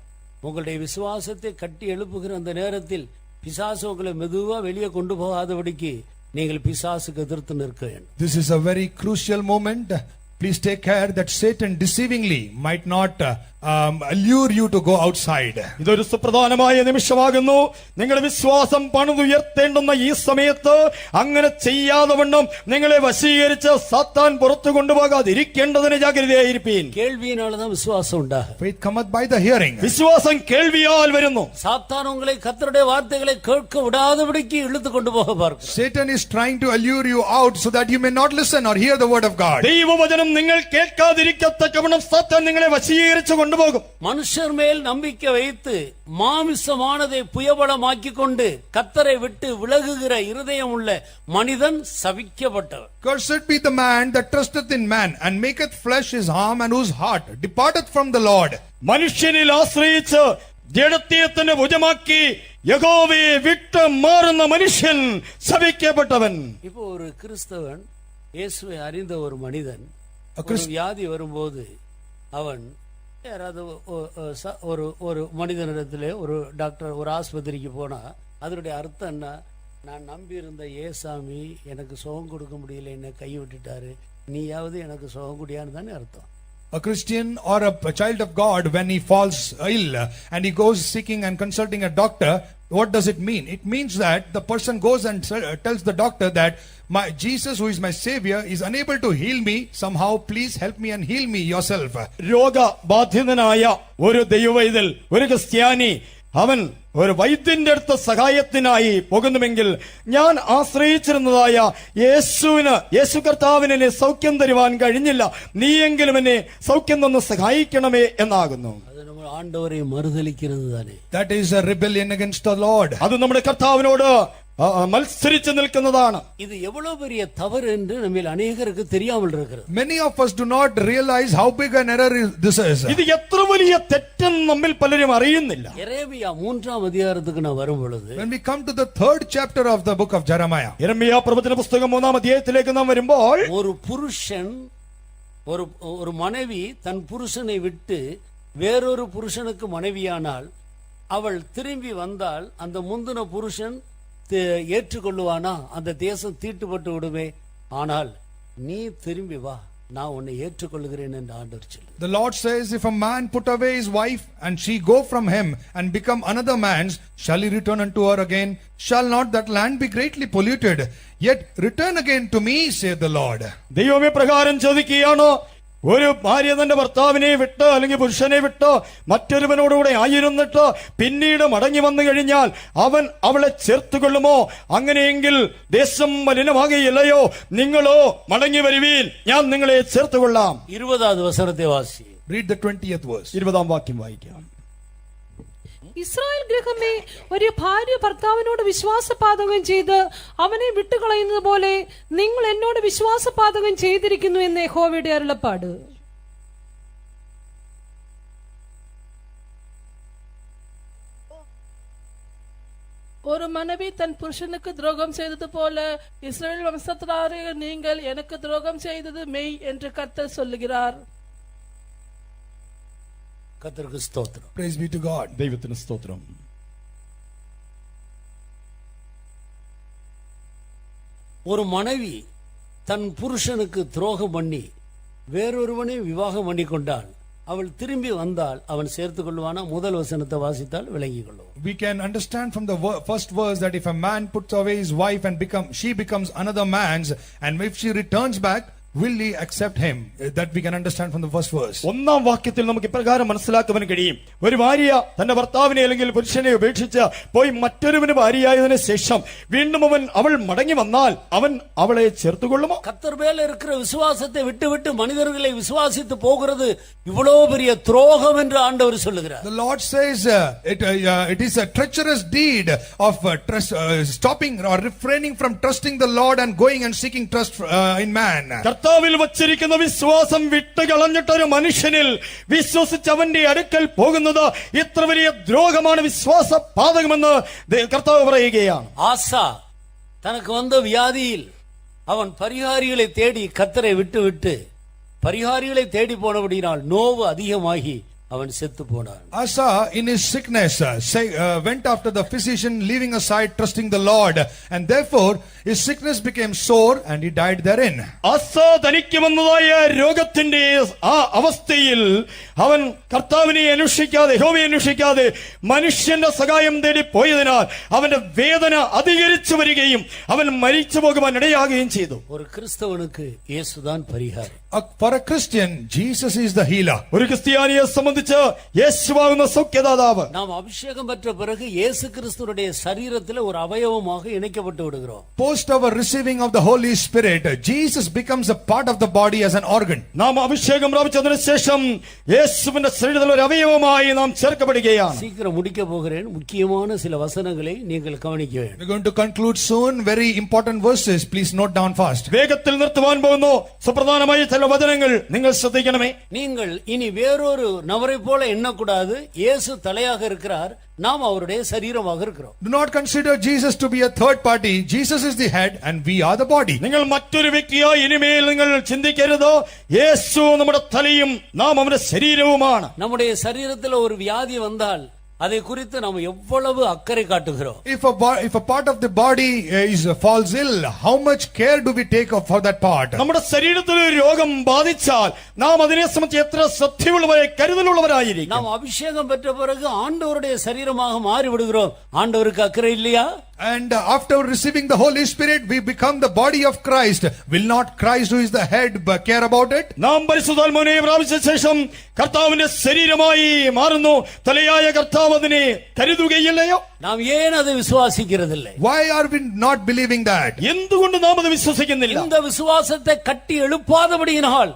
[SPEAKER 1] உங்களுடைய விசுவாசத்தை கட்டி எழுப்புகிற அந்த நேரத்தில் பிசாசு உங்களை மெதுவா வெளியே கொண்டு போகாதபடிக்கு நீங்கள் பிசாசுக்கு எதிர்த்து நிற்க வேண்டும்.
[SPEAKER 2] This is a very crucial moment. Please take care that Satan deceivingly might not allure you to go outside.
[SPEAKER 3] ഇതൊരു സുപ്രധാനമായ നിമിഷമാകുന്നു. നിങ്ങളുടെ വിശ്വാസം പണിതുയർത്തേണ്ടുന്ന ഈ സമയത്ത് അങ്ങനെ ചെയ്യാതെ വണ്ണം നിങ്ങളെ വശീകരിച്ച് സാത്താൻ പുറത്തു കൊണ്ടുപോകാതിരിക്കേണ്ടതിന് ജാഗ്രതയായിരിപ്പീൻ.
[SPEAKER 1] கேள்வியினாலதான் விசுவாசம் உண்டாகும்.
[SPEAKER 2] Faith cometh by the hearing.
[SPEAKER 3] വിശ്വാസം കേൾവിയാൽ വരുന്നു.
[SPEAKER 1] சாத்தான் உங்களை கர்த்தருடைய வார்த்தைகளை கேட்க விடாதபடிக்கு இழுத்து கொண்டு போக பார்க்கும்.
[SPEAKER 2] Satan is trying to allure you out so that you may not listen or hear the word of God.
[SPEAKER 3] ദൈവവചനം നിങ്ങൾ കേൾക്കാതിരിക്കത്തക്കവണ്ണം സാത്താൻ നിങ്ങളെ വശീകരിച്ചു കൊണ്ടുപോകും.
[SPEAKER 1] மனுஷர் மேல் நம்பிக்கை வைத்து மாமிசமானதை புயபலமாக்கி கொண்டு கர்த்தரை விட்டு விலகுகிற இருதயம் உள்ள மனிதன் சபிக்கப்பட்டவர்.
[SPEAKER 2] Cursed be the man that trusteth in man and maketh flesh his arm and whose heart departeth from the Lord.
[SPEAKER 3] മനുഷ്യനിൽ ആശ്രയിച്ച് ജഡത്തെ ഭുജമാക്കി യഹോവയെ വിട്ട് മാറുന്ന മനുഷ്യൻ ശപിക്കപ്പെട്ടവൻ.
[SPEAKER 1] இப்போ ஒரு கிறிஸ்தவன் இயேசுவை அறிந்த ஒரு மனிதன் ஒரு வியாதி வரும்போது அவன் யாராவது ஒரு மனிதனிடத்திலே ஒரு டாக்டர் ஒரு ஆஸ்பத்திரிக்கு போனா அதனுடைய அர்த்தம் என்ன? நான் நம்பி இருந்த ஏசாமி எனக்கு சுகம் கொடுக்க முடியல, என்னை கைவிட்டுட்டாரு, நீயாவது எனக்கு சுகம் குடியான்னு தானே அர்த்தம்.
[SPEAKER 2] A Christian or a child of God, when he falls ill and he goes seeking and consulting a doctor, what does it mean? It means that the person goes and tells the doctor that my Jesus, who is my savior, is unable to heal me. Somehow please help me and heal me yourself.
[SPEAKER 3] രോഗബാധിതനായ ഒരു ദൈവവൈതൽ, ഒരു ക്രിസ്ത്യാനി, അവൻ ഒരു വൈദ്യന്റെ അടുത്ത സഹായത്തിനായി പോകുന്നുവെങ്കിൽ ഞാൻ ആശ്രയിച്ചിരുന്നതായ യേശു കർത്താവിന് എന്നെ സൗഖ്യം തരുവാൻ കഴിഞ്ഞില്ല, നീയെങ്കിലും എന്നെ സൗഖ്യം തന്ന് സഹായിക്കണമേ എന്നാകുന്നു.
[SPEAKER 1] ஆண்டவரை மறுதலிக்கிறது தானே.
[SPEAKER 2] That is a rebellion against the Lord.
[SPEAKER 3] അത് നമ്മുടെ കർത്താവിനോട് മത്സരിച്ചു നിൽക്കുന്നതാണ്.
[SPEAKER 1] இது எவ்வளவு பெரிய தவறு என்று நம்மில் அநேகருக்கு தெரியாமல் இருக்கிறது.
[SPEAKER 2] Many of us do not realize how big an error this is.
[SPEAKER 3] ഇത് എത്ര വലിയ തെറ്റെന്ന് നമ്മിൽ പലരും അറിയുന്നില്ല.
[SPEAKER 1] യെരേമിയ 3 അധ്യായത്തിലേക്ക് നാം വരുമ്പോൾ
[SPEAKER 2] When we come to the 3rd chapter of the book of Jeremiah,
[SPEAKER 3] യെരമ്യാ പ്രവചന പുസ്തകം 3 അധ്യായത്തിലേക്ക് നാം വരുമ്പോൾ
[SPEAKER 1] ஒரு புருஷன் ஒரு மனைவி தன் புருஷனை விட்டு வேறொரு புருஷனுக்கு மனைவியானால் அவள் திரும்பி வந்தால் அந்த முந்தின புருஷன் ஏற்றுக்கொள்ளுவானா? அந்த தேசம் தீட்டுப்பட்டு விடுமே. ஆனால் நீ திரும்பி வா, நான் உன்னை ஏற்றுக்கொள்கிறேன் என்று ஆண்டவர் சொல்லுகிறார்.
[SPEAKER 2] The Lord says, if a man put away his wife and she go from him and become another man's, shall he return unto her again? Shall not that land be greatly polluted? Yet return again to me, saith the Lord.
[SPEAKER 3] ദൈവമേ പ്രകാരം ചോദിക്കുകയാണോ? ഒരു ഭാര്യ തന്റെ ഭർത്താവിനെ വിട്ടോ അല്ലെങ്കിൽ പുരുഷനെ വിട്ടോ മറ്റൊരുവനോടുകൂടെ ആയിരുന്നിട്ടോ പിന്നീട് മടങ്ങി വന്നു കഴിഞ്ഞാൽ അവൻ അവളെ ചേർത്തുകൊള്ളുമോ? അങ്ങനെയെങ്കിൽ ദേശം മലിനമാകുകയില്ലയോ? നിങ്ങളോ മടങ്ങി വരുവീൻ, ഞാൻ നിങ്ങളെ ചേർത്തുകൊള്ളാം.
[SPEAKER 1] 20வது വചനത്തെ വാസി.
[SPEAKER 2] Read the 20th verse.
[SPEAKER 3] 20ാം വാക്യം വായിക്കാം.
[SPEAKER 4] ഇസ്രായേൽ ഗൃഹമേ, ഒരു ഭാര്യ ഭർത്താവിനോട് വിശ്വാസപാതകം ചെയ്ത് അവനെ വിട്ടുകളയുന്നത് പോലെ നിങ്ങൾ എന്നോട് വിശ്വാസപാതകം ചെയ്തിരിക്കുന്നു എന്ന് യഹോവയുടെ അരുളപ്പാട്.
[SPEAKER 6] ஒரு மனைவி தன் புருஷனுக்கு துரோகம் செய்தது போல இஸ்ரவேல் வம்சத்தாராகிய நீங்கள் எனக்கு துரோகம் செய்தது மெய் என்று கர்த்தர் சொல்லுகிறார்.
[SPEAKER 1] கர்த்தருக்கு ஸ்தோத்திரம்.
[SPEAKER 2] Praise be to God.
[SPEAKER 3] ദൈവത്തിന് സ്തോത്രം.
[SPEAKER 1] ஒரு மனைவி தன் புருஷனுக்கு துரோகம் பண்ணி வேறொருவனை விவாகம் பண்ணி கொண்டாள். அவள் திரும்பி வந்தால் அவன் சேர்த்துக் கொள்வானா? முதல் வசனத்தை வாசித்தால் விளங்கிக் கொள்ளும்.
[SPEAKER 2] We can understand from the first verse that if a man puts away his wife and she becomes another man's, and if she returns back, will he accept him? That we can understand from the first verse.
[SPEAKER 3] ഒന്നാം വാക്യത്തിൽ നമുക്ക് ഇപ്രകാരം മനസ്സിലാക്കുവാൻ കഴിയും. ഒരു ഭാര്യ തന്റെ ഭർത്താവിനെ അല്ലെങ്കിൽ പുരുഷനെ ഉപേക്ഷിച്ച് പോയി മറ്റൊരുവന് ഭാര്യയായതിനു ശേഷം വീണ്ടും അവൾ മടങ്ങി വന്നാൽ അവൻ അവളെ ചേർത്തുകൊള്ളുമോ?
[SPEAKER 1] கர்த்தர் மேல இருக்கிற விசுவாசத்தை விட்டு விட்டு மனிதர்களை விசுவாசித்து போகிறது இவ்வளவு பெரிய துரோகம் என்று ஆண்டவர் சொல்லுகிறார்.
[SPEAKER 2] The Lord says it is a treacherous deed of stopping or refraining from trusting the Lord and going and seeking trust in man.
[SPEAKER 3] കർത്താവിൽ വച്ചിരിക്കുന്ന വിശ്വാസം വിട്ടുകളഞ്ഞിട്ടൊരു മനുഷ്യനിൽ വിശ്വസിച്ച് അവന്റെ അടുക്കൽ പോകുന്നത് ഇത്ര വലിയ ദ്രോഹമാണ്, വിശ്വാസ പാതകമെന്ന് കർത്താവ് പറയുകയാണ്.
[SPEAKER 1] ஆசா தனக்கு வந்த வியாதியில் அவன் பரிகாரிகளை தேடி கர்த்தரை விட்டு விட்டு பரிகாரிகளை தேடி போனபடினால் நோவு அதிகமாகி அவன் செத்து போனான்.
[SPEAKER 2] Asa in his sickness went after the physician, leaving aside trusting the Lord, and therefore his sickness became sore and he died therein.
[SPEAKER 3] Asa തനിക്ക് വന്നതായ രോഗത്തിന്റെ ആ അവസ്ഥയിൽ അവൻ കർത്താവിനെ അന്വേഷിക്കാതെ യഹോവയെ അന്വേഷിക്കാതെ മനുഷ്യന്റെ സഹായം തേടി പോയതിനാൽ അവന്റെ വേദന അധികരിച്ചു വരികയും അവൻ മരിച്ചു പോകുവാൻ ഇടയാകുകയും ചെയ്തു.
[SPEAKER 1] ஒரு கிறிஸ்தவனுக்கு இயேசுதான் பரிகாரம்.
[SPEAKER 2] For a Christian, Jesus is the healer.
[SPEAKER 3] ഒരു ക്രിസ്ത്യാനിയെ സംബന്ധിച്ച് യേശുവാകുന്ന സൗഖ്യദാതാവ്.
[SPEAKER 1] நாம் அபிஷேகம் பெற்ற பிறகு இயேசு கிறிஸ்துவுடைய சரீரத்தில் ஒரு அவயவமாக இணைக்கப்பட்டு விடுகிறோம்.
[SPEAKER 2] Post our receiving of the Holy Spirit, Jesus becomes a part of the body as an organ.
[SPEAKER 3] നാം അഭിഷേകം പ്രാപിച്ചതിനു ശേഷം യേശുവിന്റെ ശരീരത്തിൽ ഒരു അവയവമായി നാം ചേർക്കപ്പെടുകയാണ്.
[SPEAKER 1] சீக்கிரம் முடிக்க போகிறேன். முக்கியமான சில வசனங்களை நீங்கள் கவனிக்க வேண்டும்.
[SPEAKER 2] We're going to conclude soon. Very important verses. Please note down fast.
[SPEAKER 3] വേഗത്തിൽ നിർത്തുവാൻ പോകുന്നു. സുപ്രധാനമായ ചില വചനങ്ങൾ നിങ്ങൾ ശ്രദ്ധിക്കണമേ.
[SPEAKER 1] நீங்கள் இனி வேறொரு நபரை போல எண்ணக்கூடாது. இயேசு தலையாக இருக்கிறார், நாம் அவருடைய சரீரமாக இருக்கிறோம்.
[SPEAKER 2] Do not consider Jesus to be a third party. Jesus is the head and we are the body.
[SPEAKER 3] നിങ്ങൾ മറ്റൊരു വ്യക്തിയായി ഇനിമേൽ നിങ്ങൾ ചിന്തിക്കരുതോ. യേശു നമ്മുടെ തലയും നാം അവന്റെ ശരീരവുമാണ്.
[SPEAKER 1] நம்முடைய சரீரத்தில் ஒரு வியாதி வந்தால் அதை குறித்து நாம் எவ்வளவு அக்கறை காட்டுகிறோம்.
[SPEAKER 2] If a part of the body falls ill, how much care do we take for that part?
[SPEAKER 3] നമ്മുടെ ശരീരത്തിൽ ഒരു രോഗം ബാധിച്ചാൽ നാം അതിനെ സംബന്ധിച്ച് എത്ര ശ്രദ്ധയുള്ളവരെ കരുതലുള്ളവരായിരിക്കും.
[SPEAKER 1] நாம் அபிஷேகம் பெற்ற பிறகு ஆண்டவருடைய சரீரமாக மாறி விடுகிறோம். ஆண்டவருக்கு அக்கறை இல்லையா?
[SPEAKER 2] And after receiving the Holy Spirit, we become the body of Christ. Will not Christ, who is the head, care about it?
[SPEAKER 3] നാം പരിശുദ്ധാത്മാവിനെ പ്രാപിച്ച ശേഷം കർത്താവിന്റെ ശരീരമായി മാറുന്നു. തലയായ കർത്താവ് അതിനെ കരുതുകയില്ലയോ?
[SPEAKER 1] நாம் ஏன் அதை விசுவாசிக்கிறதில்லை?
[SPEAKER 2] Why are we not believing that?
[SPEAKER 3] എന്തുകൊണ്ട് നാം അത് വിശ്വസിക്കുന്നില്ല?
[SPEAKER 1] இந்த விசுவாசத்தை கட்டி எழுப்பாதபடியினால்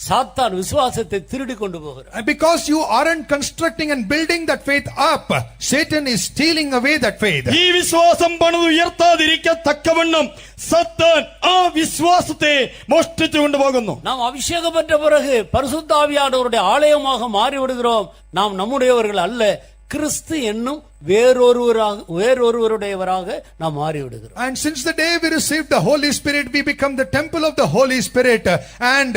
[SPEAKER 1] சாத்தான் விசுவாசத்தை திருடி கொண்டு போகிறார்.
[SPEAKER 2] And because you aren't constructing and building that faith up, Satan is stealing away that faith.
[SPEAKER 3] ഈ വിശ്വാസം പണിതുയർത്താതിരിക്കത്തക്കവണ്ണം സത്താൻ ആ വിശ്വാസത്തെ മോഷ്ടിച്ചു കൊണ്ടുപോകുന്നു.
[SPEAKER 1] நாம் அபிஷேகம் பெற்ற பிறகு பரிசுத்த ஆவியானவருடைய ஆலயமாக மாறிவிடுகிறோம். நாம் நம்முடையவர்கள் அல்ல, கிறிஸ்து என்னும் வேறொருவருடையவராக நாம் மாறிவிடுகிறோம்.
[SPEAKER 2] And since the day we received the Holy Spirit, we become the temple of the Holy Spirit, and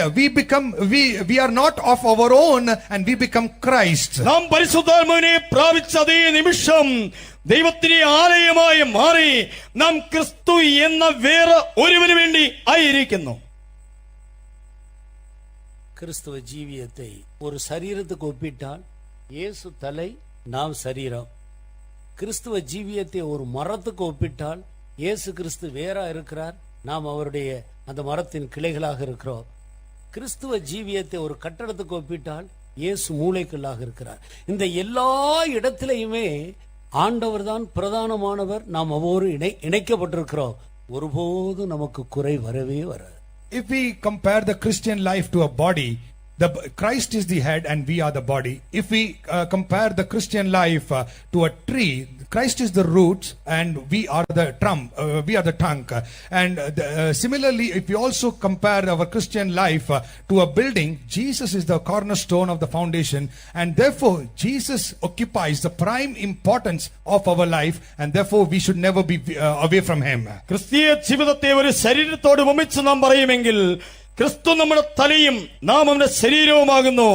[SPEAKER 2] we are not of our own, and we become Christ.
[SPEAKER 3] നാം പരിശുദ്ധാത്മാവിനെ പ്രാപിച്ച അതേ നിമിഷം ദൈവത്തിന്റെ ആലയമായി മാറി നാം ക്രിസ്തു എന്ന വേറെ ഒരുവന് വേണ്ടി ആയിരിക്കുന്നു.
[SPEAKER 1] கிறிஸ்துவ ஜீவியத்தை ஒரு சரீரத்துக்கு ஒப்பிட்டால் இயேசு தலை, நாம் சரீரம். கிறிஸ்துவ ஜீவியத்தை ஒரு மரத்துக்கு ஒப்பிட்டால் இயேசு கிறிஸ்து வேறா இருக்கிறார், நாம் அவருடைய அந்த மரத்தின் கிளைகளாக இருக்கிறோம். கிறிஸ்துவ ஜீவியத்தை ஒரு கட்டடத்துக்கு ஒப்பிட்டால் இயேசு மூளைக்கல்லாக இருக்கிறார். இந்த எல்லா இடத்திலையுமே ஆண்டவர் தான் பிரதானமானவர். நாம் அவரோடு இணைக்கப்பட்டிருக்கிறோம். ஒருபோதும் நமக்கு குறை வரவே வராது.
[SPEAKER 2] If we compare the Christian life to a body, Christ is the head and we are the body. If we compare the Christian life to a tree, Christ is the roots and we are the trunk. And similarly, if we also compare our Christian life to a building, Jesus is the cornerstone of the foundation, and therefore Jesus occupies the prime importance of our life, and therefore we should never be away from him.
[SPEAKER 3] ക്രിസ്തീയ ജീവിതത്തെ ഒരു ശരീരത്തോട് ഉപമിച്ച് നാം പറയുമെങ്കിൽ ക്രിസ്തു നമ്മുടെ തലയും നാം അവന്റെ ശരീരവുമാകുന്നു.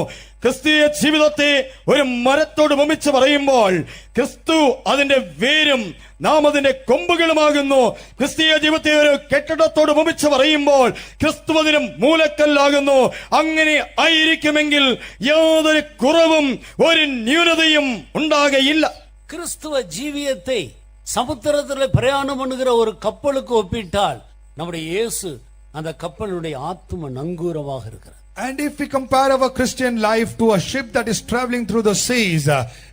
[SPEAKER 3] ക്രിസ്തീയ ജീവിതത്തെ ഒരു മരത്തോട് ഉപമിച്ച് പറയുമ്പോൾ ക്രിസ്തു അതിന്റെ വേരും നാം അതിന്റെ കൊമ്പുകളുമാകുന്നു. ക്രിസ്തീയ ജീവിതത്തെ ഒരു കെട്ടിടത്തോട് ഉപമിച്ച് പറയുമ്പോൾ ക്രിസ്തു അതിന് മൂലക്കല്ലാകുന്നു. അങ്ങനെ ആയിരിക്കുമെങ്കിൽ യാതൊരു കുറവും ഒരു ന്യൂനതയും ഉണ്ടാകയില്ല.
[SPEAKER 1] கிறிஸ்துவ ஜீவியத்தை சமுத்திரத்தில் பிரயாணம் பண்ணுகிற ஒரு கப்பலுக்கு ஒப்பிட்டால் நம்முடைய இயேசு அந்த கப்பலுடைய ஆத்தும நங்கூரமாக இருக்கிறார்.
[SPEAKER 2] And if we compare our Christian life to a ship that is traveling through the seas,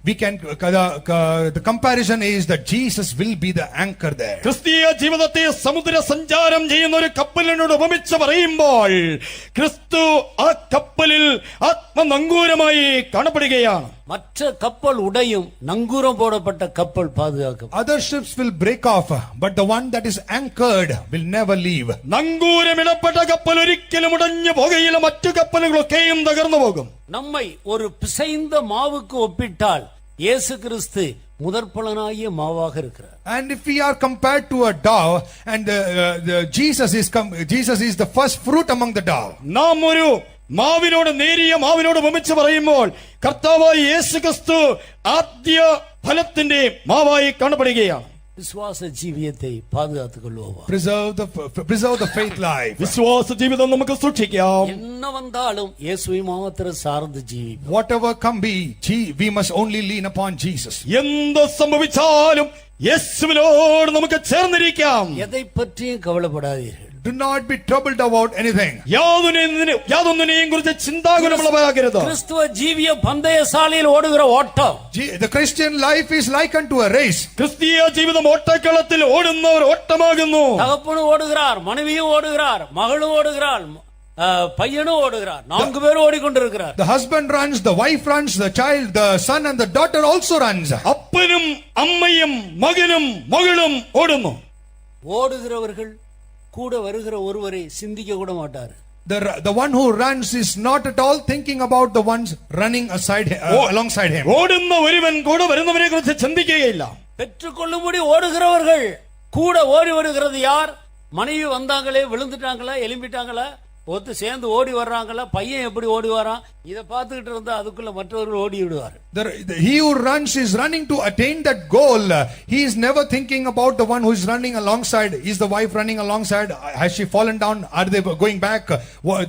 [SPEAKER 2] the comparison is that Jesus will be the anchor there.
[SPEAKER 3] ക്രിസ്തീയ ജീവിതത്തെ സമുദ്ര സഞ്ചാരം ചെയ്യുന്ന ഒരു കപ്പലിനോട് ഉപമിച്ച് പറയുമ്പോൾ ക്രിസ്തു ആ കപ്പലിൽ ആത്മനങ്കൂരമായി കാണപ്പെടുകയാണ്.
[SPEAKER 1] மற்ற கப்பல் உடையும், நங்கூரம் போடப்பட்ட கப்பல் பாதுகாக்கப்படும்.
[SPEAKER 2] Other ships will break off, but the one that is anchored will never leave.
[SPEAKER 3] നങ്കൂരമിടപ്പെട്ട കപ്പൽ ഒരിക്കലും ഉടഞ്ഞു പോകുകയില്ല. മറ്റു കപ്പലുകളൊക്കെയും തകർന്നു പോകും.
[SPEAKER 1] நம்மை ஒரு பிசைந்த மாவுக்கு ஒப்பிட்டால் இயேசு கிறிஸ்து முதற்பலனாகிய மாவாக இருக்கிறார்.
[SPEAKER 2] And if we are compared to a dough, and Jesus is the first fruit among the dough.
[SPEAKER 3] നാം ഒരു മാവിനോട്, നേരിയ മാവിനോട് ഉപമിച്ച് പറയുമ്പോൾ കർത്താവായ യേശു ക്രിസ്തു ആദ്യ ഫലത്തിന്റെ മാവായി കാണപ്പെടുകയാണ്.
[SPEAKER 1] விசுவாச ஜீவியத்தை பாதுகாத்துக் கொள்வோம்.
[SPEAKER 2] Preserve the faith life.
[SPEAKER 3] വിശ്വാസ ജീവിതം നമുക്ക് സൂക്ഷിക്കാം.
[SPEAKER 1] என்ன வந்தாலும் இயேசுவை மாத்திரம் சார்ந்து ஜீவிப்போம்.
[SPEAKER 2] Whatever come be, we must only lean upon Jesus.
[SPEAKER 3] എന്ത് സംഭവിച്ചാലും യേശുവിനോട് നമുക്ക് ചേർന്നിരിക്കാം.
[SPEAKER 1] எதை பற்றியும் கவலைப்படாதீர்கள்.
[SPEAKER 2] Do not be troubled about anything.
[SPEAKER 3] യാതൊന്നിനെയും കുറിച്ച് ചിന്താകുലമുള്ളവരാകരുത്.
[SPEAKER 1] கிறிஸ்துவ ஜீவிய பந்தயசாலையில் ஓடுகிற ஓட்டம்.
[SPEAKER 2] The Christian life is likened to a race.
[SPEAKER 3] ക്രിസ്തീയ ജീവിതം ഓട്ടക്കളത്തിൽ ഓടുന്ന ഒരു ഓട്ടമാകുന്നു.
[SPEAKER 1] தகப்பனும் ஓடுகிறார், மனைவியும் ஓடுகிறார், மகளும் ஓடுகிறார், பையனும் ஓடுகிறார். 4 பேரும் ஓடிக்கொண்டிருக்கிறார்.
[SPEAKER 2] The husband runs, the wife runs, the child, the son and the daughter also runs.
[SPEAKER 3] അപ്പനും അമ്മയും മകനും മകളും ഓടുന്നു.
[SPEAKER 1] ஓடுகிறவர்கள் கூட வருகிற ஒருவரை சிந்திக்க கூட மாட்டார்.
[SPEAKER 2] The one who runs is not at all thinking about the ones running alongside him.
[SPEAKER 3] ഓടുന്ന ഒരുവൻ കൂടെ വരുന്നവരെ കുറിച്ച് ചിന്തിക്കുകയില്ല.
[SPEAKER 1] பெற்றுக்கொள்ளும்படி ஓடுகிறவர்கள் கூட ஓடி வருகிறது யார்? மனைவி வந்தாங்களே, விழுந்துட்டாங்களா, எலும்பிட்டாங்களா, ஒத்து சேர்ந்து ஓடி வர்றாங்களா, பையன் எப்படி ஓடி வரான், இதை பார்த்துக்கிட்டு இருந்தா அதுக்குள்ள மற்றவர்கள் ஓடி விடுவார்.
[SPEAKER 2] He who runs is running to attain that goal. He is never thinking about the one who is running alongside. Is the wife running alongside? Has she fallen down? Are they going back?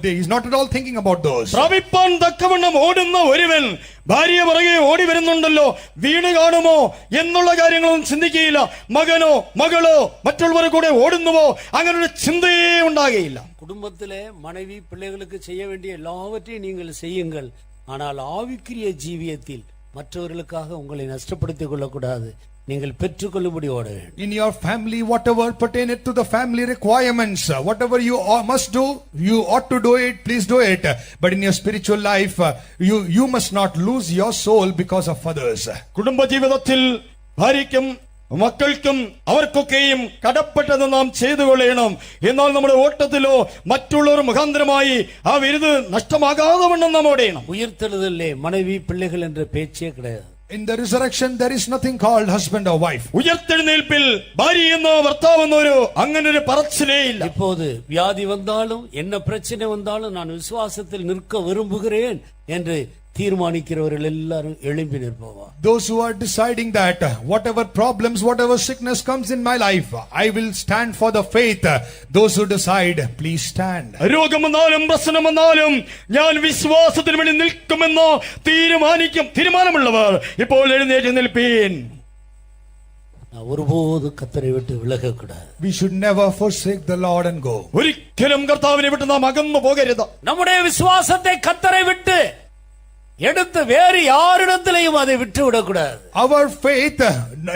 [SPEAKER 2] He is not at all thinking about those.
[SPEAKER 3] പ്രാപിപ്പാൻ തക്കവണ്ണം ഓടുന്ന ഒരുവൻ ഭാര്യ പുറകെ ഓടി വരുന്നുണ്ടല്ലോ, വീണ് കാണുമോ എന്നുള്ള കാര്യങ്ങളൊന്നും ചിന്തിക്കുകയില്ല. മകനോ മകളോ മറ്റുള്ളവരെ കൂടെ ഓടുന്നുവോ, അങ്ങനെ ഒരു ചിന്തയേ ഉണ്ടാകുകയില്ല.
[SPEAKER 1] குடும்பத்திலே மனைவி பிள்ளைகளுக்கு செய்ய வேண்டிய எல்லாவற்றையும் நீங்கள் செய்யுங்கள். ஆனால் ஆவிக்குரிய ஜீவியத்தில் மற்றவர்களுக்காக உங்களை நஷ்டப்படுத்திக் கொள்ளக்கூடாது. நீங்கள் பெற்றுக்கொள்ளும்படி ஓட வேண்டும்.
[SPEAKER 2] In your family, whatever pertaineth to the family requirements, whatever you must do, you ought to do it, please do it. But in your spiritual life, you must not lose your soul because of others.
[SPEAKER 3] കുടുംബ ജീവിതത്തിൽ ഭാര്യയ്ക്കും മക്കൾക്കും അവർക്കൊക്കെയും കടപ്പെട്ടത് നാം ചെയ്തു കൊള്ളണം. എന്നാൽ നമ്മുടെ ഓട്ടത്തിലോ മറ്റുള്ളവർ മുഖാന്തരമായി ആ വിരുത് നഷ്ടമാകാതെ വണ്ണം നാം ഓടണം.
[SPEAKER 1] உயிர்த்தெழுதலே மனைவி பிள்ளைகள் என்ற பேச்சே கிடையாது.
[SPEAKER 2] In the resurrection, there is nothing called husband or wife.
[SPEAKER 3] ഉയർത്തെഴുന്നേൽപ്പിൽ ഭാര്യയെന്നോ ഭർത്താവെന്നോ അങ്ങനെ ഒരു പറച്ചിലേ ഇല്ല.
[SPEAKER 1] இப்போது வியாதி வந்தாலும் என்ன பிரச்சனை வந்தாலும் நான் விசுவாசத்தில் நிற்க விரும்புகிறேன் என்று தீர்மானிக்கிறவர்கள் எல்லாரும் எழும்பி நிற்பவா.
[SPEAKER 2] Those who are deciding that whatever problems, whatever sickness comes in my life, I will stand for the faith. Those who decide, please stand.
[SPEAKER 3] രോഗം വന്നാലും പ്രശ്നം വന്നാലും ഞാൻ വിശ്വാസത്തിന് വേണ്ടി നിൽക്കുമെന്നോ തീരുമാനമുള്ളവർ ഇപ്പോൾ എഴുന്നേറ്റ് നിൽപ്പീൻ.
[SPEAKER 1] நான் ஒருபோது கர்த்தரை விட்டு விலக கூடாது.
[SPEAKER 2] We should never forsake the Lord and go.
[SPEAKER 3] ഒരിക്കലും കർത്താവിനെ വിട്ട് നാം അകന്നു പോകരുത്.
[SPEAKER 1] நம்முடைய விசுவாசத்தை கர்த்தரை விட்டு எடுத்து வேறு யாரிடத்திலையும் அதை விட்டு விடக்கூடாது.
[SPEAKER 2] Our faith,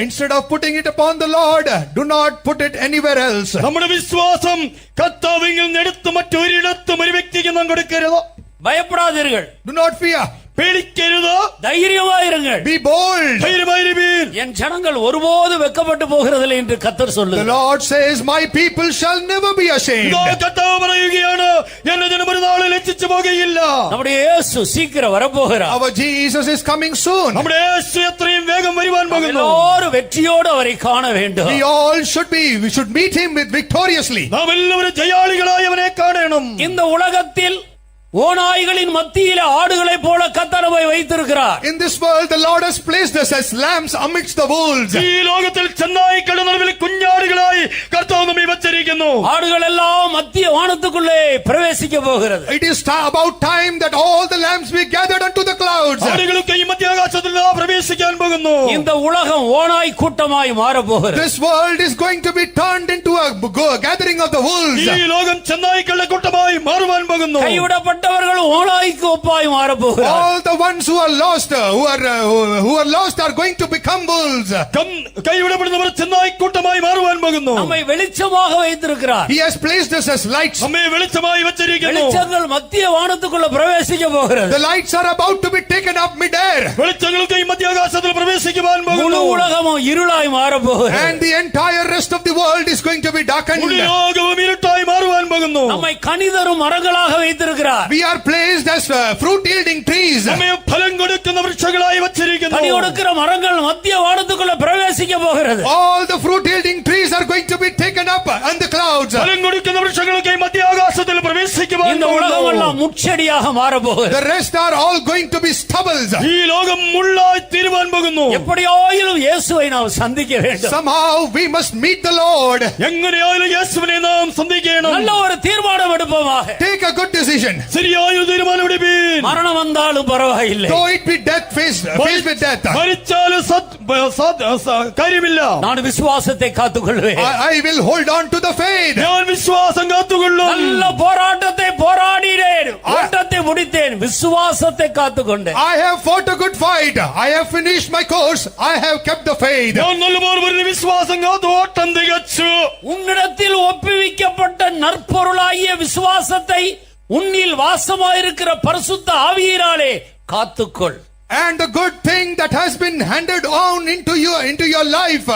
[SPEAKER 2] instead of putting it upon the Lord, do not put it anywhere else.
[SPEAKER 3] നമ്മുടെ വിശ്വാസം കർത്താവിൽ നിന്ന് എടുത്ത് മറ്റൊരിടത്തും ഒരു വ്യക്തിക്ക് നാം കൊടുക്കരുത്.
[SPEAKER 1] பயப்படாதீர்கள்,
[SPEAKER 2] Do not fear.
[SPEAKER 3] പേടിക്കരുത്.
[SPEAKER 1] தைரியமாயிருங்கள்.
[SPEAKER 2] Be bold.
[SPEAKER 3] ധൈര്യമായിരിപ്പീൻ.
[SPEAKER 1] என் ஜனங்கள் ஒருபோது வெட்கப்பட்டு போகிறதில்லை என்று கர்த்தர்
[SPEAKER 2] The
[SPEAKER 1] சொல்லுகிறார்.
[SPEAKER 2] Lord says, my people shall never be ashamed.
[SPEAKER 3] ഇതാ കർത്താവ് പറയുകയാണ്, എന്റെ ജനം ഒരു നാളിൽ ലജ്ജിച്ചു പോകുകയില്ല.
[SPEAKER 1] நம்முடைய இயேசு சீக்கிரம் வரப்போகிறார்.
[SPEAKER 2] Our Jesus is coming soon.
[SPEAKER 3] നമ്മുടെ യേശു എത്രയും വേഗം വരുവാൻ പോകുന്നു.
[SPEAKER 1] எல்லாரும் வெற்றியோடு அவரை காண வேண்டும்.
[SPEAKER 2] We should meet him with victoriously.
[SPEAKER 3] നാം എല്ലാവരും ജയാളികളായി അവനെ കാണണം.
[SPEAKER 1] இந்த உலகத்தில் ஓநாய்களின் மத்தியில ஆடுகளைப் போல கர்த்தர் நம்மை வைத்திருக்கிறார்.
[SPEAKER 2] In this world, the Lord has placed us as lambs amidst the wolves.
[SPEAKER 3] ഈ ലോകത്തിൽ ചെന്നായ്ക്കളുടെ നടുവിൽ കുഞ്ഞാടുകളായി കർത്താവ് നമ്മെ വച്ചിരിക്കുന്നു.
[SPEAKER 1] ஆடுகள் எல்லாம் மத்திய வானத்துக்குள்ளே பிரவேசிக்க போகிறது.
[SPEAKER 2] It is about time that all the lambs be gathered unto the clouds.
[SPEAKER 3] ആടുകളൊക്കെ ഈ മധ്യാകാശത്തിൽ പ്രവേശിക്കാൻ പോകുന്നു.
[SPEAKER 1] இந்த உலகம் ஓநாய் கூட்டமாய் மாறப் போகிறது.
[SPEAKER 2] This world is going to be turned into a gathering of the wolves.
[SPEAKER 3] ഈ ലോകം ചെന്നായ്ക്കളുടെ കൂട്ടമായി മാറുവാൻ പോകുന്നു.
[SPEAKER 1] கைவிடப்பட்டவர்கள் ஓநாய்க்கு ஒப்பாய் மாறப் போகிறார்.
[SPEAKER 2] All the ones who are lost, who are lost, are going to become wolves.
[SPEAKER 3] കൈവിടപ്പെടുന്നവർ ചെന്നായി കൂട്ടമായി മാറുവാൻ പോകുന്നു.
[SPEAKER 1] நம்மை வெளிச்சமாக வைத்திருக்கிறார்.
[SPEAKER 2] He has placed us as lights.
[SPEAKER 3] നമ്മെ വെളിച്ചമായി വച്ചിരിക്കുന്നു.
[SPEAKER 1] வெளிச்சங்கள் மத்திய வானத்துக்குள்ள பிரவேசிக்க போகிறது.
[SPEAKER 2] The lights are about to be taken up mid-air.
[SPEAKER 3] വെളിച്ചങ്ങൾക്ക് ഈ മധ്യാകാശത്തിൽ പ്രവേശിക്കുവാൻ
[SPEAKER 1] முழு
[SPEAKER 3] പോകുന്നു.
[SPEAKER 1] உலகமும் இருளாய் மாறப் போகிறது.
[SPEAKER 2] And the entire rest of the world is going to be darkened.
[SPEAKER 3] മുഴു ലോകവും ഇരുട്ടായി മാറുവാൻ പോകുന്നു.
[SPEAKER 1] நம்மை கனிதரும் மரங்களாக வைத்திருக்கிறார்.
[SPEAKER 2] We are placed as fruit yielding trees.
[SPEAKER 3] നമ്മെ ഫലം കൊടുക്കുന്ന വൃക്ഷങ്ങളായി വച്ചിരിക്കുന്നു.
[SPEAKER 1] கனி கொடுக்கிற மரங்கள் மத்திய வானத்துக்குள்ள பிரவேசிக்க போகிறது.
[SPEAKER 2] All the fruit yielding trees are going to be taken up on the clouds.
[SPEAKER 3] ഫലം കൊടുക്കുന്ന വൃക്ഷങ്ങളൊക്കെ ഈ മധ്യാകാശത്തിൽ പ്രവേശിക്കുവാൻ
[SPEAKER 1] இந்த உலகம் எல்லாம்
[SPEAKER 3] പോകുന്നു.
[SPEAKER 1] முட்செடியாக மாறப் போகிறது.
[SPEAKER 2] The rest are all going to be stubbles.
[SPEAKER 3] ഈ ലോകം മുള്ളായി തീരുവാൻ പോകുന്നു.
[SPEAKER 1] எப்படியாயிலும் இயேசுவை நாம் சந்திக்க வேண்டும்.
[SPEAKER 2] Somehow we must meet the Lord.
[SPEAKER 3] എങ്ങനെയായാലും യേശുവിനെ നാം സന്ധിക്കണം.
[SPEAKER 1] நல்ல ஒரு தீர்மானம் எடுப்போமாக.
[SPEAKER 2] Take a good decision.
[SPEAKER 3] ശരിയായ ഒരു തീരുമാനമെടുപ്പീൻ.
[SPEAKER 1] மரணம் வந்தாலும் பரவாயில்லை.
[SPEAKER 2] Though it be death, faced with death.
[SPEAKER 3] മരിച്ചാലും കാര്യമില്ല.
[SPEAKER 1] நான் விசுவாசத்தை காத்துக்கொள்வேன்.
[SPEAKER 2] I will hold on to the faith.
[SPEAKER 3] ഞാൻ വിശ്വാസം കാത്തുകൊള്ളും.
[SPEAKER 1] நல்ல போராட்டத்தை போராடினேன், ஓட்டத்தை முடித்தேன், விசுவாசத்தை காத்துக்கொண்டேன்.
[SPEAKER 2] I have fought a good fight. I have finished my course. I have kept the faith.
[SPEAKER 3] ഞാൻ നല്ലപോലെ ഒരു വിശ്വാസം കാത്തു ഓട്ടം തികച്ചു.
[SPEAKER 1] உன்னிடத்தில் ஒப்புவிக்கப்பட்ட நற்பொருளாகிய விசுவாசத்தை உன்னில் வாசமாயிருக்கிற பரிசுத்த ஆவியினாலே காத்துக்கொள்.
[SPEAKER 2] And the good thing that has been handed on into your life,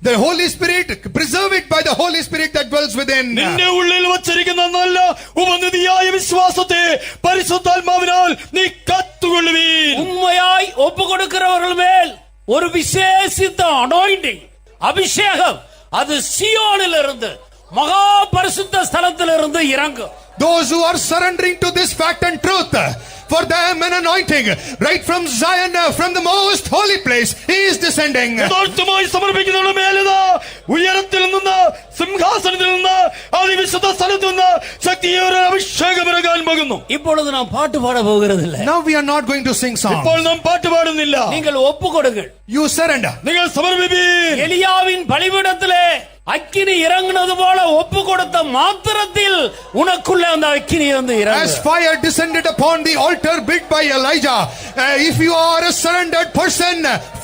[SPEAKER 2] the Holy Spirit, preserve it by the Holy Spirit that dwells within.
[SPEAKER 3] നിന്റെ ഉള്ളിൽ വച്ചിരിക്കുന്ന നല്ല ഉപനിധിയായ വിശ്വാസത്തെ പരിശുദ്ധാത്മാവിനാൽ നീ കാത്തുകൊള്ളുവീൻ.
[SPEAKER 1] உண்மையாய் ஒப்பு கொடுக்கிறவர்கள் மேல் ஒரு விசேஷித்த அனாயிண்டிங், அபிஷேகம், அது சியோனில் இருந்து மகா பரிசுத்த ஸ்தலத்திலிருந்து இறங்கும்.
[SPEAKER 2] Those who are surrendering to this fact and truth, for them an anointing right from Zion, from the most holy place, he is descending.
[SPEAKER 3] യഥാർത്ഥമായി സമർപ്പിക്കുന്നവരുടെ മേലിതാ ഉയരത്തിൽ നിന്ന് സിംഹാസനത്തിൽ നിന്ന് അതിവിശുദ്ധ സ്ഥലത്തു നിന്ന് ശക്തിയേറെ അഭിഷേകം ഇറങ്ങാൻ പോകുന്നു.
[SPEAKER 1] இப்பொழுது நாம் பாட்டு பாட போகிறதில்லை.
[SPEAKER 2] Now we are not going to sing songs.
[SPEAKER 3] ഇപ്പോൾ നാം പാട്ട് പാടുന്നില്ല.
[SPEAKER 1] நீங்கள் ஒப்பு கொடுங்கள்.
[SPEAKER 2] You surrender.
[SPEAKER 3] നിങ്ങൾ സമർപ്പിപ്പീൻ.
[SPEAKER 1] எலியாவின் பலிபீடத்திலே அக்கினி இறங்குனது போல ஒப்பு கொடுத்த மாத்திரத்தில் உனக்குள்ள அந்த அக்கினி வந்து
[SPEAKER 2] As
[SPEAKER 1] இறங்கும்.
[SPEAKER 2] fire descended upon the altar built by Elijah, if you are a surrendered person,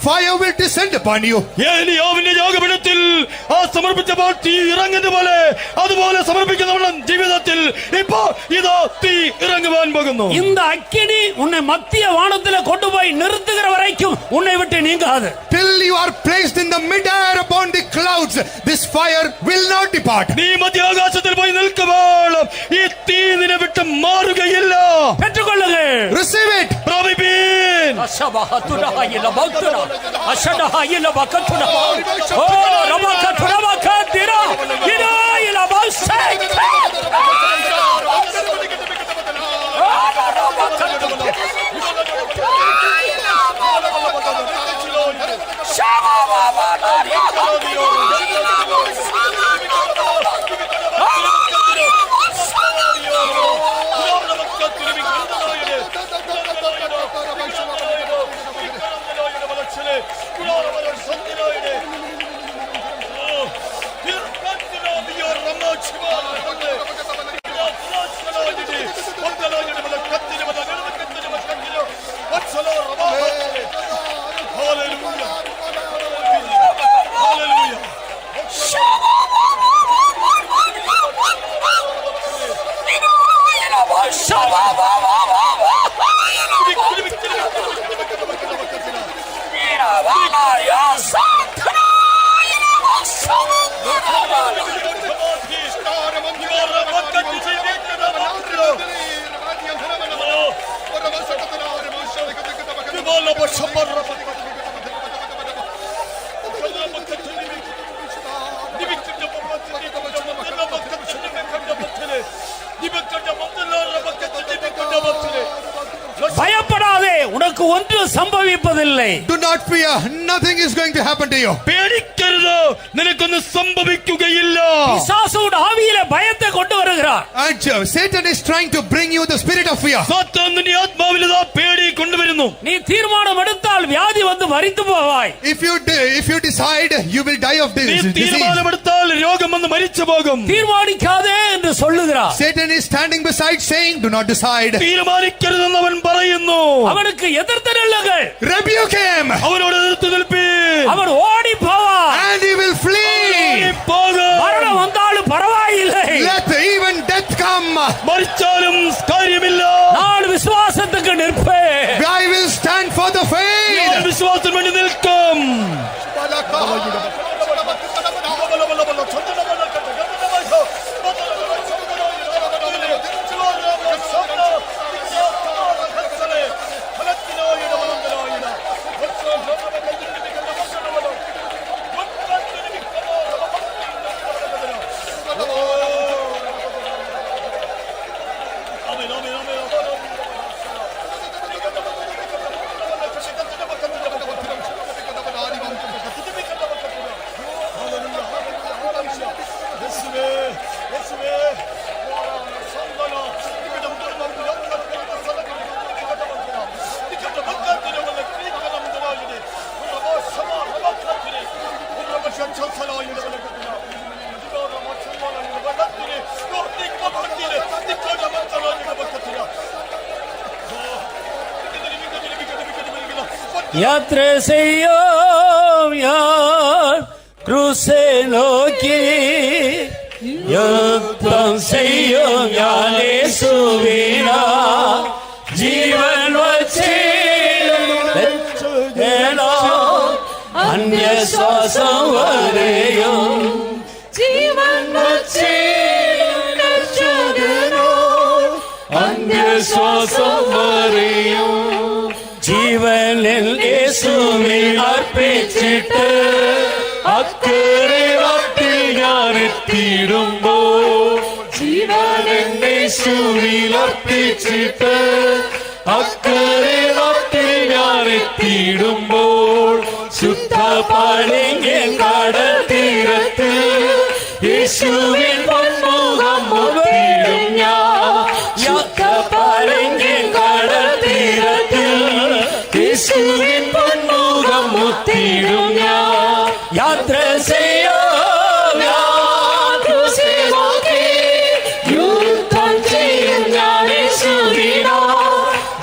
[SPEAKER 2] fire will descend upon you.
[SPEAKER 3] ഏലിയാവിന്റെ യാഗപീഠത്തിൽ ആ സമർപ്പിച്ചപ്പോൾ തീ ഇറങ്ങുന്നത് പോലെ അതുപോലെ സമർപ്പിക്കുന്നവരുടെ ജീവിതത്തിൽ ഇപ്പോ ഇതാ തീ ഇറങ്ങുവാൻ പോകുന്നു.
[SPEAKER 1] இந்த அக்கினி உன்னை மத்திய வானத்திலே கொண்டு போய் நிறுத்துகிற வரைக்கும் உன்னை விட்டு நீங்காது.
[SPEAKER 2] Till you are placed in the mid-air upon the clouds, this fire will not depart.
[SPEAKER 3] നീ മധ്യാകാശത്തിൽ പോയി നിൽക്കുമ്പോൾ ഈ തീ നിന്നെ വിട്ട് മാറുകയില്ല.
[SPEAKER 1] பெற்றுக்கொள்ளுங்கள்.
[SPEAKER 2] Receive it.
[SPEAKER 3] പ്രാപിപ്പീൻ.
[SPEAKER 1] பயப்படாதே, உனக்கு ஒன்றும் சம்பவிப்பதில்லை.
[SPEAKER 2] Do not fear, nothing is going to happen to you.
[SPEAKER 3] പേടിക്കരുത്, നിനക്കൊന്നും സംഭവിക്കുകയില്ല.
[SPEAKER 1] പിശാചുടെ ആവിയിലെ ഭയത്തെ കൊണ്ടുവരുகிறார்.
[SPEAKER 2] And Satan is trying to bring you the spirit of fear.
[SPEAKER 3] സാത്താൻ നിന്റെ ആത്മാവിൽ പേടി കൊണ്ടുവരുന്നു.
[SPEAKER 1] നീ തീരുമാനം എടുത്താൽ വ്യാധി വന്ന് മരിച്ചു പോവാய்.
[SPEAKER 2] If you decide, you will die of this
[SPEAKER 3] നീ
[SPEAKER 2] disease.
[SPEAKER 3] തീരുമാനമെടുത്താൽ രോഗം വന്ന് മരിച്ചു പോകും.
[SPEAKER 1] തീരുമാനിക്കാതെ എന്ന് சொல்லுகிறார்.
[SPEAKER 2] Satan is standing beside saying, do not decide.
[SPEAKER 3] തീരുമാനിക്കരുതെന്ന് അവൻ പറയുന്നു.
[SPEAKER 1] அவனுக்கு எதிர்த்து நில்லுங்கள்.
[SPEAKER 2] Rebuke him.
[SPEAKER 3] അവനോട് എതിർത്ത് നിൽപ്പീൻ.
[SPEAKER 1] அவன் ஓடி போவான்.
[SPEAKER 2] And he will flee.
[SPEAKER 1] மரணம் வந்தாலும் பரவாயில்லை.
[SPEAKER 2] Let even death come.
[SPEAKER 3] മരിച്ചാലും കാര്യമില്ല.
[SPEAKER 1] நான் விசுவாசத்துக்கு நிற்பேன்.
[SPEAKER 2] I will stand for the faith.
[SPEAKER 3] ഞാൻ വിശ്വാസത്തിന് വേണ്ടി നിൽക്കും. യാത്ര ചെയ്യും ഞാൻ ക്രൂശെ നോക്കി, യുദ്ധം ചെയ്യും ഞാൻ യേശുവിനായി, ജീവൻ വച്ചിടേണോ അന്യശ്വാസം വരെയും,
[SPEAKER 4] ജീവൻ വച്ചിടേണോ
[SPEAKER 1] അന്യശ്വാസം വരെയും, ജീവനിൽ യേശുവിൽ അർപ്പിച്ചിട്ട് അക്കരെ നാട്ടിൽ ഞാൻ എത്തിയിടുമ്പോൾ, ജീവനിൽ യേശുവിൽ അർപ്പിച്ചിട്ട് അക്കരെ നാട്ടിൽ ഞാൻ എത്തിയിടുമ്പോൾ, ശുദ്ധ പണിഞ്ഞൻ കടൽ തീരത്ത് യേശുവിൻ പൊന്മുഖം മുത്തിയിടും ഞാൻ. ശുദ്ധ പണിഞ്ഞൻ കടൽ തീരത്ത് യേശുവിൻ പൊന്മുഖം മുത്തിയിടും ഞാൻ. യാത്ര ചെയ്യാം ഞാൻ ക്രൂശിൽ നോക്കി, യുദ്ധം ചെയ്യും ഞാൻ യേശുവിനായി,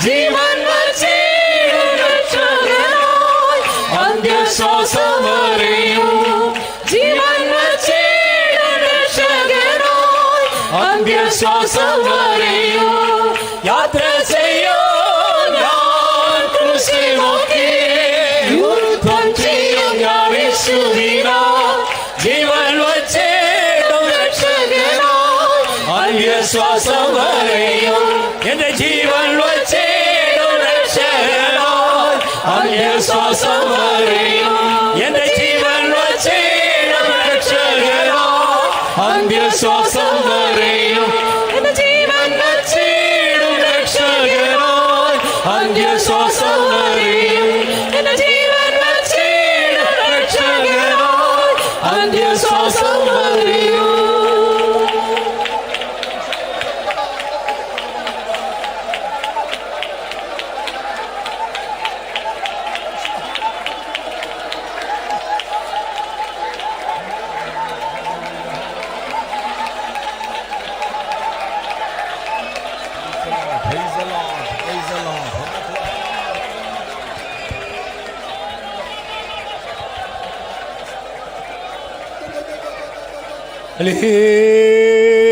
[SPEAKER 1] ജീവൻ വച്ചിടും രക്ഷകനായി, അന്ത്യശ്വാസം വരെയും, ജീവൻ വച്ചിടും രക്ഷകനായി, അന്ത്യശ്വാസം വരെയും. യാത്ര ചെയ്യാം ഞാൻ ക്രൂശിൽ നോക്കി, യുദ്ധം ചെയ്യും ഞാൻ യേശുവിനായി, ജീവൻ വച്ചിടും രക്ഷകനായി, അന്യശ്വാസം വരെയും, എന്റെ ജീവൻ വച്ചിടും രക്ഷകനായി, அந்திய சுவாசம் வரையும் என் ஜீவன் வச்சிடும் ரட்சகரா, அந்திய சுவாசம் வரையும் என் ஜீவன் வச்சிடும் ரட்சகரா, அந்திய சுவாசம் வரையும் என் ஜீவன் வச்சிடும் ரட்சகரா, அந்திய சுவாசம் வரையும்.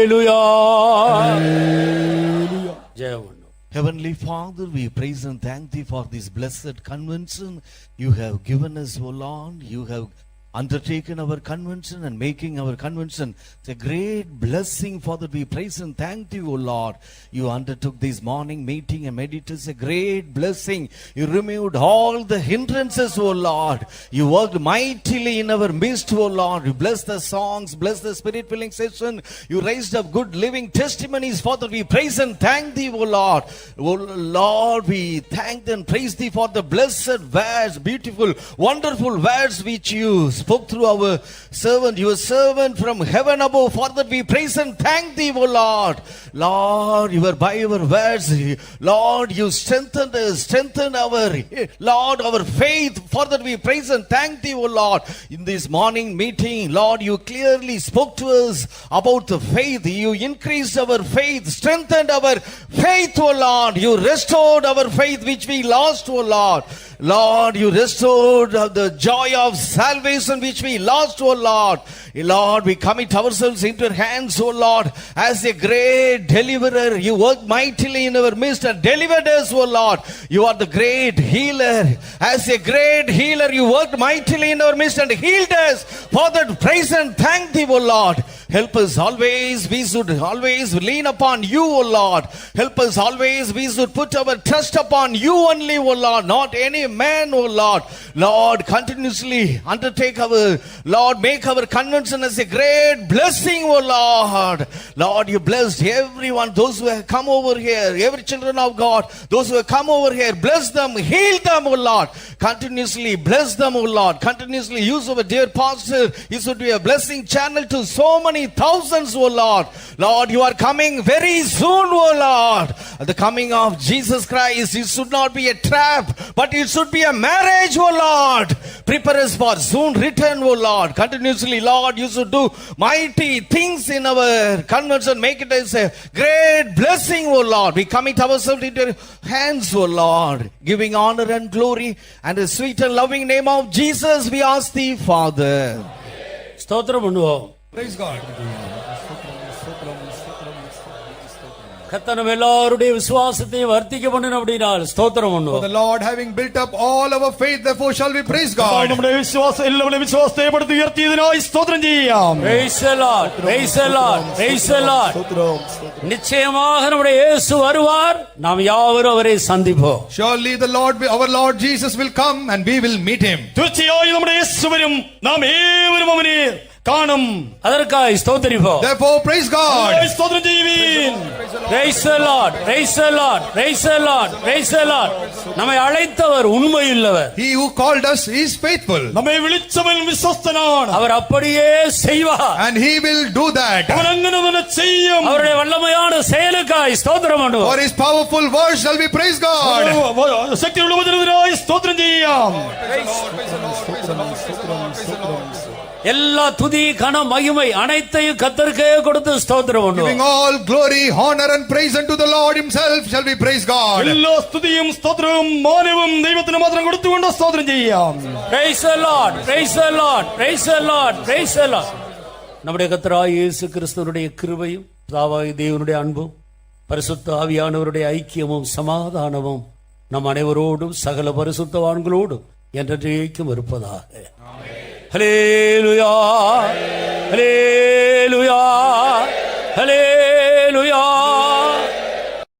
[SPEAKER 1] Hallelujah. Jayam.
[SPEAKER 7] Heavenly Father, we praise and thank thee for this blessed convention you have given us, O Lord. You have undertaken our convention and making our convention. It's a great blessing, Father. We praise and thank thee, O Lord. You undertook this morning meeting and meditation, a great blessing. You removed all the hindrances, O Lord. You worked mightily in our midst, O Lord. You blessed the songs, blessed the spirit-filling session. You raised up good living testimonies, Father. We praise and thank thee, O Lord. O Lord, we thank and praise thee for the blessed words, beautiful, wonderful words which you spoke through our servant, your servant from heaven above. For that we praise and thank thee, O Lord. Lord, you were by your words, Lord, you strengthened us, strengthened our, Lord, our faith. For that we praise and thank thee, O Lord. In this morning meeting, Lord, you clearly spoke to us about the faith. You increased our faith, strengthened our faith, O Lord. You restored our faith which we lost, O Lord. Lord, you restored the joy of salvation which we lost, O Lord. Lord, we commit ourselves into your hands, O Lord, as a great deliverer. You worked mightily in our midst and delivered us, O Lord. You are the great healer. As a great healer, you worked mightily in our midst and healed us. For that, praise and thank thee, O Lord. Help us always, we should always lean upon you, O Lord. Help us always, we should put our trust upon you only, O Lord, not any man, O Lord. Lord, continuously undertake our, Lord, make our convention as a great blessing, O Lord. Lord, you blessed everyone, those who have come over here, every children of God, those who have come over here, bless them, heal them, O Lord. Continuously bless them, O Lord. Continuously use our dear pastor. He should be a blessing channel to so many thousands, O Lord. Lord, you are coming very soon, O Lord. At the coming of Jesus Christ, it should not be a trap, but it should be a marriage, O Lord. Prepare us for soon return, O Lord. Continuously, Lord, you should do mighty things in our convention. Make it as a great blessing, O Lord. We commit ourselves into your hands, O Lord, giving honor and glory and the sweet and loving name of Jesus, we ask thee, Father.
[SPEAKER 1] ஸ்தோத்திரம் பண்ணுவோம்.
[SPEAKER 2] Praise God.
[SPEAKER 1] கர்த்தர் நம்ம எல்லாருடைய விசுவாசத்தை வர்த்திக்க பண்ணின அப்படினால் ஸ்தோத்திரம்
[SPEAKER 2] For
[SPEAKER 1] பண்ணுவோம்.
[SPEAKER 2] the Lord having built up all our faith, therefore shall we praise God.
[SPEAKER 3] നമ്മുടെ വിശ്വാസം എല്ലാവരുടെ വിശ്വാസത്തെ പടുത്ത് ഉയർത്തിയതിനായി സ്തോത്രം ചെയ്യാം.
[SPEAKER 1] Praise the Lord, praise the Lord, praise the Lord. நிச்சயமாக நம்முடைய இயேசு வருவார், நாம் யாவரும் அவரை சந்திப்போம்.
[SPEAKER 2] Surely the Lord, our Lord Jesus will come and we will meet him.
[SPEAKER 3] തീർച്ചയായും നമ്മുടെ യേശു വരും, നാം ഏവരും അവനെ കാണും.
[SPEAKER 1] அதற்காக ஸ்தோத்திரிப்போம்.
[SPEAKER 2] Therefore praise God.
[SPEAKER 3] സ്തോത്രം ചെയ്യുവീൻ.
[SPEAKER 1] Praise the Lord, praise the Lord, praise the Lord, praise the Lord. நம்மை அழைத்தவர் உண்மையுள்ளவர்.
[SPEAKER 2] He who called us is faithful.
[SPEAKER 3] നമ്മെ വിളിച്ചവൻ വിശ്വസ്തനാണ്.
[SPEAKER 1] அவர் அப்படியே செய்வார்.
[SPEAKER 2] And he will do that.
[SPEAKER 3] അവൻ അങ്ങനെ തന്നെ ചെയ്യും.
[SPEAKER 1] அவருடைய வல்லமையான செயலுக்காய் ஸ்தோத்திரம் பண்ணுவோம்.
[SPEAKER 2] For his powerful words shall we praise God.
[SPEAKER 3] ശക്തിയുള്ള വചനത്തിനായി സ്തോത്രം ചെയ്യാം.
[SPEAKER 1] எல்லா துதி கன மகிமை அனைத்தையும் கர்த்தருக்கே கொடுத்து ஸ்தோத்திரம்
[SPEAKER 2] Giving
[SPEAKER 1] பண்ணுவோம்.
[SPEAKER 2] all glory, honor and praise unto the Lord himself shall we praise God.
[SPEAKER 3] എല്ലാ സ്തുതിയും സ്തോത്രവും മാനവും ദൈവത്തിന് മാത്രം കൊടുത്തുകൊണ്ട് സ്തോത്രം ചെയ്യാം.
[SPEAKER 1] Praise the Lord, praise the Lord, praise the Lord, praise the Lord. நம்முடைய கர்த்தராகிய இயேசு கிறிஸ்துவினுடைய கிருபையும் பிதாவாகிய தேவனுடைய அன்பும் பரிசுத்த ஆவியானவருடைய ஐக்கியமும் சமாதானமும் நம் அனைவரோடும் சகல பரிசுத்தவான்களோடும் என்றென்றைக்கும் இருப்பதாக. Hallelujah, hallelujah, hallelujah.